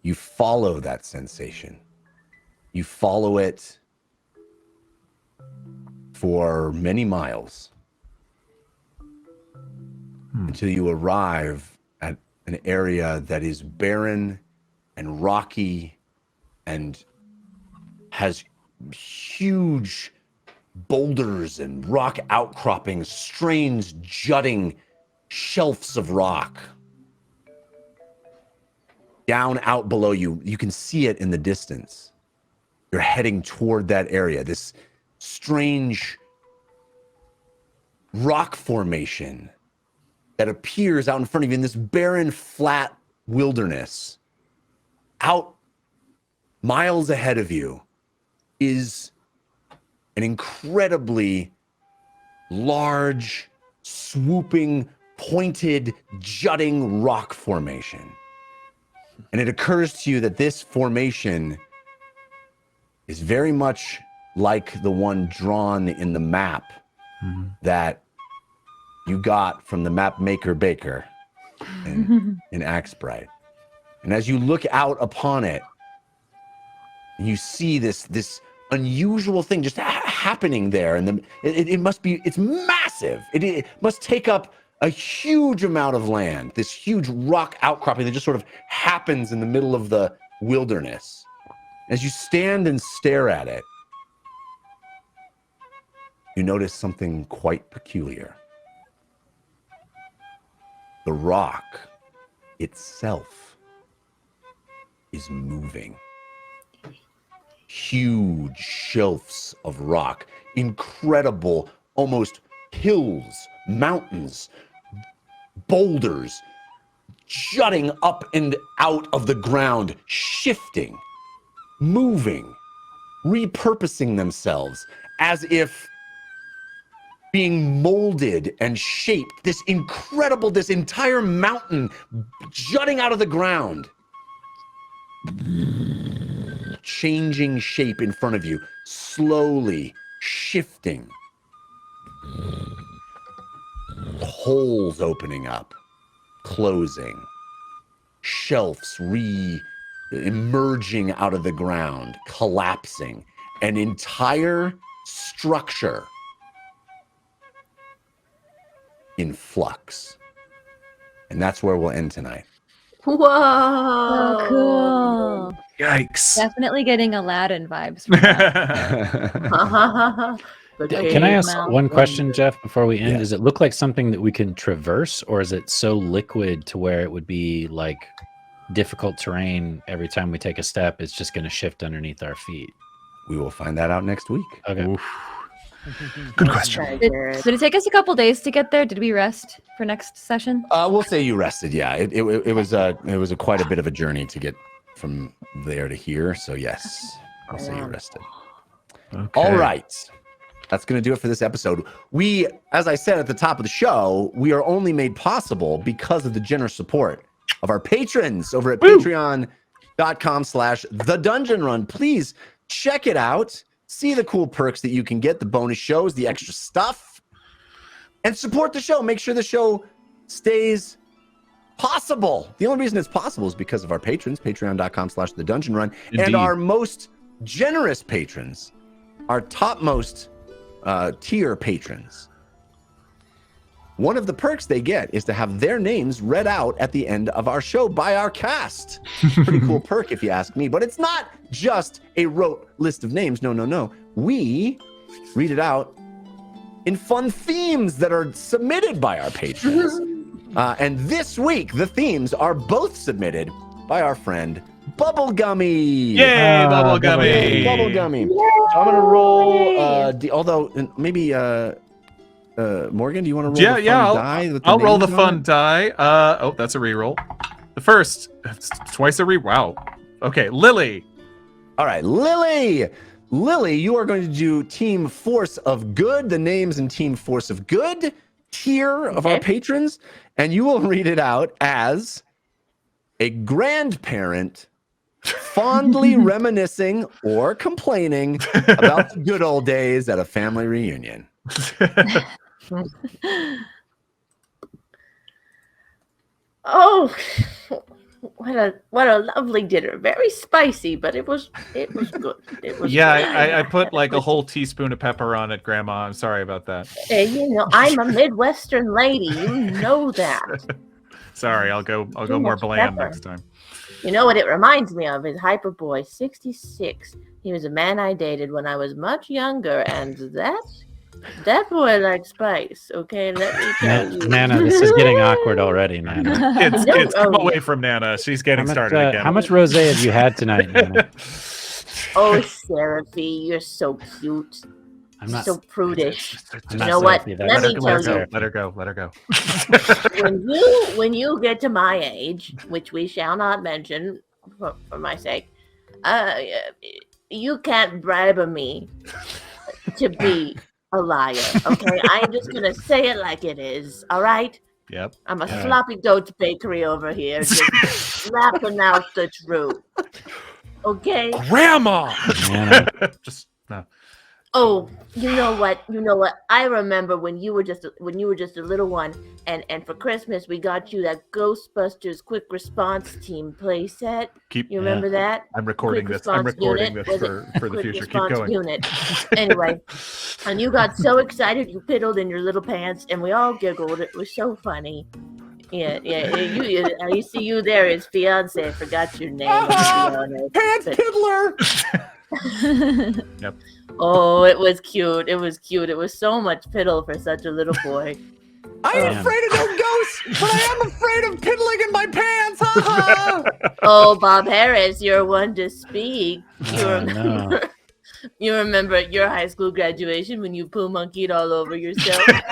C: you follow that sensation. You follow it for many miles until you arrive at an area that is barren and rocky and has huge boulders and rock outcroppings, strange jutting shelves of rock. Down out below you, you can see it in the distance. You're heading toward that area, this strange rock formation that appears out in front of you in this barren, flat wilderness. Out miles ahead of you is an incredibly large, swooping, pointed, jutting rock formation. And it occurs to you that this formation is very much like the one drawn in the map that you got from the map maker Baker in Axbright. And as you look out upon it, you see this unusual thing just happening there, and it's massive. It must take up a huge amount of land, this huge rock outcropping that just sort of happens in the middle of the wilderness. As you stand and stare at it, you notice something quite peculiar. The rock itself is moving. Huge shelves of rock, incredible, almost hills, mountains, boulders, jutting up and out of the ground, shifting, moving, repurposing themselves as if being molded and shaped. This entire mountain jutting out of the ground, changing shape in front of you, slowly shifting. Holes opening up, closing, shelves emerging out of the ground, collapsing, an entire structure in flux. And that's where we'll end tonight.
E: Whoa!
H: Oh, cool.
I: Yikes.
H: Definitely getting Aladdin vibes from that.
F: Can I ask one question, Jeff, before we end?
C: Yeah.
F: Does it look like something that we can traverse, or is it so liquid to where it would be like difficult terrain every time we take a step? It's just going to shift underneath our feet.
C: We will find that out next week.
F: Okay.
I: Good question.
E: Very
H: Did,
E: good.
H: did it take us a couple days to get there? Did we rest for next session?
C: We'll say you rested. Yeah, it was quite a bit of a journey to get from there to here. So yes, I'll say you rested.
I: Okay.
C: All right. That's going to do it for this episode. We, as I said at the top of the show, we are only made possible because of the generous support of our patrons over at patreon.com/thedungeonrun. Please check it out. See the cool perks that you can get, the bonus shows, the extra stuff, and support the show. Make sure the show stays possible. The only reason it's possible is because of our patrons, patreon.com/thedungeonrun, and
I: Indeed.
C: our most generous patrons, our topmost tier patrons. One of the perks they get is to have their names read out at the end of our show by our cast. Pretty cool perk if you ask me, but it's not just a rote list of names. No. We read it out in fun themes that are submitted by our patrons. And this week, the themes are both submitted by our friend Bubblegummy.
I: Yay, Bubblegummy!
C: Bubblegummy. So I'm gonna roll. Although maybe Morgan, do you want to roll?
I: Yeah,
C: the
I: yeah.
C: fun die with the
I: I'll roll the
C: names on
I: fun
C: it?
I: die. Oh, that's a reroll. The first, it's twice a re. Wow. Okay, Lily.
C: All right, Lily. Lily, you are going to do Team Force of Good. The names in Team Force of Good tier of our patrons, and you will read it out as a grandparent fondly reminiscing or complaining about the good old days at a family reunion.
E: Oh, what a lovely dinner. Very spicy, but it was good. It was
I: Yeah,
E: good.
I: I put like a whole teaspoon of pepper on it, Grandma. I'm sorry about that.
E: Hey, you know, I'm a Midwestern lady. You know that.
I: Sorry, I'll go
E: Too
I: more
E: much
I: bland
E: pepper.
I: next time.
E: You know what it reminds me of is Hyperboy 66. He was a man I dated when I was much younger, and that boy likes spice. Okay, let me tell you.
F: Nana, this is getting awkward already, Nana.
I: Kids, come
E: oh,
I: away from Nana. She's getting started again.
F: How much rosé have you had tonight, Nana?
E: Oh, Seraphy, you're so cute.
F: I'm not.
E: So prudish.
F: I'm
E: You
F: not
E: know what?
F: Sophie,
E: Let
F: that's-
E: me
I: Let
E: tell
I: her
E: you.
I: go. Let her go. Let her go.
E: When you get to my age, which we shall not mention for my sake, you can't bribe me to be a liar. Okay, I'm just gonna say it like it is. All right.
I: Yep.
E: I'm a sloppy goat's bakery over here, just laughing out the truth. Okay.
J: Grandma!
F: Nana,
I: Just no.
E: Oh, you know what? I remember when you were just a little one, and for Christmas we got you that Ghostbusters Quick Response Team playset.
I: Keep.
E: You remember that?
I: I'm recording
E: Quick
I: this. I'm
E: response
I: recording
E: unit?
I: this
E: Was
I: for the
E: Quick
I: future. Keep
E: response
I: going.
E: unit. Anyway, and you got so excited you piddled in your little pants, and we all giggled. It was so funny. Yeah. I see you there. His fiance. I forgot your name. To be honest,
C: Pants
E: but-
C: Piddler!
I: Yep.
E: Oh, it was cute. It was cute. It was so much piddle for such a little boy.
C: I ain't
F: Damn.
C: afraid of no ghosts, but I am afraid of piddling in my pants. Ha ha!
E: Oh, Bob Harris, you're one to speak.
F: no.
E: You remember at your high school graduation when you poo monkeyed all over yourself? Because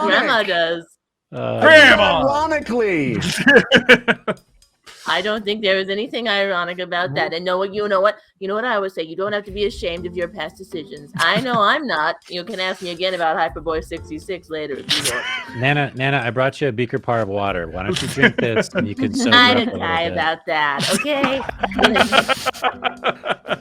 E: Grandma does.
I: Grandma!
C: Ironically.
E: I don't think there was anything ironic about that. And you know what I always say, you don't have to be ashamed of your past decisions. I know I'm not. You can ask me again about Hyperboy 66 later if you want.
F: Nana, I brought you a beaker part of water. Why don't you drink this and you can sober
E: I
F: up a
E: don't
F: little
E: care
F: bit.
E: about that, okay?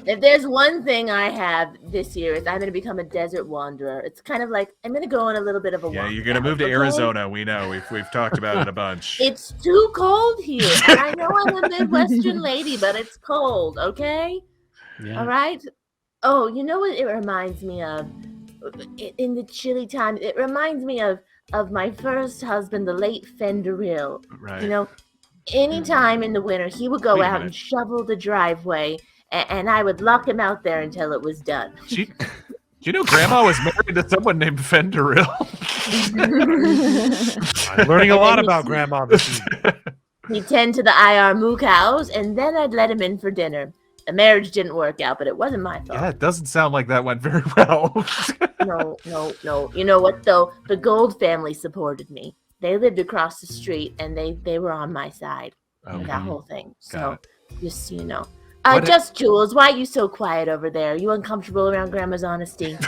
E: If there's one thing I have this year, is I'm going to become a desert wanderer. It's kind of like I'm going to go on a little bit of a
I: Yeah,
E: walk
I: you're gonna
E: out,
I: move to
E: okay?
I: Arizona. We know. We've talked about it a bunch.
E: It's too cold here. And I know I'm a Midwestern lady, but it's cold, okay?
F: Yeah.
E: All right? Oh, you know what it reminds me of? In the chilly time, it reminds me of my first husband, the late Fenderill.
I: Right.
E: You know, anytime in the winter, he would go
I: Wait a
E: out
I: minute.
E: and shovel the driveway, and I would lock him out there until it was done.
I: Do you know Grandma was married to someone named Fenderill?
J: I'm learning a
E: And
J: lot
E: then
J: about Grandma this evening.
E: He'd tend to the IR moo cows, and then I'd let him in for dinner. The marriage didn't work out, but it wasn't my fault.
I: Yeah, it doesn't sound like that went very well.
E: No. You know what though? The Gold family supported me. They lived across the street, and they were on my side in that whole thing. So just so you know. Just Jules, why are you so quiet over there? Are you uncomfortable around Grandma's honesty?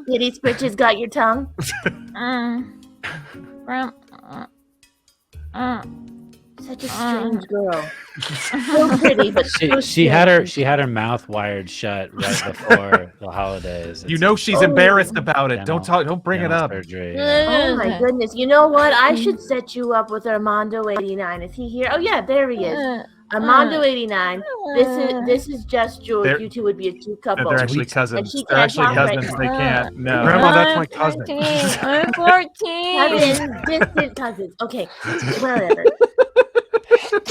E: Kitty Spritches got your tongue? Such a strange girl. So pretty, but so
F: she had her mouth wired shut right before the holidays.
I: You know she's embarrassed about it. Don't bring it up.
F: Surgery.
E: Oh my goodness. You know what? I should set you up with Armando89. Is he here? Oh yeah, there he is. Armando89. This is just Jules. You two would be a cute couple.
I: They're actually cousins.
E: They
I: can't. No.
G: Grandma, that's my cousin.
H: I'm 14.
E: Distant cousins. Okay, whatever.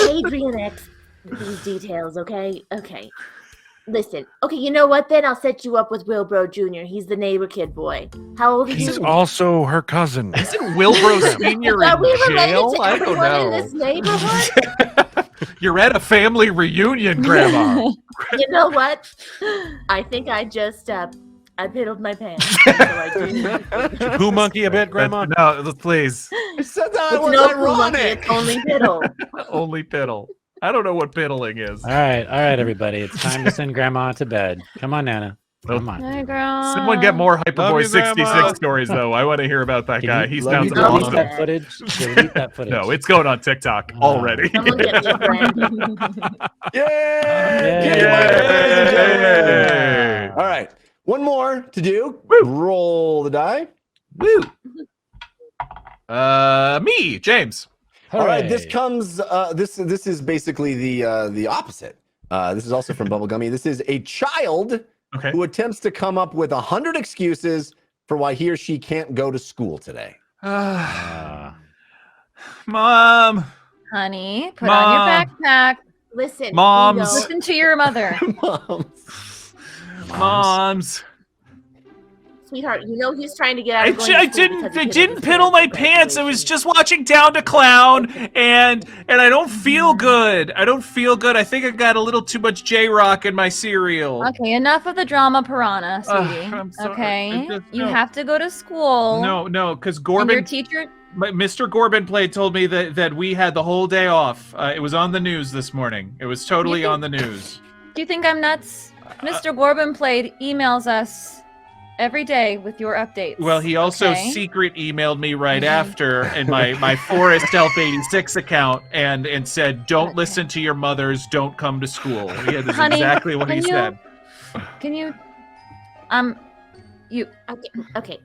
E: Adrian X these details, okay? Okay. Listen. Okay, you know what then? I'll set you up with Wilbro Jr. He's the neighbor kid boy. How old is he?
J: He's also her cousin.
I: Isn't Wilbro Sr.
E: Are we
I: in
E: related
I: jail?
E: to
I: I don't
E: everyone
I: know.
E: in this neighborhood?
I: You're at a family reunion, Grandma.
E: You know what? I think I just I piddled my pants. So I do.
G: Poo monkey a bit, Grandma?
I: No, please.
C: I said that
E: It's
C: was
E: no poo monkey,
C: ironic.
E: it's only piddle.
I: Only piddle. I don't know what piddling is.
F: All right, everybody. It's time to send Grandma to bed. Come on, Nana. Come on.
H: Hi, girl.
I: Someone get more Hyperboy
G: you,
I: 66
G: Grandma.
I: stories, though. I want to hear about that guy. He sounds
E: you,
F: delete
I: awesome.
F: that footage. Delete that footage.
I: No, it's going on TikTok already.
E: Someone get me Brandon.
C: Yay!
I: Yay!
C: All right. One more to do. Roll the die.
I: Woo! Me, James.
C: All right. This
F: Hooray.
C: comes. This is basically the opposite. This is also from Bubblegummy. This is a child
I: Okay.
C: who attempts to come up with 100 excuses for why he or she can't go to school today.
I: Mom.
H: Honey, put on your backpack.
E: Listen,
I: Moms.
E: you know,
H: Listen to your mother.
I: Moms.
E: sweetheart, you know he's trying to get out of going to
I: I
E: school because
I: didn't
E: he couldn't
I: piddle my
E: afford
I: pants. I was
E: graduation.
I: just watching Down to Clown, and I don't feel good. I don't feel good. I think I got a little too much J-Rock in my cereal.
H: Okay, enough of the drama, Piranha,
I: Ugh,
H: sweetie.
I: I'm sorry.
H: Okay, you
I: No.
H: have to go to school.
I: No, because
H: And your
I: Gorbin,
H: teacher.
I: Mr. Gorbin Play told me that we had the whole day off. It was on the news this morning. It was totally on the news.
H: Do you think I'm nuts? Mr. Gorbin Played emails us every day with your updates.
I: Well, he also
H: okay?
I: secret emailed me right after in my Forest Elf 86 account and said, "Don't listen to your mothers. Don't come to school." Yeah, that's
H: Honey,
I: exactly what he
H: can you-
I: said.
H: Can you? You.
E: Okay.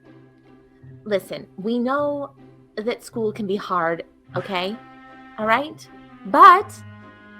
E: Listen, we know that school can be hard, okay? All right? But,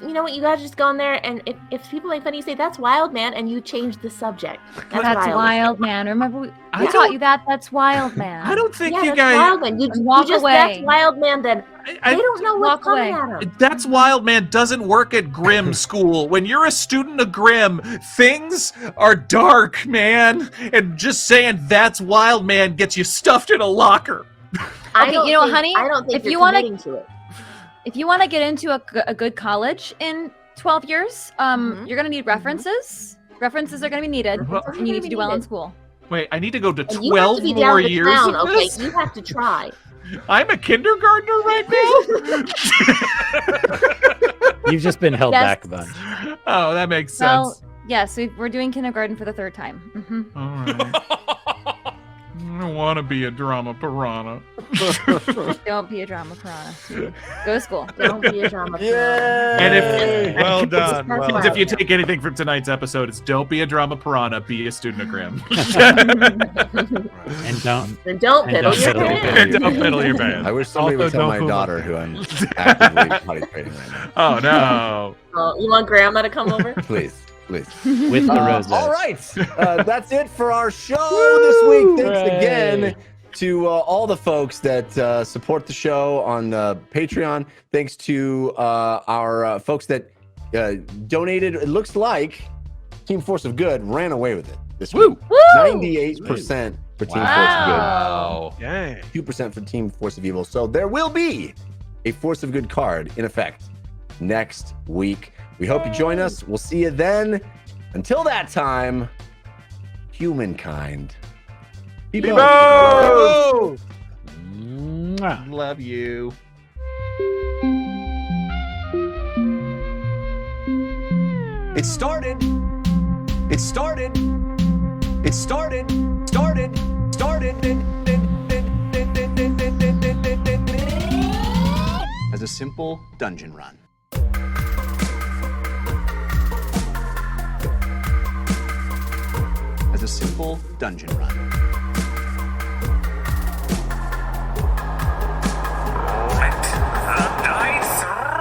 E: you know what? You gotta just go in there, and if people make fun of you, say, "That's wild, man," and you change the subject.
H: That's wild, man. Remember, we
I: I
H: taught
I: don't-
H: you that. That's wild, man.
I: I don't think
E: Yeah,
I: you
E: that's
I: guys.
E: wild, man. You
H: Walk
E: just,
H: away.
E: that's wild, man, then
I: I-
E: they don't know what's
H: walk
E: coming
H: away.
E: at them.
I: That's Wild Man doesn't work at Grimm School. When you're a student of Grimm, things are dark, man. And just saying "That's Wild Man" gets you stuffed in a locker.
E: I
H: Okay,
E: don't
H: you know,
E: think-
H: honey,
E: I don't think
H: if
E: you're
H: you wanna-
E: committing to it.
H: If you want to get into a good college in 12 years,
E: Mhm.
H: you're gonna need references. References are gonna be needed,
I: Well-
H: and you need to do well in school.
I: Wait, I need to go to
E: And you have
I: 12
E: to be
I: more
E: down to
I: years
E: town,
I: of
E: okay?
I: this?
E: You have to try.
I: I'm a kindergartner right now?
F: You've just been held
H: Yes.
F: back a bunch.
I: Oh, that makes
H: Well,
I: sense.
H: yes, we're doing kindergarten for the third time.
I: All right. I don't want to be a drama piranha.
H: Don't be a drama piranha. Go to school.
E: Don't be a drama.
C: Yay!
I: And if-
G: Well done.
E: That's
G: Well
E: wild.
I: If you take anything from tonight's episode, it's don't be a drama piranha, be a student of Grimm.
F: And don't.
E: Then don't
F: And
E: piddle
F: don't
E: your
F: piddle your
E: pants.
I: And don't fiddle your
C: I
I: band.
C: wish somebody
G: Also,
C: would tell
G: don't
C: my
G: poo
C: daughter
G: monkey.
C: who I'm actively potty training right now.
I: Oh, no.
E: Oh, you want grandma to come over?
C: Please, please.
F: With the roses.
C: All right, that's it for our show this week. Thanks
F: Hooray.
C: again to all the folks that support the show on Patreon. Thanks to our folks that donated. It looks like Team Force of Good ran away with it this week. 98% for Team
H: Wow.
I: Oh.
G: Yay.
C: Force of Good, 2% for Team Force of Evil. So there will be a Force of Good card in effect next week. We hope you join us. We'll see you then. Until that time, humankind.
I: Mwah.
D: Love you.
C: It started. It started. It started. Started.
A: As a simple dungeon run. As a simple dungeon run.
B: Let the dice roll!